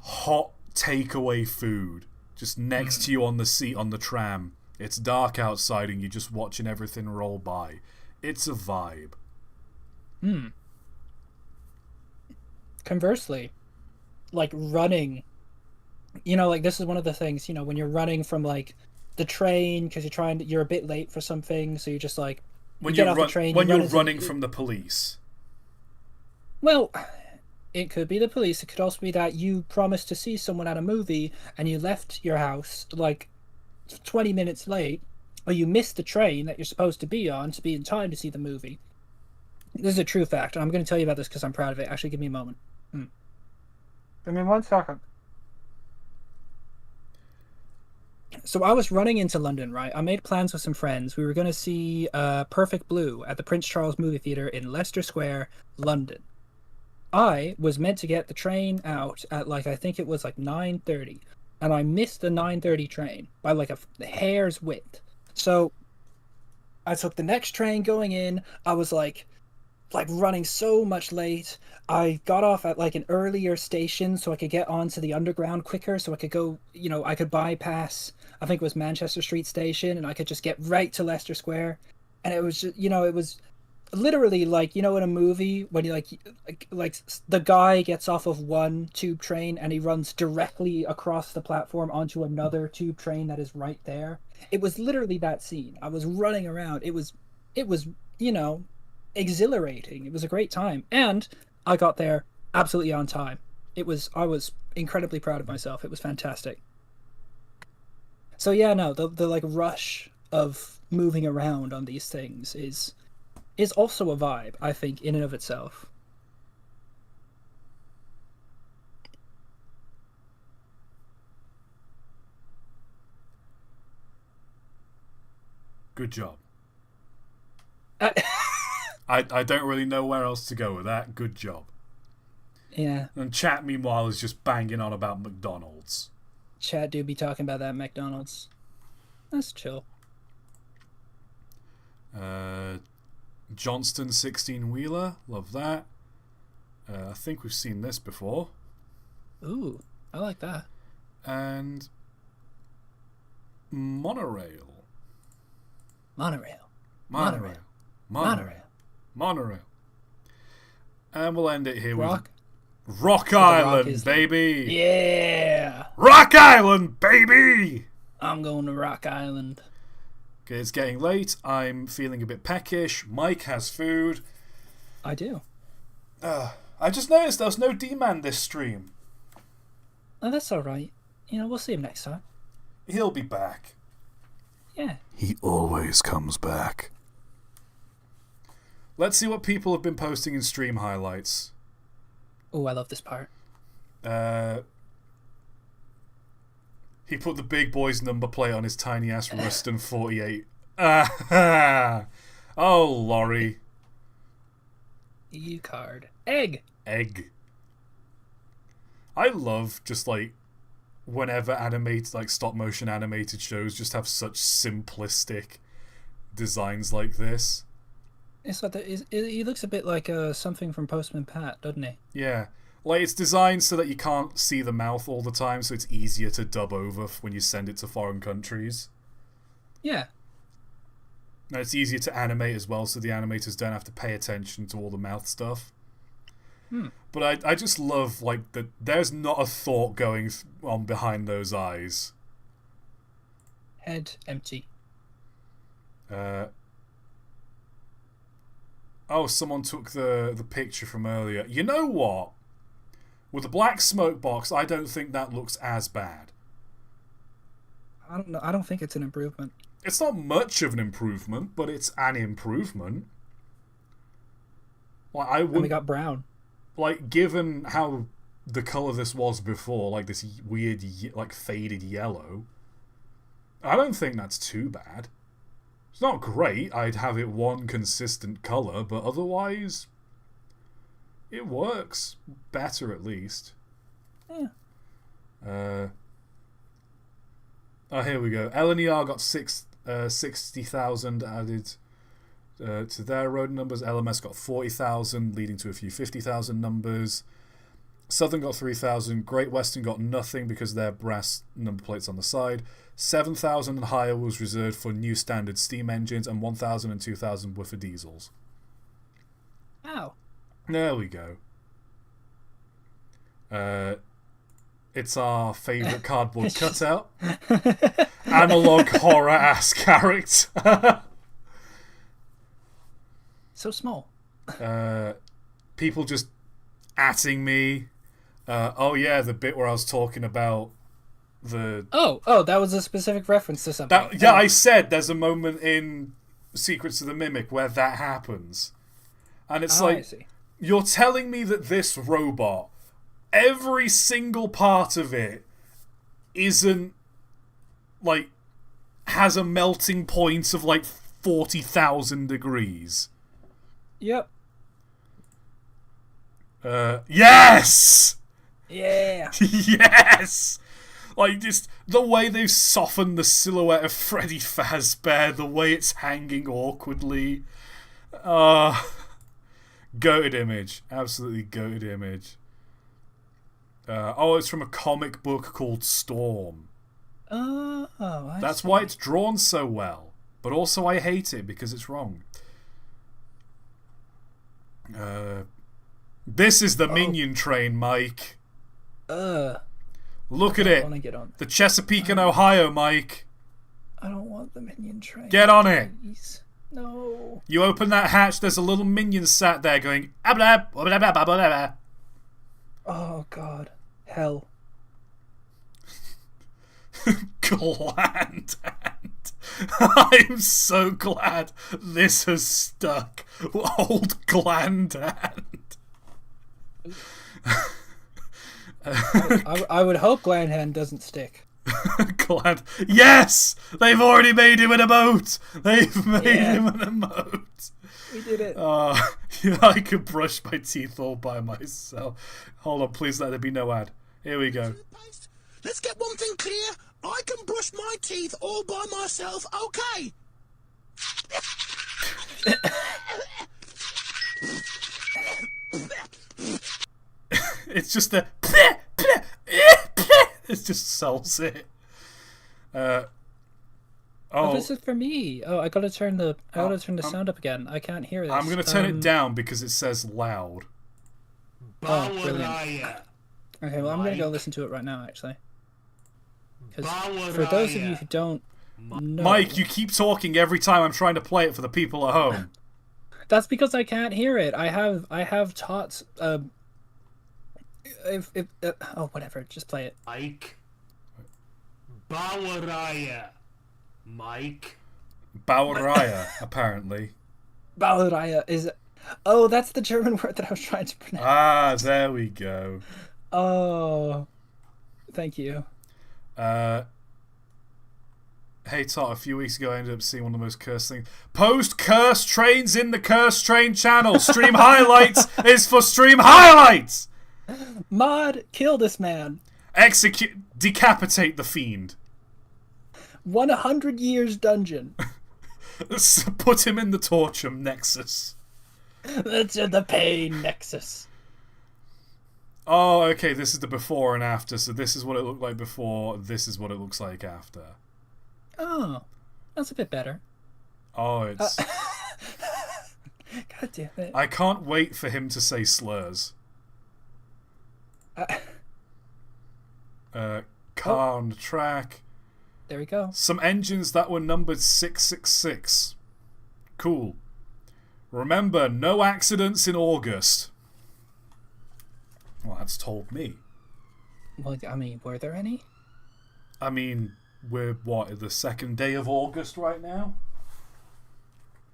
hot takeaway food just next to you on the seat on the tram. It's dark outside and you're just watching everything roll by. It's a vibe. Conversely, like running, you know, like this is one of the things, you know, when you're running from like the train because you're a bit late for something, so you're just like When get you're off the train, when you you're run running from the police. Well, it could be the police. It could also be that you promised to see someone at a movie and you left your house like 20 minutes late, or you missed the train that you're supposed to be on to be in time to see the movie. This is a true fact, and I'm going to tell you about this because I'm proud of it. Actually, give me a moment. Give me 1 second. So I was running into London, right? I made plans with some friends. We were going to see Perfect Blue at the Prince Charles Movie Theatre in Leicester Square, London. I was meant to get the train out at like, I think it was like 9:30, and I missed the 9:30 train by like a hair's width. So I took the next train going in. I was like running so much late. I got off at like an earlier station so I could get onto the underground quicker, so I could go, you know, I could bypass, I think it was Manchester Street Station, and I could just get right to Leicester Square. And it was just, you know, it was literally like, you know, in a movie when you like the guy gets off of one tube train and he runs directly across the platform onto another tube train that is right there. It was literally that scene. I was running around. It was, you know, exhilarating. It was a great time, and I got there absolutely on time. I was incredibly proud of myself. It was fantastic. So yeah, no, the like rush of moving around on these things is also a vibe, I think, in and of itself. Good job. I don't really know where else to go with that. Good job. Yeah. And chat, meanwhile, is just banging on about McDonald's. Chat do be talking about that McDonald's. That's chill. Johnston 16-wheeler. Love that. I think we've seen this before. Ooh, I like that. And monorail. Monorail. And we'll end it here Rock? with Rock Island, Rock baby. Yeah. Rock Island, baby. I'm going to Rock Island. Okay, it's getting late. I'm feeling a bit peckish. Mike has food. I do. I just noticed there was no D-Man this stream. Oh, that's all right. You know, we'll see him next time. He'll be back. Yeah. He always comes back. Let's see what people have been posting in stream highlights. Oh, I love this part. He put the big boy's number plate on his tiny ass Ruston 48. Oh, Laurie. EU card. Egg. I love just like whenever animated, like stop motion animated shows just have such simplistic designs like this. It's like he looks a bit like something from Postman Pat, doesn't he? Yeah. Like, it's designed so that you can't see the mouth all the time, so it's easier to dub over when you send it to foreign countries. Yeah. And it's easier to animate as well, so the animators don't have to pay attention to all the mouth stuff. But I just love, like, that there's not a thought going on behind those eyes. Head empty. Oh, someone took the picture from earlier. You know what? With the black smoke box, I don't think that looks as bad. I don't know. I don't think it's an improvement. It's not much of an improvement, but it's an improvement. Like, I And we wouldn't... got brown. Like, given how the colour this was before, like this weird, like, faded yellow, I don't think that's too bad. It's not great. I'd have it one consistent colour, but otherwise, it works better at least. Yeah. Here we go. LNER got 60,000 added to their road numbers. LMS got 40,000, leading to a few 50,000 numbers. Southern got 3,000. Great Western got nothing because their brass number plates on the side. 7,000 and higher was reserved for new standard steam engines, and 1,000 and 2,000 were for diesels. Ow. There we go. It's our favourite cardboard cutout. Analog horror ass character. So small. People just atting me. Oh yeah, the bit where I was talking about the... Oh, that was a specific reference to something. I said there's a moment in Secrets of the Mimic where that happens. And it's I see. You're telling me that this robot, every single part of it isn't, like, has a melting point of, like, 40,000 degrees. Yep. Yes! Yeah. Yes! Like, just the way they've softened the silhouette of Freddy Fazbear, the way it's hanging awkwardly. Goated image. Absolutely goated image. It's from a comic book called Storm. That's why it's drawn so well. But also I hate it because it's wrong. This is the Minion train, Mike. Look at it. Get on. The Chesapeake and Ohio, Mike. I don't want the Minion train. Get on it. Please. No. You open that hatch, there's a little minion sat there going... Oh, Oh, God. Hell. Gland hand. I'm so glad this has stuck. Old gland hand. I would hope Glandhand doesn't stick. Glad. Yes! They've already made him an emote! They've made him an emote! We did it. I could brush my teeth all by myself. Hold on, please let there be no ad. Here we go. Let's get one thing clear. I can brush my teeth all by myself, okay? It's just a... It just sells it. This is for me. Oh, I gotta turn the sound up again. I can't hear this. I'm gonna turn it down because it says loud. Oh, brilliant. Okay, well, I'm gonna go listen to it right now, actually. Because for those of you who don't know... Mike, you keep talking every time I'm trying to play it for the people at home. That's because I can't hear it. I have ToT's... whatever. Just play it. Mike. Bawaraya. Mike. Bawaraya, apparently. Bawaraya is... Oh, that's the German word that I was trying to pronounce. Ah, there we go. Oh. Thank you. Hey ToT, a few weeks ago I ended up seeing one of the most cursed things. Post cursed trains in the cursed train channel. Stream highlights is for stream highlights. Mod, kill this man. Decapitate the fiend. 100 years dungeon. Put him in the torture nexus. That's the pain nexus. Oh, okay, this is the before and after, so this is what it looked like before, this is what it looks like after. Oh, that's a bit better. Oh, it's... God damn it. I can't wait for him to say slurs. Car on the track. There we go. Some engines that were numbered 666. Cool. Remember, no accidents in August. Well, that's told me. Well, I mean, were there any? I mean, we're what, the 2nd day of August right now?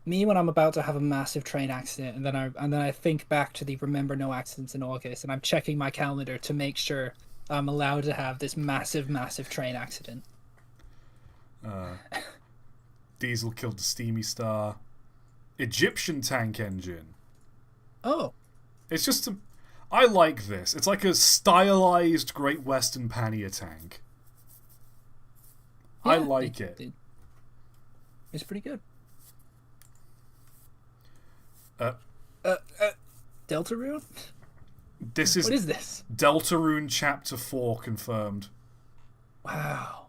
Me when I'm about to have a massive train accident, and then I think back to the remember no accidents in August, and I'm checking my calendar to make sure I'm allowed to have this massive train accident. Diesel killed the Steamy Star. Egyptian tank engine. Oh. It's just I like this. It's like a stylized Great Western Pannier tank. Yeah, I like it. It's pretty good. Deltarune? This is What is this? Deltarune Chapter 4 confirmed. Wow.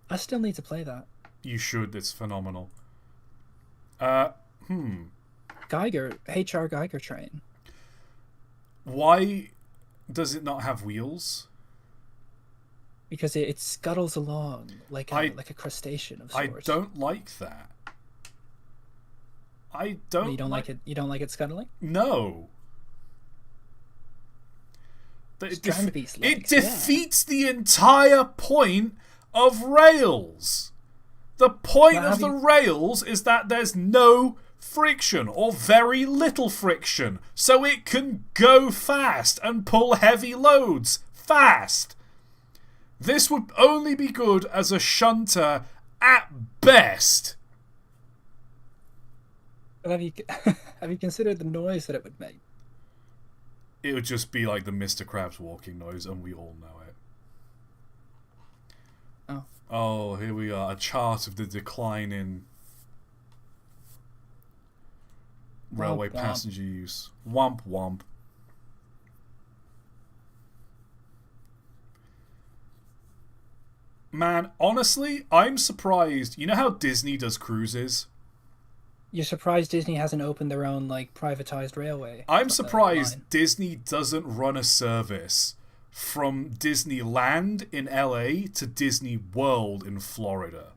I still need to play that. You should. It's phenomenal. Geiger, HR Geiger train. Why does it not have wheels? Because it scuttles along like a crustacean of sorts. I don't like that. I don't. You don't like it. You don't like it scuttling? No. It defeats the entire point of rails. The point of the rails is that there's no friction or very little friction, so it can go fast and pull heavy loads fast. This would only be good as a shunter at best. But have you considered the noise that it would make? It would just be like the Mr. Krabs walking noise, and we all know it. Oh, here we are. A chart of the decline in railway passenger use. Womp womp. Man, honestly, I'm surprised. You know how Disney does cruises? You're surprised Disney hasn't opened their own, like, privatized railway? I'm surprised Disney doesn't run a service from Disneyland in LA to Disney World in Florida.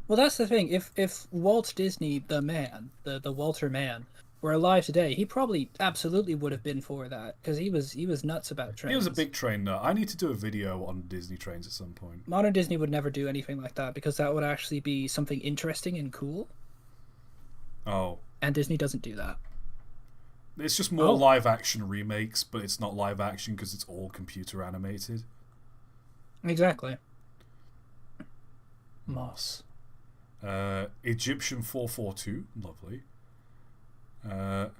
Well, that's the thing. If Walt Disney, the man, the Walter man, were alive today, he probably absolutely would have been for that, because he was nuts about trains. He was a big train nut. I need to do a video on Disney trains at some point. Modern Disney would never do anything like that, because that would actually be something interesting and cool. Oh. And Disney doesn't do that. It's just more live action remakes, but it's not live action because it's all computer animated. Exactly. Moss. Egyptian 442, lovely. The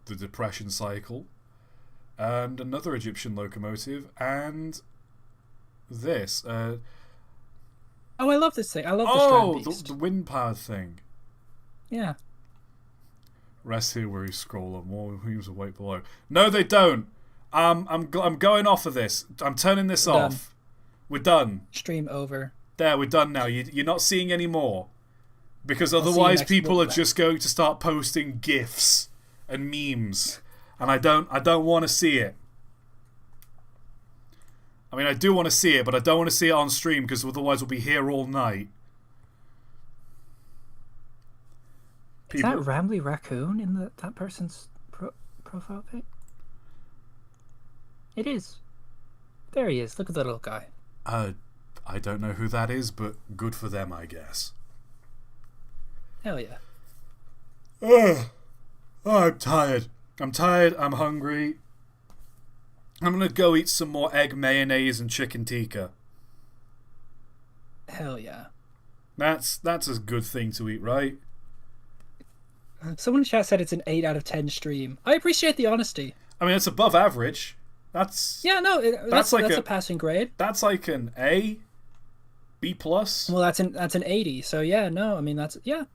Depression Cycle, and another Egyptian locomotive, and this. Oh, I love this thing. I love the Strand Beast. The wind-powered thing. Yeah. Rest here where you scroll up. More wheels will wait below. No, they don't. I'm going off of this. I'm turning this off. We're done. Stream over. There, we're done now. You're not seeing any more. Because otherwise people are just going to start posting GIFs and memes. And I don't want to see it. I mean, I do want to see it, but I don't want to see it on stream because otherwise we'll be here all night. Is that Rambly Raccoon in that person's profile pic? It is. There he is. Look at that little guy. I don't know who that is, but good for them, I guess. Hell yeah. Oh, I'm tired. I'm hungry. I'm gonna go eat some more egg mayonnaise and chicken tikka. Hell yeah. That's a good thing to eat, right? Someone in chat said it's an 8 out of 10 stream. I appreciate the honesty. I mean, it's above average. That's that's a passing grade. That's like an A, B plus. Well, that's an 80. So yeah, no, I mean that's a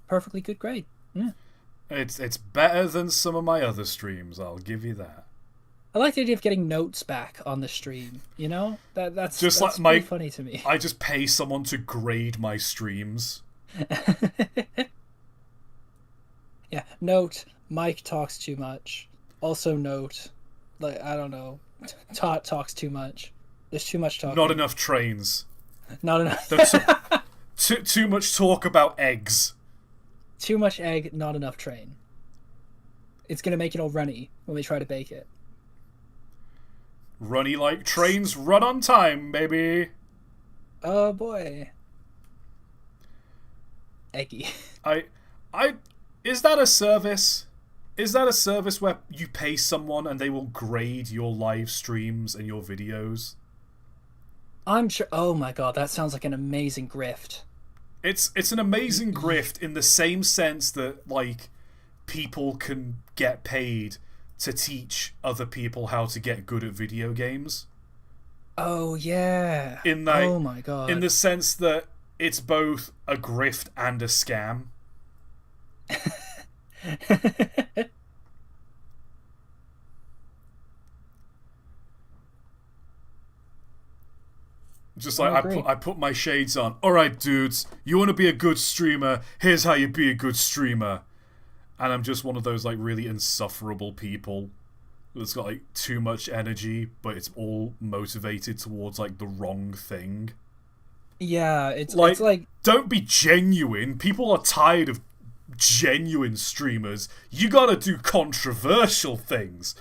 perfectly good grade. Yeah. It's better than some of my other streams. I'll give you that. I like the idea of getting notes back on the stream. You know, that's like pretty funny to me. I just pay someone to grade my streams. Yeah. Note: Mike talks too much. Also note, like I don't know, ToT talks too much. There's too much talking. Not enough trains. Not enough. Too much talk about eggs. Too much egg, not enough train. It's gonna make it all runny when we try to bake it. Runny like trains run on time, baby. Oh boy. Eggy. Is that a service? Is that a service where you pay someone and they will grade your live streams and your videos? I'm sure. Oh my god, that sounds like an amazing grift. It's an amazing grift in the same sense that, like, people can get paid to teach other people how to get good at video games. Oh yeah. In that, oh my god. In the sense that it's both a grift and a scam. Just like I put my shades on. Alright, dudes, you want to be a good streamer? Here's how you be a good streamer. And I'm just one of those like really insufferable people that's got like too much energy, but it's all motivated towards like the wrong thing. Yeah, it's like don't be genuine. People are tired of genuine streamers. You gotta do controversial things.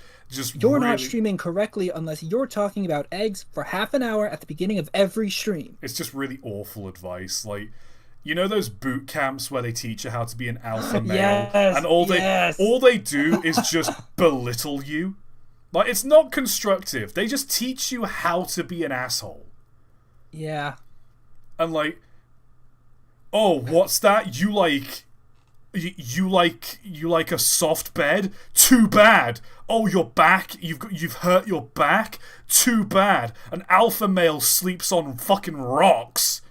You're not streaming correctly unless you're talking about eggs for half an hour at the beginning of every stream. It's just really awful advice. Like, you know those boot camps where they teach you how to be an alpha male, yes, and all they do is just belittle you. Like, it's not constructive. They just teach you how to be an asshole. Yeah. And like, oh, what's that? You like a soft bed? Too bad. Oh, your back? You've hurt your back? Too bad. An alpha male sleeps on fucking rocks.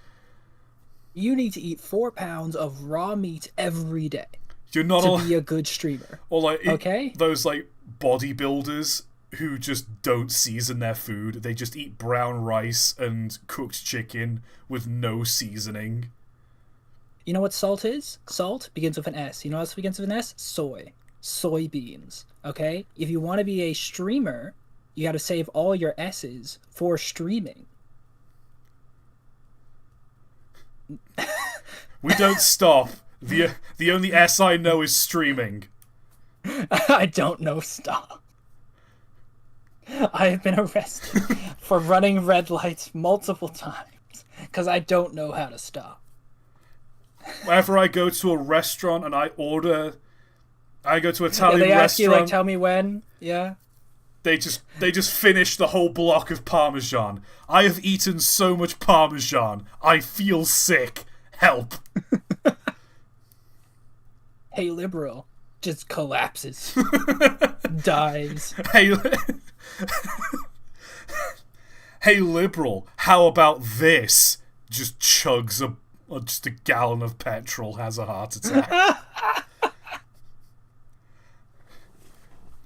You need to eat 4 pounds of raw meat every day. You're not to be a good streamer. Or like okay, those like bodybuilders who just don't season their food. They just eat brown rice and cooked chicken with no seasoning. You know what salt is? Salt begins with an S. You know what else begins with an S? Soy. Soybeans. Okay? If you want to be a streamer, you got to save all your S's for streaming. We don't stop. The only S I know is streaming. I don't know stop. I have been arrested for running red lights multiple times because I don't know how to stop. Whenever I go to a restaurant and I go to Italian they ask restaurant, you like, tell me when. Yeah. They just finish the whole block of Parmesan. I have eaten so much Parmesan. I feel sick. Help. Hey, liberal. Just collapses. Dies. Hey, liberal. How about this? Just chugs just a gallon of petrol, has a heart attack.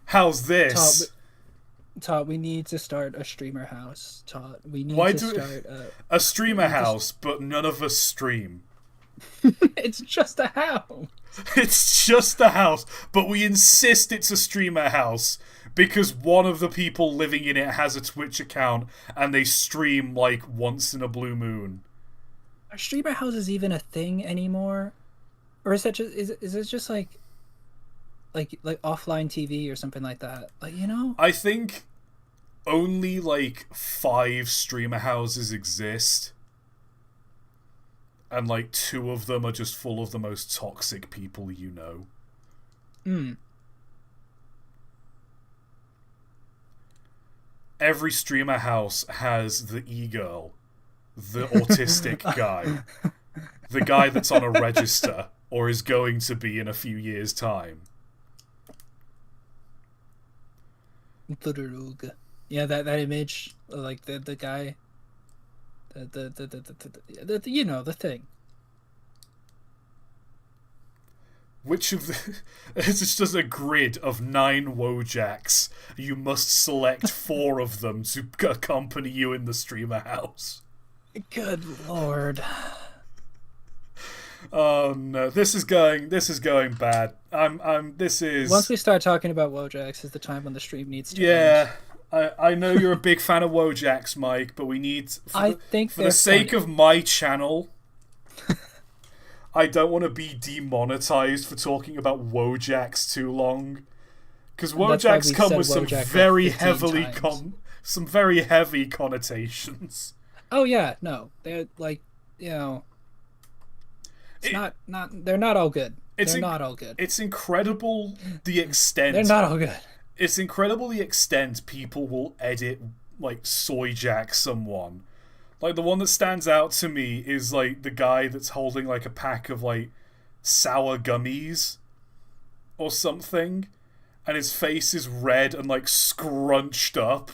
How's this? ToT, we need to start a streamer house. ToT, we need to start a streamer house, but none of us stream. It's just a house. It's just a house, but we insist it's a streamer house because one of the people living in it has a Twitch account and they stream like once in a blue moon. Are streamer houses even a thing anymore, or is that just is it just like offline TV or something like that? Like, you know, I think only like 5 streamer houses exist, and like 2 of them are just full of the most toxic people you know. Every streamer house has the e-girl, the autistic guy, the guy that's on a register or is going to be in a few years' time. Yeah, that image, like the guy, the you know, the thing. Which of the... It's just a grid of 9 Wojaks. You must select 4 of them to accompany you in the streamer house. Good lord. Oh no, this is going bad. This is... Once we start talking about Wojaks is the time when the stream needs to end. I know you're a big fan of Wojaks, Mike, but we need... For the sake of my channel... I don't want to be demonetized for talking about Wojaks too long. Because And that's why Wojaks we've come said with some Wojak like very 15 heavily times. some very heavy connotations. Oh yeah, no, they're like, it's not they're not all good. They're not all good. It's incredible the extent. They're not all good. It's incredible the extent people will edit, like, soy jack someone. Like, the one that stands out to me is, like, the guy that's holding, like, a pack of, like, sour gummies or something, and his face is red and, like, scrunched up,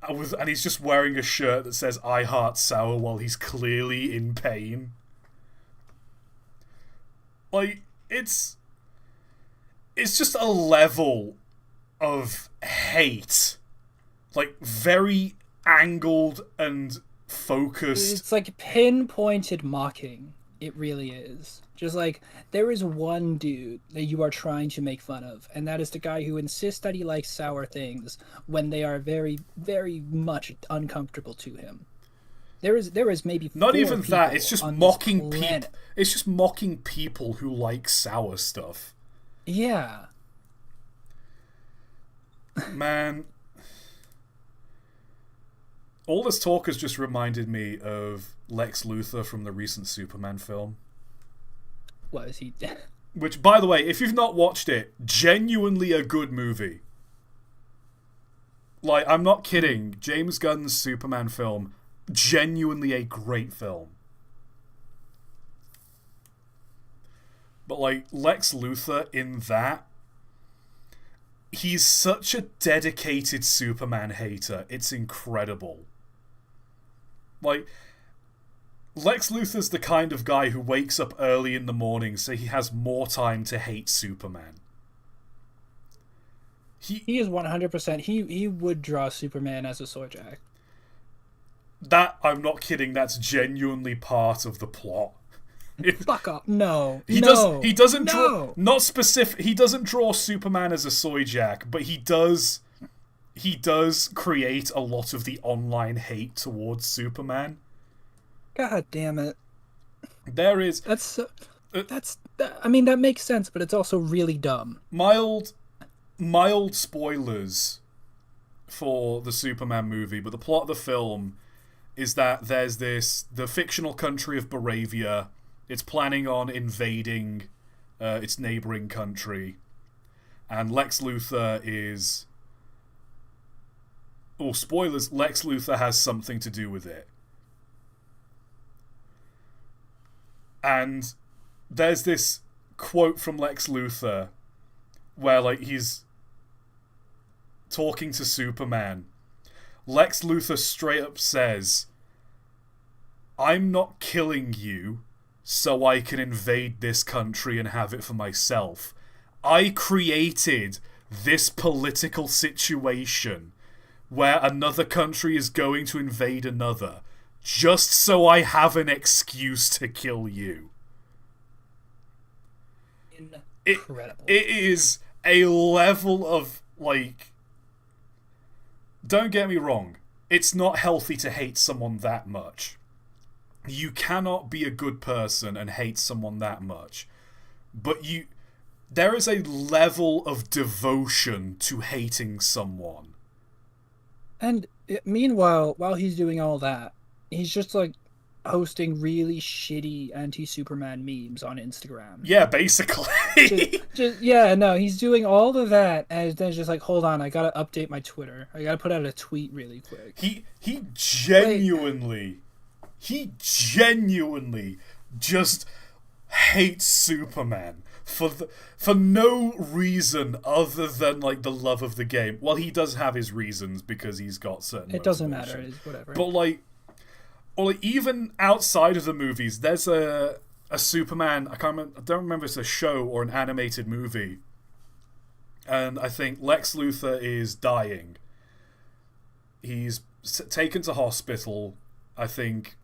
and he's just wearing a shirt that says "I heart sour" while he's clearly in pain. Like, it's just a level of hate, like, very angled and focused. It's like pinpointed mocking. It really is. Just like, there is one dude that you are trying to make fun of, and that is the guy who insists that he likes sour things when they are very, very much uncomfortable to him. There is maybe not 4 even that. people It's just on mocking this people. planet. It's just mocking people who like sour stuff. Yeah. Man, all this talk has just reminded me of Lex Luthor from the recent Superman film. What is he? Which, by the way, if you've not watched it, genuinely a good movie. Like, I'm not kidding. James Gunn's Superman film, genuinely a great film. But, like, Lex Luthor in that, he's such a dedicated Superman hater. It's incredible. Like, Lex Luthor's the kind of guy who wakes up early in the morning so he has more time to hate Superman. He is 100%. He would draw Superman as a Sorjak. That, I'm not kidding, that's genuinely part of the plot. Fuck off. No. He doesn't draw, No. not specific, he doesn't draw Superman as a soy jack, but he does create a lot of the online hate towards Superman. God damn it. There is I mean, that makes sense, but it's also really dumb. mild spoilers for the Superman movie, but the plot of the film is that there's the fictional country of Baravia. It's planning on invading its neighboring country, and Lex Luthor is... Oh, spoilers, Lex Luthor has something to do with it. And there's this quote from Lex Luthor where, like, he's talking to Superman. Lex Luthor straight up says, "I'm not killing you so I can invade this country and have it for myself. I created this political situation where another country is going to invade another just so I have an excuse to kill you." Incredible. It is a level of, like... Don't get me wrong. It's not healthy to hate someone that much. You cannot be a good person and hate someone that much. But there is a level of devotion to hating someone. And meanwhile, while he's doing all that, he's just like posting really shitty anti-Superman memes on Instagram. Yeah, basically. He's doing all of that, and then just like, hold on, I gotta update my Twitter. I gotta put out a tweet really quick. He genuinely just hates Superman for no reason other than, like, the love of the game. Well, he does have his reasons because he's got certain... It doesn't matter, it's whatever. But, like, even outside of the movies, there's a Superman, I don't remember if it's a show or an animated movie, and I think Lex Luthor is dying. He's taken to hospital. I think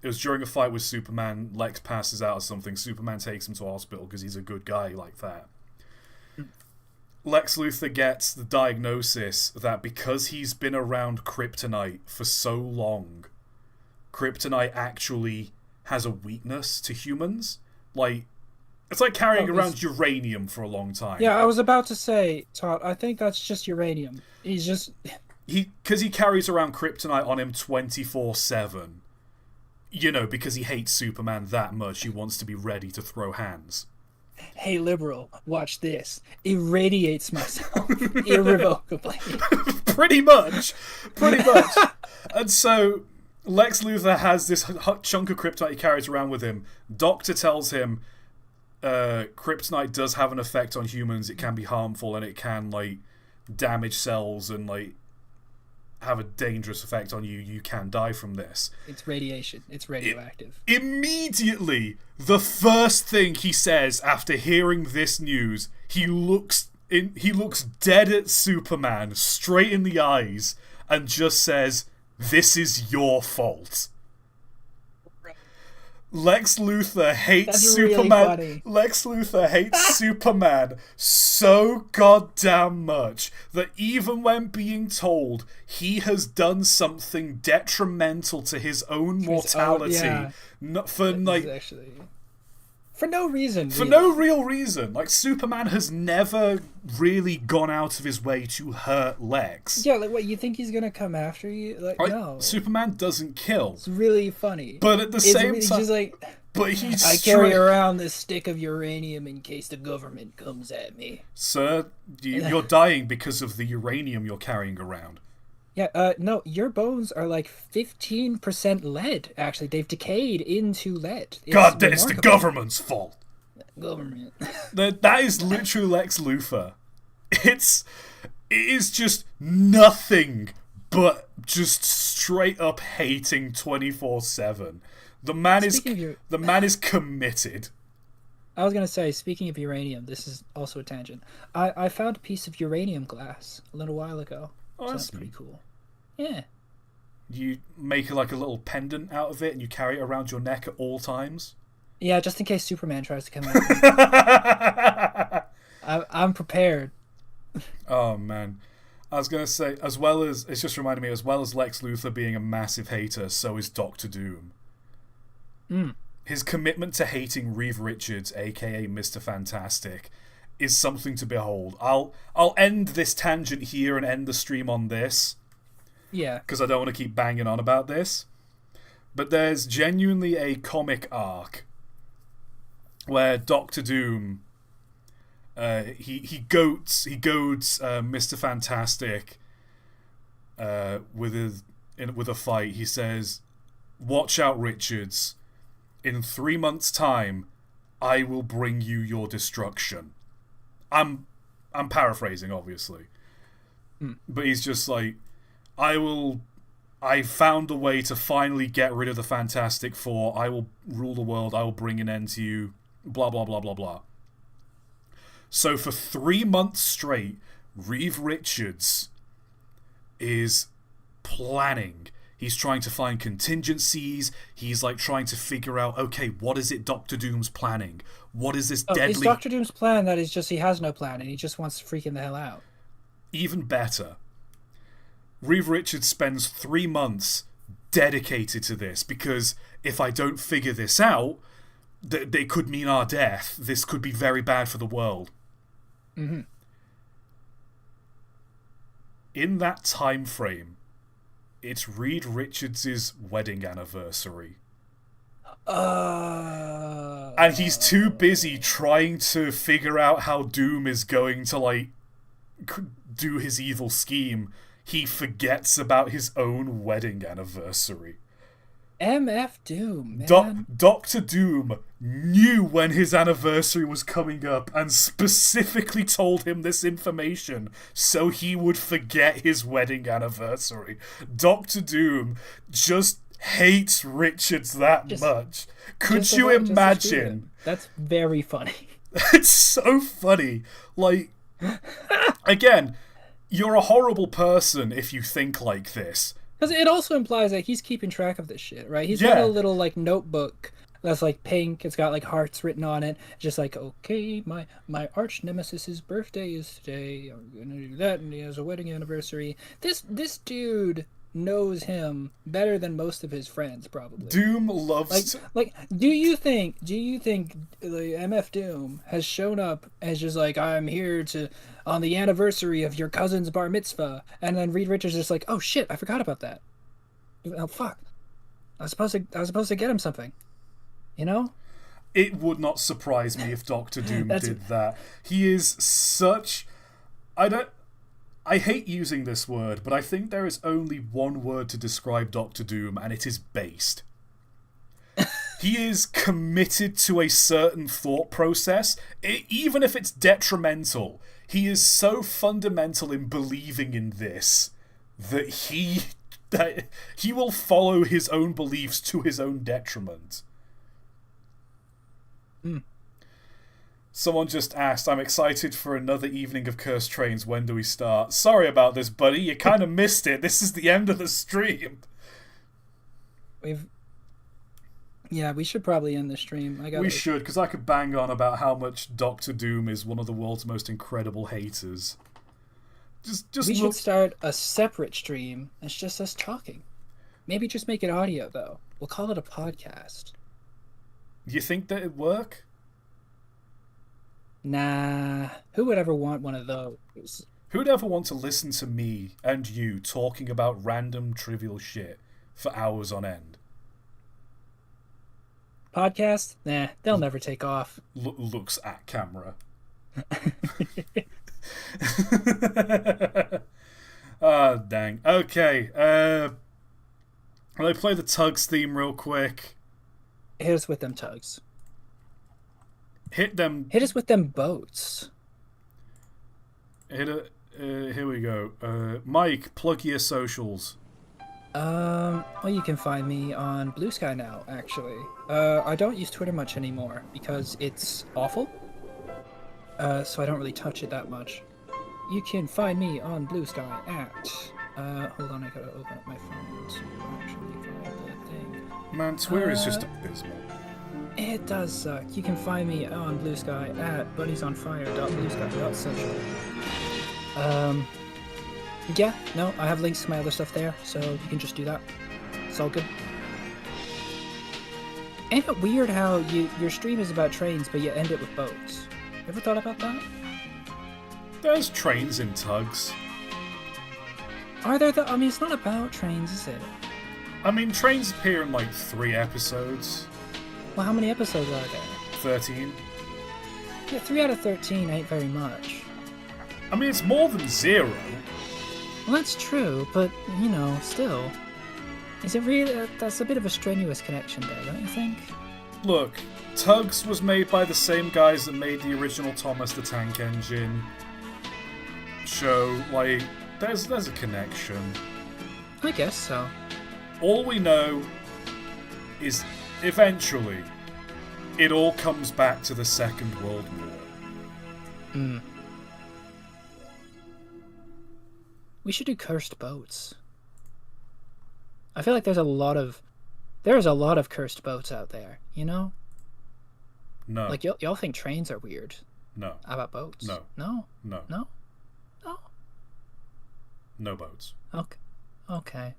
it was during a fight with Superman. Lex passes out or something. Superman takes him to hospital because he's a good guy like that. Lex Luthor gets the diagnosis that because he's been around kryptonite for so long, kryptonite actually has a weakness to humans. Like, It's like carrying around uranium for a long time. Yeah, I was about to say, Todd, I think that's just uranium. He's just... Because he carries around kryptonite on him 24/7. You know, because he hates Superman that much, he wants to be ready to throw hands. Hey, liberal, watch this. Irradiates myself irrevocably. Pretty much. And so, Lex Luthor has this chunk of kryptonite he carries around with him. Doctor tells him kryptonite does have an effect on humans. It can be harmful and it can, like, damage cells and, like, have a dangerous effect on you. You can die from this. It's radiation. It's radioactive. Immediately, the first thing he says after hearing this news, he looks dead at Superman, straight in the eyes, and just says, "This is your fault." Lex Luthor hates Superman. Really Lex Luthor hates Superman so goddamn much that even when being told he has done something detrimental to his own mortality, for no reason. For no real reason. Like, Superman has never really gone out of his way to hurt Lex. Yeah, like, what, you think he's gonna come after you? Like, no. Superman doesn't kill. It's really funny. But at the same time... Just like, but he's I carry around this stick of uranium in case the government comes at me. Sir, you're dying because of the uranium you're carrying around. Yeah, no, your bones are like 15% lead, actually. They've decayed into lead. God, it's the government's fault. Government. That is literally Lex Luthor. It is just nothing but just straight up hating 24/7. The man is committed. I was going to say, speaking of uranium, this is also a tangent. I found a piece of uranium glass a little while ago. Oh, that's pretty cool. Yeah. You make like a little pendant out of it and you carry it around your neck at all times? Yeah, just in case Superman tries to come at me. I'm prepared. Oh, man. I was going to say, as well as Lex Luthor being a massive hater, so is Dr. Doom. His commitment to hating Reeve Richards, aka Mr. Fantastic, is something to behold. I'll end this tangent here and end the stream on this. Yeah. Because I don't want to keep banging on about this. But there's genuinely a comic arc where Doctor Doom he goads Mr. Fantastic with a fight. He says, "Watch out, Richards. In 3 months' time, I will bring you your destruction." I'm paraphrasing, obviously. But he's just like, I found a way to finally get rid of the Fantastic Four. I will rule the world. I will bring an end to you. Blah, blah, blah, blah, blah. So for 3 months straight, Reeve Richards is planning. He's trying to find contingencies. He's like trying to figure out, okay, what is it Doctor Doom's planning? What is this deadly... It's Doctor Doom's plan that is just he has no plan and he just wants to freaking the hell out. Even better. Reeve Richards spends 3 months dedicated to this because if I don't figure this out, it could mean our death. This could be very bad for the world. Mm-hmm. In that time frame, it's Reed Richards' wedding anniversary. And he's too busy trying to figure out how Doom is going to, like, do his evil scheme. He forgets about his own wedding anniversary. MF Doom, man. Dr. Doom knew when his anniversary was coming up and specifically told him this information so he would forget his wedding anniversary. Dr. Doom just hates Richards that much. Could you imagine? That's very funny. It's so funny. Like, again, you're a horrible person if you think like this. Because it also implies that he's keeping track of this shit, right? He's got a little, like, notebook that's, like, pink. It's got, like, hearts written on it. Just like, okay, my arch nemesis' birthday is today. I'm gonna do that, and he has a wedding anniversary. This dude knows him better than most of his friends, probably. Doom loves Do you think like, MF Doom has shown up as just like, I'm here to on the anniversary of your cousin's bar mitzvah, and then Reed Richards is like, oh shit, I forgot about that. Oh fuck, I was supposed to get him something, you know? It would not surprise me if Doctor Doom did that. He is such... I hate using this word, but I think there is only one word to describe Doctor Doom, and it is based. He is committed to a certain thought process, even if it's detrimental. He is so fundamental in believing in this that he will follow his own beliefs to his own detriment. Someone just asked, I'm excited for another evening of Cursed Trains. When do we start? Sorry about this, buddy. You kind of missed it. This is the end of the stream. We should probably end the stream. We should, because I could bang on about how much Doctor Doom is one of the world's most incredible haters. We should start a separate stream. It's just us talking. Maybe just make it audio, though. We'll call it a podcast. You think that it'd work? Nah. Who would ever want one of those? Who'd ever want to listen to me and you talking about random trivial shit for hours on end? Podcast? Nah, they'll never take off. Looks at camera. Dang. Okay. I'll play the Tugs theme real quick. Hit us with them tugs. Hit us with them boats. Here we go. Mike, plug your socials. Well, you can find me on Blue Sky now, actually. I don't use Twitter much anymore because it's awful. So I don't really touch it that much. You can find me on Blue Sky at... hold on, I gotta open up my phone to actually find the thing. Man, Twitter is just abysmal. It does suck. You can find me on Blue Sky at buddiesonfire.bluesky.social. Yeah, no, I have links to my other stuff there, so you can just do that. It's all good. Ain't it weird how your stream is about trains, but you end it with boats? Ever thought about that? There's trains in Tugs. Are there I mean, it's not about trains, is it? I mean, trains appear in like 3 episodes. Well, how many episodes are there? 13. Yeah, 3 out of 13 ain't very much. I mean, it's more than 0. Well, that's true, but, you know, still. Is it really... that's a bit of a strenuous connection there, don't you think? Look, Tugs was made by the same guys that made the original Thomas the Tank Engine show. Like, there's a connection. I guess so. All we know is... eventually, it all comes back to the Second World War. We should do cursed boats. I feel like there's a lot of cursed boats out there, you know? No. Like, y'all think trains are weird. No. How about boats? No. No? No. No? No? No boats. Okay.